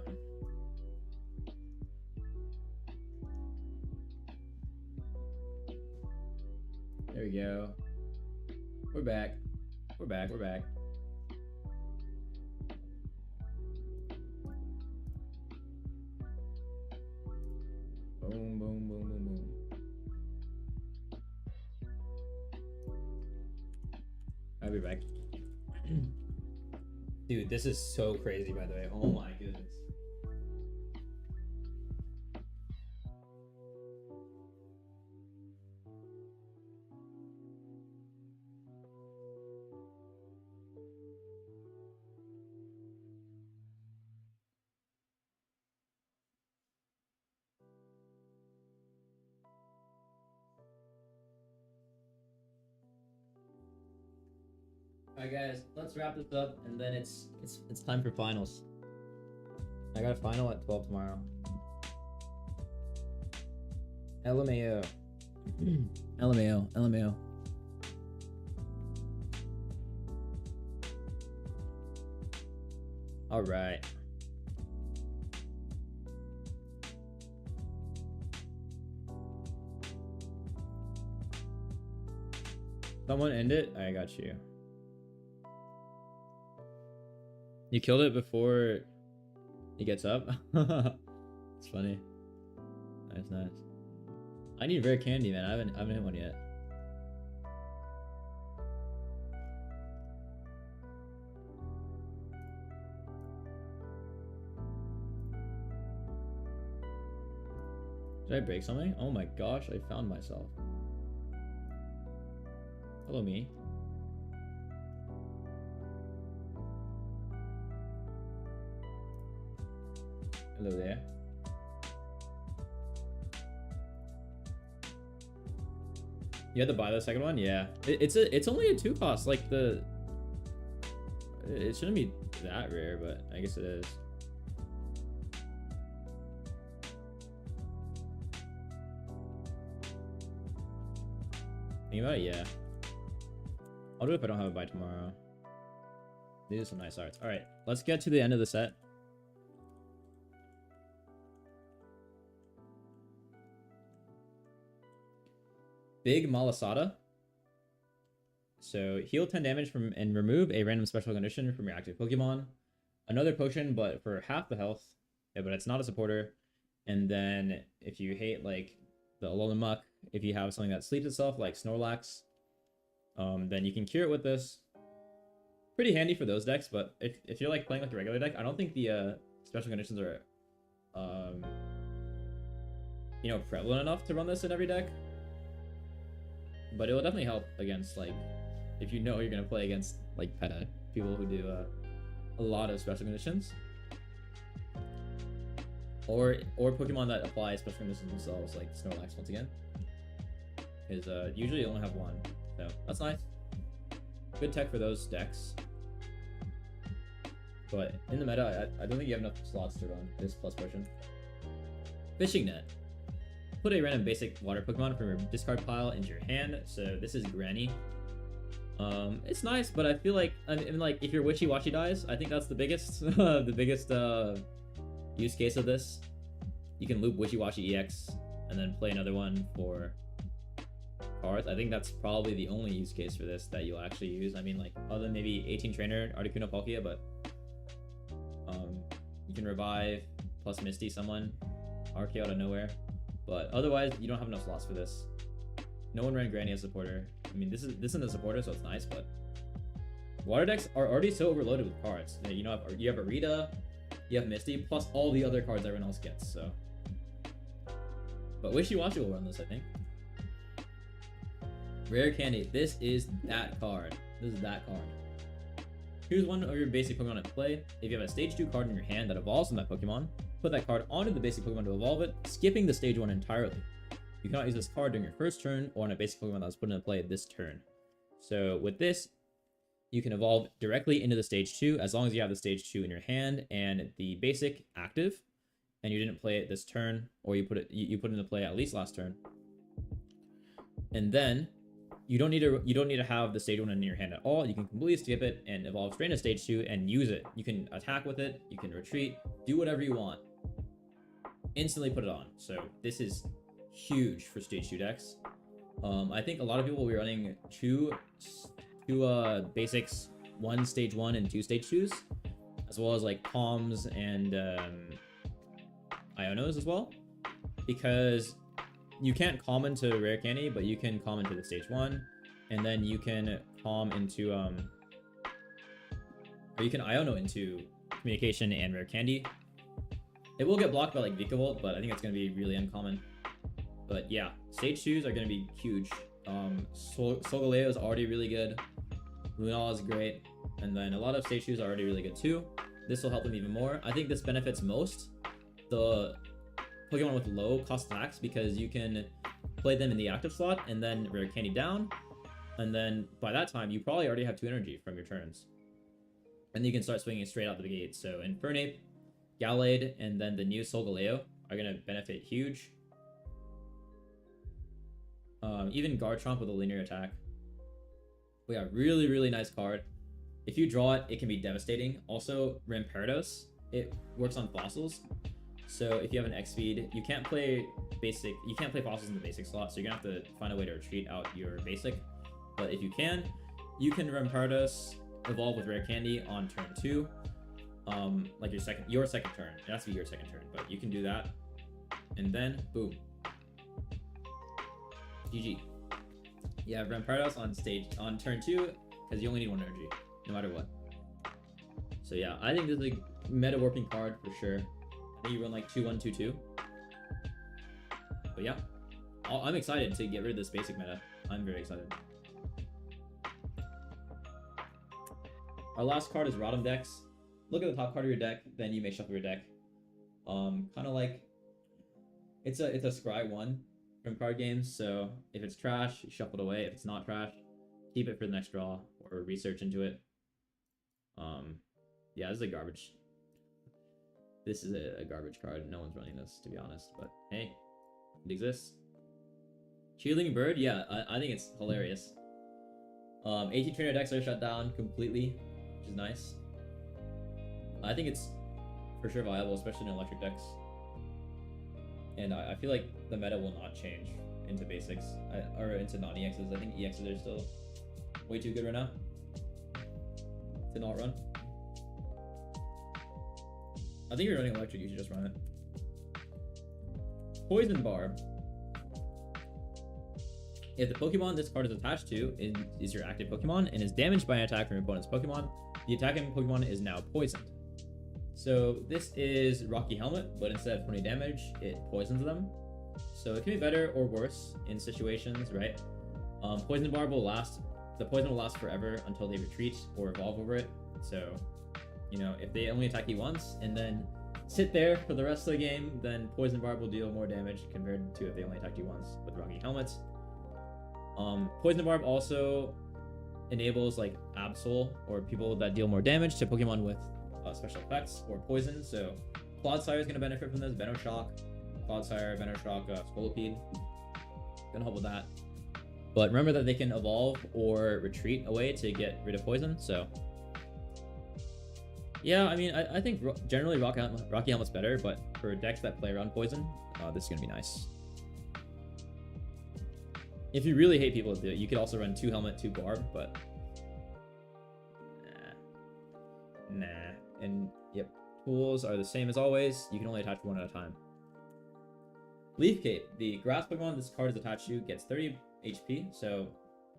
Speaker 1: There we go. We're back. We're back. We're back. Boom, boom, boom, boom, boom. I'll be back. Dude, this is so crazy, by the way. Oh my goodness. Alright guys, let's wrap this up and then it's time for finals. I got a final at 12 tomorrow. LMAO. LMAO. LMAO. Alright. Someone end it? I got you. You killed it before he gets up? It's funny. Nice, nice. I need rare candy, man. I haven't hit one yet. Did I break something? Oh my gosh, I found myself. Hello, me. Hello there. You had to buy the second one? Yeah. It's only a 2 cost. Like it shouldn't be that rare, but I guess it is. Think about it? Yeah. I'll do it if I don't have it by tomorrow. These are some nice arts. Alright, let's get to the end of the set. Big Malasada. So heal 10 damage from and remove a random special condition from your active Pokemon. Another potion, but for half the health. Yeah, but it's not a supporter. And then if you hate like the Alolan Muck, if you have something that sleeps itself like Snorlax, then you can cure it with this. Pretty handy for those decks, but if you're like playing like a regular deck, I don't think the special conditions are you know, prevalent enough to run this in every deck. But it will definitely help against, like, if you know you're going to play against, like, PETA, people who do a lot of special conditions. Or Pokemon that apply special conditions themselves, like Snorlax, once again. Because usually you only have one. So, that's nice. Good tech for those decks. But in the meta, I don't think you have enough slots to run this plus potion. Fishing net. Put a random basic water Pokemon from your discard pile into your hand. So this is Granny. It's nice, but I feel like like if your Wishy-Washy dies, I think that's the biggest use case of this. You can loop Wishy-Washy EX and then play another one for cards. I think that's probably the only use case for this that you'll actually use. I mean, like, other than maybe 18 Trainer, Articuno Palkia, but you can revive plus Misty someone, Archeo out of nowhere. But otherwise, you don't have enough slots for this. No one ran Granny as supporter. I mean, this isn't a supporter, so it's nice, but water decks are already so overloaded with cards. You know, you have Arita, you have Misty, plus all the other cards everyone else gets, so. But Wishy-Washy will run this, I think. Rare Candy. This is that card. This is that card. Here's one of your basic Pokemon at play. If you have a stage 2 card in your hand that evolves from that Pokemon, put that card onto the basic Pokemon to evolve it, skipping the stage 1 entirely. You cannot use this card during your first turn or on a basic Pokemon that was put into play this turn. So with this, you can evolve directly into the stage 2 as long as you have the stage 2 in your hand and the basic active, and you didn't play it this turn, or you put it into play at least last turn. And then you don't need to have the stage 1 in your hand at all. You can completely skip it and evolve straight into stage 2 and use it. You can attack with it, you can retreat, do whatever you want. Instantly put it on. So this is huge for stage 2 decks. I think a lot of people will be running two basics, one stage 1 and 2 stage 2s, as well as like Palms and Ionos as well, because you can't calm into Rare Candy, but you can calm into the stage 1, and then you can calm into or you can Iono into Communication and Rare Candy. It will get blocked by like Vikavolt, but I think it's going to be really uncommon. But yeah, stage 2s are going to be huge. Solgaleo is already really good. Lunala is great. And then a lot of stage 2s are already really good too. This will help them even more. I think this benefits most the Pokemon with low cost attacks, because you can play them in the active slot and then Rare Candy down. And then by that time, you probably already have 2 energy from your turns. And you can start swinging straight out the gate. So Infernape, Gallade, and then the new Solgaleo are going to benefit huge. Even Garchomp with a linear attack. But yeah, really, really nice card. If you draw it, it can be devastating. Also, Rampardos, it works on fossils. So if you have an X speed, you can't play fossils in the basic slot, so you're gonna have to find a way to retreat out your basic. But if you can Rampardos evolve with Rare Candy on turn 2. Like your second turn. It has to be your second turn, but you can do that. And then boom. GG. You have Rampardos on turn 2, because you only need 1 energy, no matter what. So yeah, I think this is a meta warping card for sure. I think you run like 2-1, 2-2. But yeah, I'm excited to get rid of this basic meta. I'm very excited. Our last card is Rotom Dex. Look at the top card of your deck, then you may shuffle your deck. Kind of like it's a Scry 1 from card games. So if it's trash, you shuffle it away. If it's not trash, keep it for the next draw or research into it. Yeah, this is a garbage. This is a garbage card. No one's running this, to be honest. But hey, it exists. Cheerleading Bird, yeah, I think it's hilarious. 18 trainer decks are shut down completely, which is nice. I think it's for sure viable, especially in electric decks. And I feel like the meta will not change into basics, or into non-EXs. I think EXs are still way too good right now to not run. I think if you're running electric, you should just run it. Poison Barb. If the Pokemon this card is attached to is your active Pokemon and is damaged by an attack from your opponent's Pokemon, the attacking Pokemon is now poisoned. So this is Rocky Helmet, but instead of 20 damage, it poisons them. So it can be better or worse in situations, right? Poison Barb will last. The poison will last forever until they retreat or evolve over it. So, you know, if they only attack you once and then sit there for the rest of the game, then Poison Barb will deal more damage compared to if they only attacked you once with Rocky Helmets. Poison Barb also enables like Absol or people that deal more damage to Pokemon with special effects or poison. So Clodsire is going to benefit from this. Venoshock, Clodsire, Venoshock, Scolipede. Gonna help with that. But remember that they can evolve or retreat away to get rid of poison. So yeah, I mean, I think generally Rocky Helmet's better, but for decks that play around poison, this is gonna be nice. If you really hate people to do it, you could also run 2 Helmet, 2 Barb, but nah. And yep, tools are the same as always. You can only attach 1 at a time. Leaf Cape, the grass Pokemon this card is attached to, gets 30 HP. So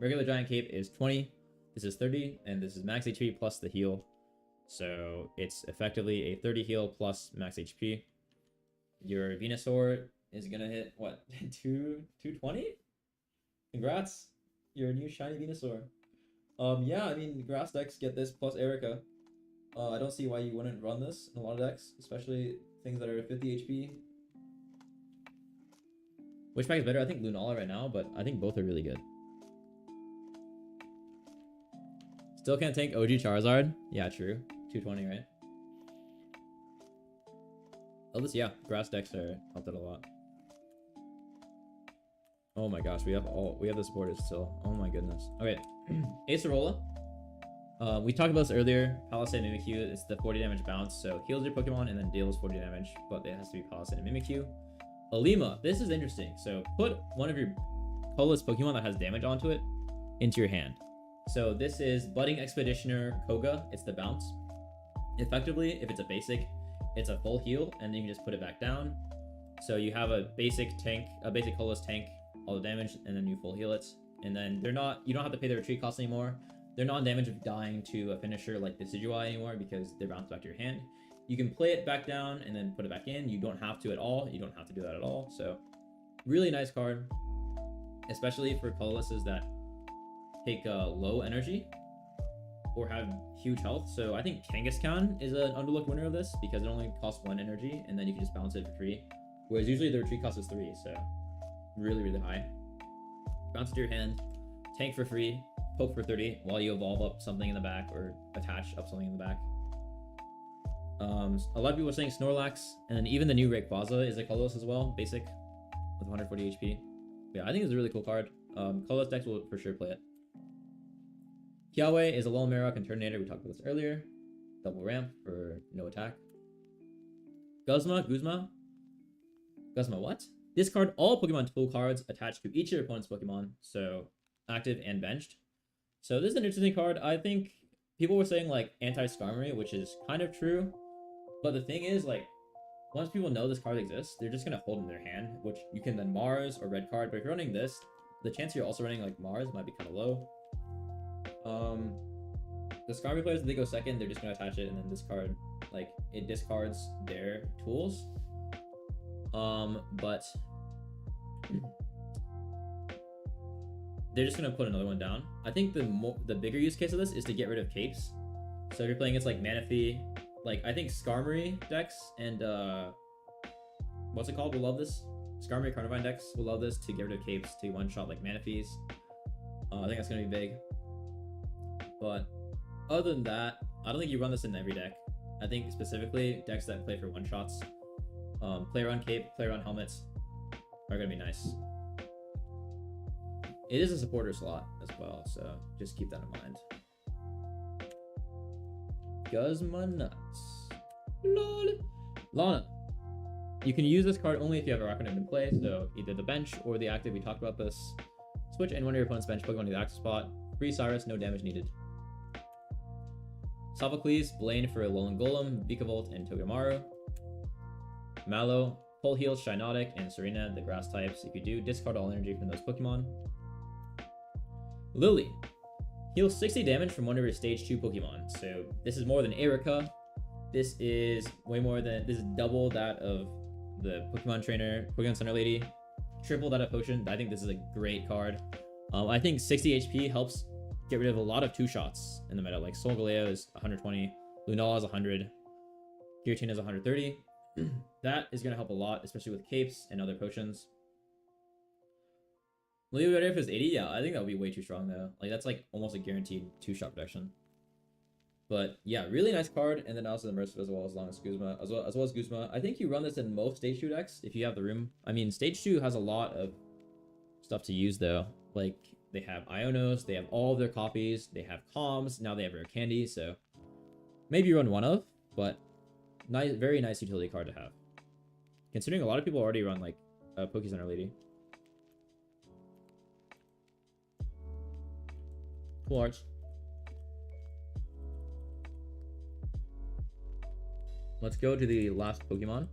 Speaker 1: regular Giant Cape is 20, this is 30, and this is max HP plus the heal. So it's effectively a 30 heal plus max HP. Your Venusaur is gonna hit what, 220? Congrats, your new shiny Venusaur. Yeah, I mean, grass decks get this plus Erica. I don't see why you wouldn't run this in a lot of decks, especially things that are 50 HP. Which pack is better? I think Lunala right now, but I think both are really good. Still can't tank OG Charizard? Yeah, true. 220, right? Oh, this, yeah, grass decks are helped out a lot. Oh my gosh, we have the supporters still. Oh my goodness. Okay, Acerola. We talked about this earlier. Palisade Mimikyu, it's the 40 damage bounce, so heals your Pokemon and then deals 40 damage, but it has to be Palisade and Mimikyu. Alima, this is interesting. So put one of your colorless Pokemon that has damage onto it into your hand. So this is Budding Expeditioner Koga. It's the bounce. Effectively, if it's a basic, it's a full heal, and then you can just put it back down. So you have a basic tank, a basic colorless tank, all the damage, and then you full heal it. And then you don't have to pay the retreat cost anymore. They're non-damage of dying to a finisher like Decidueye anymore because they're bounced back to your hand. You can play it back down and then put it back in. You don't have to at all. You don't have to do that at all. So really nice card, especially for colorlesses that take low energy or have huge health. So I think Kangaskhan is an underlooked winner of this because it only costs 1 energy and then you can just bounce it for free. Whereas usually the retreat cost is 3, so really, really high. Bounce it to your hand, tank for free, poke for 30 while you evolve up something in the back or attach up something in the back. A lot of people are saying Snorlax, and then even the new Rayquaza is a colorless as well, basic, with 140 HP. Yeah, I think it's a really cool card. Colorless decks will for sure play it. Kiawe is a Lulmera Conturnator, we talked about this earlier. Double ramp for no attack. Guzma, what? Discard all Pokemon tool cards attached to each of your opponent's Pokemon, so active and benched. So this is an interesting card. I think people were saying like anti-Skarmory, which is kind of true. But the thing is, like, once people know this card exists, they're just going to hold it in their hand, which you can then Mars or red card. But if you're running this, the chance you're also running like Mars might be kind of low. The Skarmory players, if they go second, they're just going to attach it and then discard, like, it discards their tools. But they're just going to put another one down. I think the bigger use case of this is to get rid of capes. So if you're playing against like Manaphy, like I think Skarmory decks and what's it called will love this. Skarmory Carnivine decks will love this to get rid of capes to one shot like Manaphy's. I think that's gonna be big. But other than that, I don't think you run this in every deck. I think specifically decks that play for one shots, play around cape, play around helmets are gonna be nice. It is a supporter slot as well, so just keep that in mind. Guzma nuts. Lol. Lana. You can use this card only if you have a Rakuten in play, so either the bench or the active. We talked about this. Switch any one of your opponent's bench Pokemon to the active spot. Free Cyrus, no damage needed. Sophocles, Blaine for Alolan Golem, Vikavolt, and Togedemaru. Mallow, Full Heal, Shinotic, and Serena, the grass types. If you do, discard all energy from those Pokemon. Lily. Heal 60 damage from one of your stage 2 Pokemon. So this is more than Erica. This is way more than, this is double that of the Pokemon Trainer, Pokemon Center Lady. Triple that of Potion. I think this is a great card. I think 60 HP helps get rid of a lot of 2-shots in the meta. Like Solgaleo is 120, Lunala is 100, Giratina is 130. That is going to help a lot, especially with capes and other potions. Leave it if it's 80? Yeah, I think that would be way too strong though. Like that's like almost a guaranteed 2-shot protection. But yeah, really nice card, and then also the Immersive as well as long as Guzma, as well as Guzma. I think you run this in most Stage 2 decks if you have the room. I mean, Stage 2 has a lot of stuff to use though. Like they have Ionos, they have all of their copies, they have comms, now they have Rare Candy, so maybe you run one of, but nice, very nice utility card to have. Considering a lot of people already run like Poke Center Lady. Cool arts. Let's go to the last Pokemon.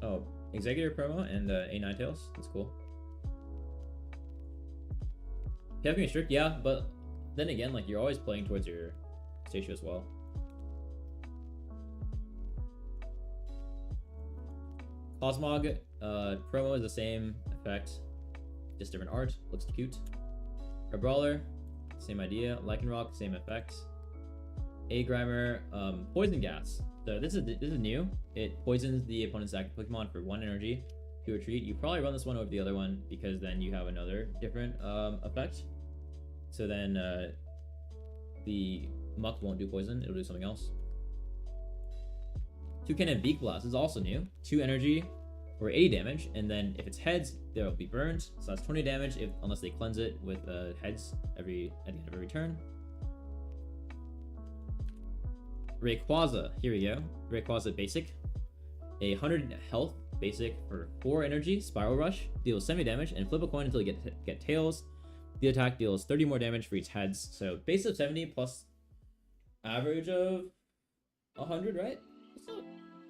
Speaker 1: Oh, Executor promo and A Ninetales. That's cool. Having strict, yeah, but then again, like you're always playing towards your stage as well. Cosmog promo is the same effect, just different art. Looks cute. A Brawler, same idea. Lycanroc, same effect. A Grimer, Poison Gas. So this is new. It poisons the opponent's active Pokemon for 1 energy to retreat. You probably run this one over the other one because then you have another different effect. So then the Muck won't do poison, it'll do something else. Toucannon Beak Blast is also new. 2 energy or 80 damage, and then if it's heads, they'll be burned. So that's 20 damage unless they cleanse it with heads at the end of every turn. Rayquaza, here we go. Rayquaza Basic. 100 health basic for 4 energy. Spiral Rush. Deals 70 damage and flip a coin until you get tails. The attack deals 30 more damage for each heads. So base of 70 plus average of 100, right?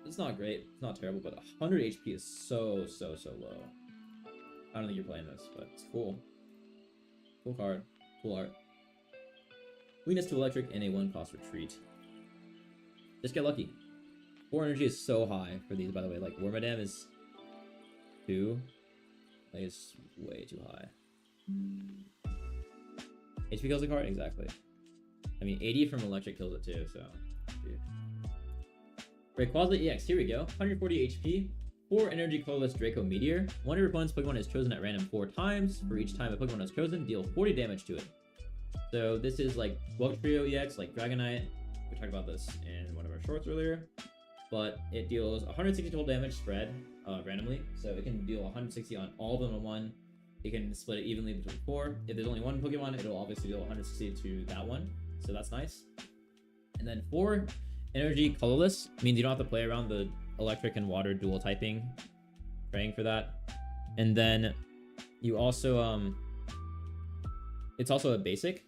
Speaker 1: It's not great. It's not terrible, but 100 HP is so low. I don't think you're playing this, but it's cool. Cool card. Cool art. Weakness to electric and a 1-cost retreat. Just get lucky. 4 energy is so high for these, by the way. Like, Wormadam is 2. Like, it's way too high. HP kills the card? Exactly. I mean, 80 from electric kills it too, so... Dude. Rayquaza EX, here we go. 140 HP. 4 energy colorless Draco Meteor. One of your opponent's Pokemon is chosen at random 4 times. For each time a Pokemon is chosen, deal 40 damage to it. So this is like Bug Trio EX, like Dragonite. We talked about this in one of our shorts earlier. But it deals 160 total damage spread randomly. So it can deal 160 on all of them in one. It can split it evenly between 4. If there's only one Pokemon, it'll obviously deal 160 to that one. So that's nice. And then 4 energy colorless means you don't have to play around the electric and water dual typing, praying for that. And then you also it's also a basic.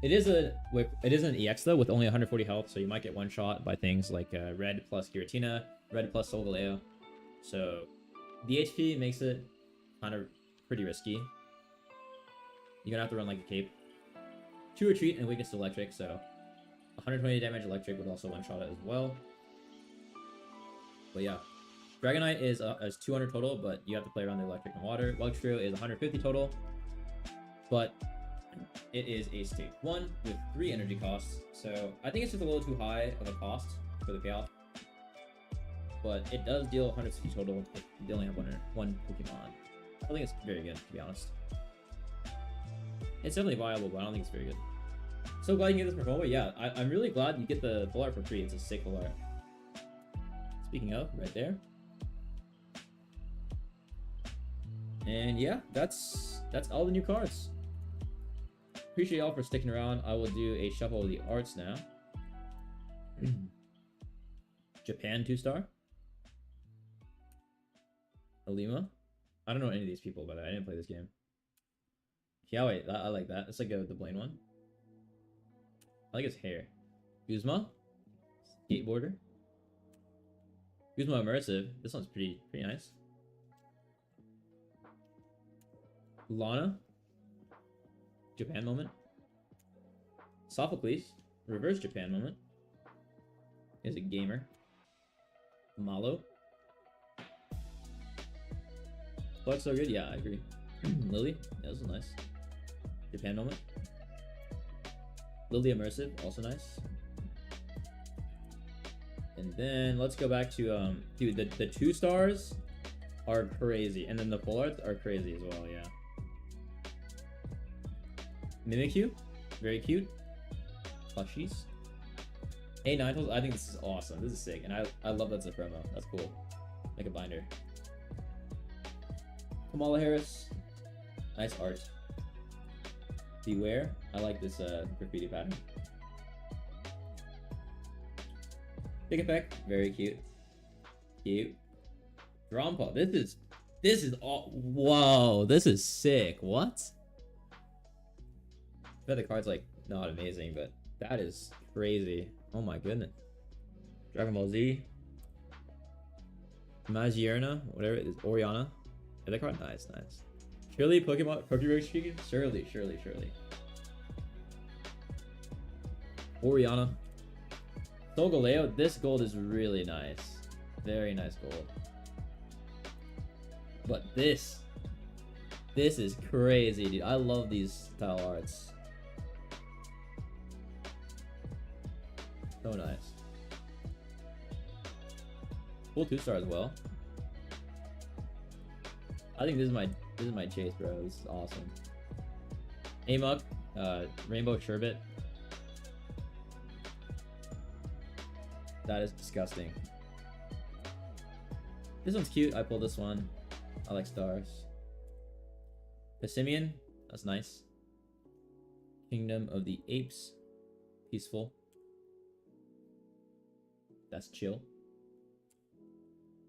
Speaker 1: It is an EX though with only 140 health, so you might get one shot by things like red plus Giratina, red plus Solgaleo. So the HP makes it kind of pretty risky. You're gonna have to run like a cape. 2 retreat and weakness to electric, so 120 damage electric would also one-shot it as well. But yeah, Dragonite is 200 total, but you have to play around the electric and water. Bug Trio is 150 total, but it is a stage 1 with 3 energy costs, so I think it's just a little too high of a cost for the payoff. But it does deal 160 total if you only have one Pokemon. I think it's very good, to be honest. It's definitely viable, but I don't think it's very good. So glad you get this for FOMO. Yeah, I'm really glad you get the full art for free. It's a sick full art. Speaking of, right there. And yeah, that's all the new cards. Appreciate y'all for sticking around. I will do a shuffle of the arts now. Japan 2-star. Alima. I don't know any of these people, but I didn't play this game. Yeah, wait, I like that. It's like the Blaine one. I like his hair. Guzma. Skateboarder. Guzma Immersive. This one's pretty nice. Lana. Japan moment. Sophocles. Reverse Japan moment. Is a gamer. Malo. Looks so good. Yeah, I agree. Lily. Yeah, this is nice. Japan moment. Lily Immersive. Also nice. And then let's go back to dude, the 2-stars are crazy, and then the full arts are crazy as well. Yeah. Mimikyu, very cute. Plushies. A9 I think this is awesome. This is sick, and I love that's a promo. That's cool. Like a binder. Kamala Harris, nice art. Beware, I like this graffiti pattern. Big Effect, very cute. Cute. Drompa, this is all. Whoa, this is sick. What? I bet the card's like not amazing, but that is crazy. Oh my goodness. Dragon Ball Z. Magierna, whatever it is, Oriana. Yeah, that card, nice. Surely Pokemon speaking? Surely. Oriana. Solgaleo, this gold is really nice. Very nice gold. But this is crazy, dude. I love these style arts. So nice. Cool 2-star as well. I think this is my chase, bro. This is awesome. Amok, Rainbow Sherbet. That is disgusting. This one's cute. I pulled this one. I like stars. Pessimian, that's nice. Kingdom of the Apes, peaceful. That's chill.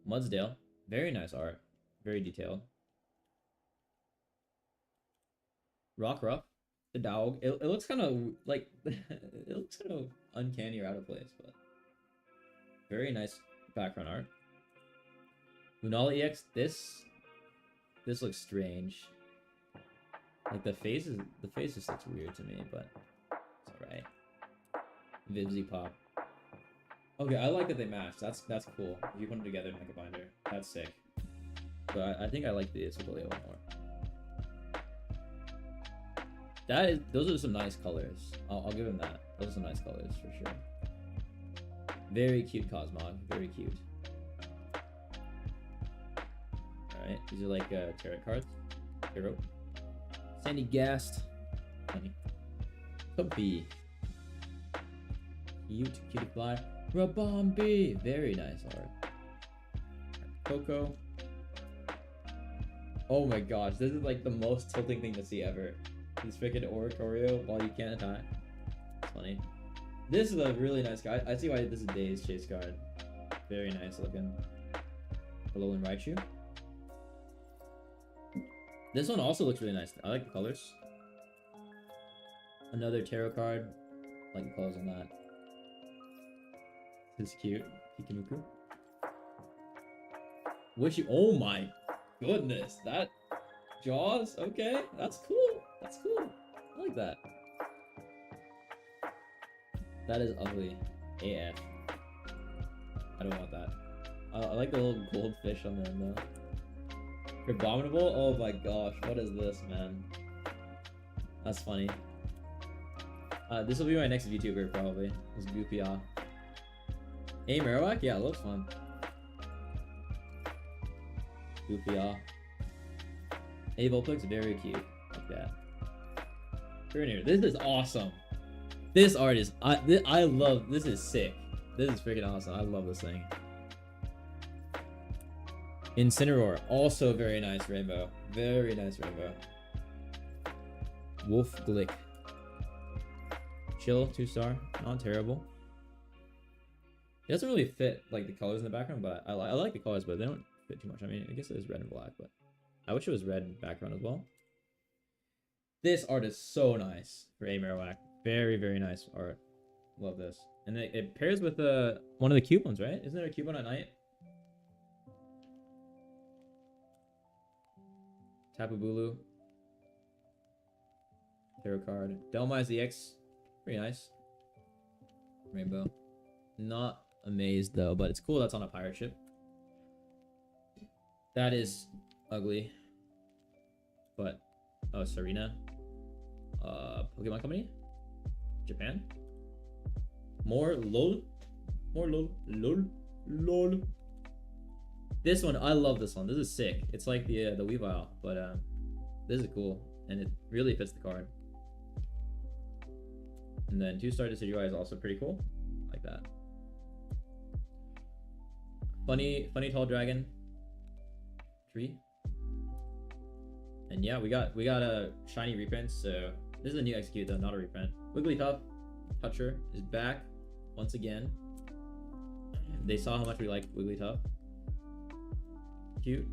Speaker 1: Mudsdale, very nice art, very detailed. Rockruff, the dog. It looks kind of like it looks kind of uncanny or out of place, but very nice background art. Lunala EX, this looks strange. Like the face just looks weird to me, but it's alright. Vivzy Pop. Okay, I like that they match. That's cool. If you put them together and make a binder, that's sick. But I think I like the Solgaleo more. Those are some nice colors. I'll give him that. Those are some nice colors for sure. Very cute Cosmog. Very cute. Alright, these are like tarot cards. Hero. Sandy Gast. Funny. Puppy. Cute. Cutie Fly. Rabombi. Very nice art. Coco. Oh my gosh, this is like the most tilting thing to see ever. This freaking Oreo while you can't attack. It's funny. This is a really nice guy. I see why this is Days Chase card. Very nice looking. Alolan Raichu. This one also looks really nice. I like the colors. Another tarot card. I like the colors on that. This is cute. Kikimuku. Oh my goodness. That Jaws? Okay. That's cool. That's cool. I like that. That is ugly. AF. I don't want that. I like the little goldfish on the end though. Abominable? Oh my gosh. What is this, man? That's funny. This will be my next VTuber probably. This Goofy off. Hey Marowak? Yeah, it looks fun. Goofy off. Hey Vulpix, very cute. Like that. Turnier. This is awesome. This art is I love. This is sick. This is freaking awesome. I love this thing. Incineroar, also very nice rainbow. Very nice rainbow. Wolf Glick. Chill, 2-star. Not terrible. It doesn't really fit like the colors in the background, but I like the colors, but they don't fit too much. I mean, I guess it is red and black, but I wish it was red background as well. This art is so nice for A Marowak. Very, very nice art. Love this. And it pairs with one of the cute ones, right? Isn't there a cute one at night? Tapu Bulu. Tarot card. Delmize EX. Pretty nice. Rainbow. Not amazed though, but it's cool that's on a pirate ship. That is ugly. But oh, Serena. Pokemon Company? Japan? More LOL? More LOL. LOL. This one, I love this one. This is sick. It's like the Weavile, but this is cool. And it really fits the card. And then 2-star Decidueye is also pretty cool. Like that. Funny tall dragon tree. And yeah, we got a shiny reprint. So this is a new execute though, not a reprint. Wigglytuff Toucher is back once again. They saw how much we like Wigglytuff. Cute.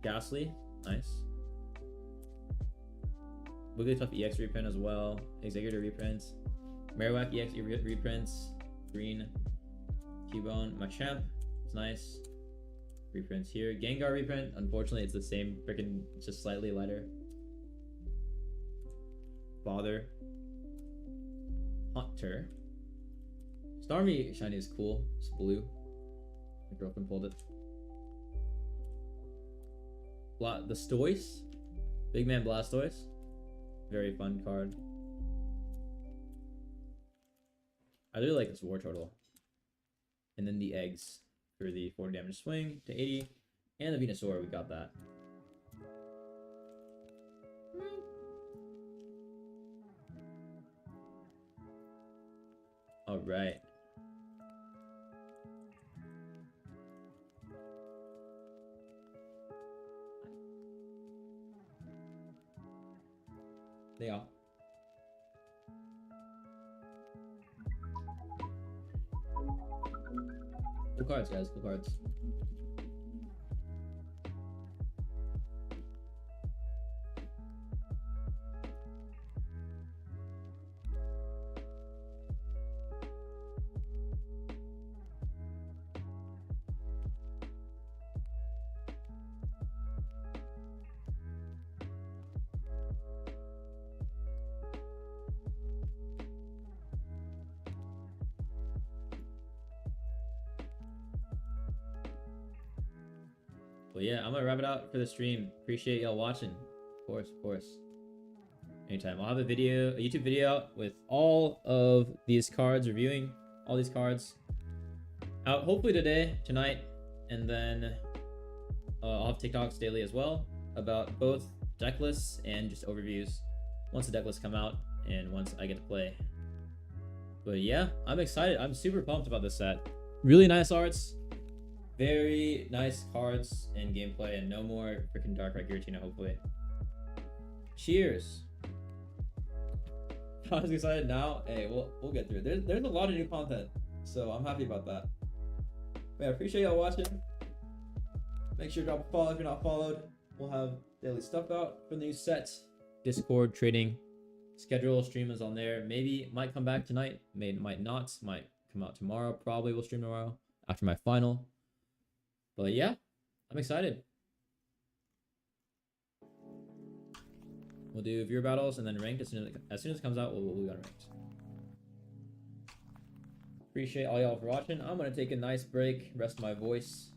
Speaker 1: Ghastly, nice. Wigglytuff EX reprint as well. Executor reprints. Marowak EX reprints. Green. Cubone. Machamp. It's nice. Reprints here. Gengar reprint. Unfortunately, it's the same freaking, just slightly lighter. Father. Hunter. Starmie shiny is cool. It's blue. My girlfriend pulled it. The Stoice. Big Man Blastoise. Very fun card. I really like this War Turtle. And then the eggs for the 40 damage swing to 80. And the Venusaur, we got that. Alright. They are. Cool cards, guys. Cool cards. Well, yeah, I'm gonna wrap it out for the stream. Appreciate y'all watching. Of course. Anytime. I'll have a YouTube video out with all of these cards, reviewing all these cards. Out hopefully today, tonight, and then I'll have TikToks daily as well about both deck lists and just overviews once the deck lists come out and once I get to play. But yeah, I'm excited. I'm super pumped about this set. Really nice arts. Very nice cards and gameplay, and no more freaking Darkrai Giratina, hopefully. Cheers. I was excited now. Hey, we'll get through it. There's a lot of new content, so I'm happy about that. But yeah, I appreciate y'all watching. Make sure to drop a follow if you're not followed. We'll have daily stuff out for the new set. Discord trading schedule stream is on there. Maybe might come back tonight. Might not. Might come out tomorrow. Probably will stream tomorrow after my final. But yeah, I'm excited. We'll do viewer battles and then ranked as soon as it comes out. We'll go ranked. Appreciate all y'all for watching. I'm gonna take a nice break, rest my voice.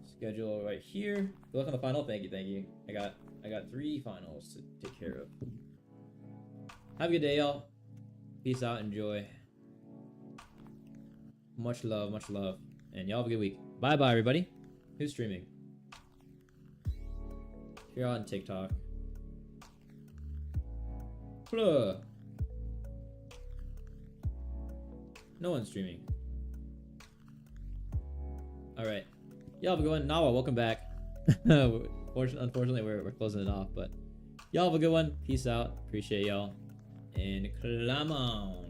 Speaker 1: Schedule right here. Good luck on the final. Thank you. I got 3 finals to take care of. Have a good day, y'all. Peace out. Enjoy. Much love. And y'all have a good week. Bye, everybody. Who's streaming? If you're on TikTok. Blah. No one's streaming. Alright. Y'all have a good one. Nawa, welcome back. Unfortunately, we're closing it off. But y'all have a good one. Peace out. Appreciate y'all. And clam on.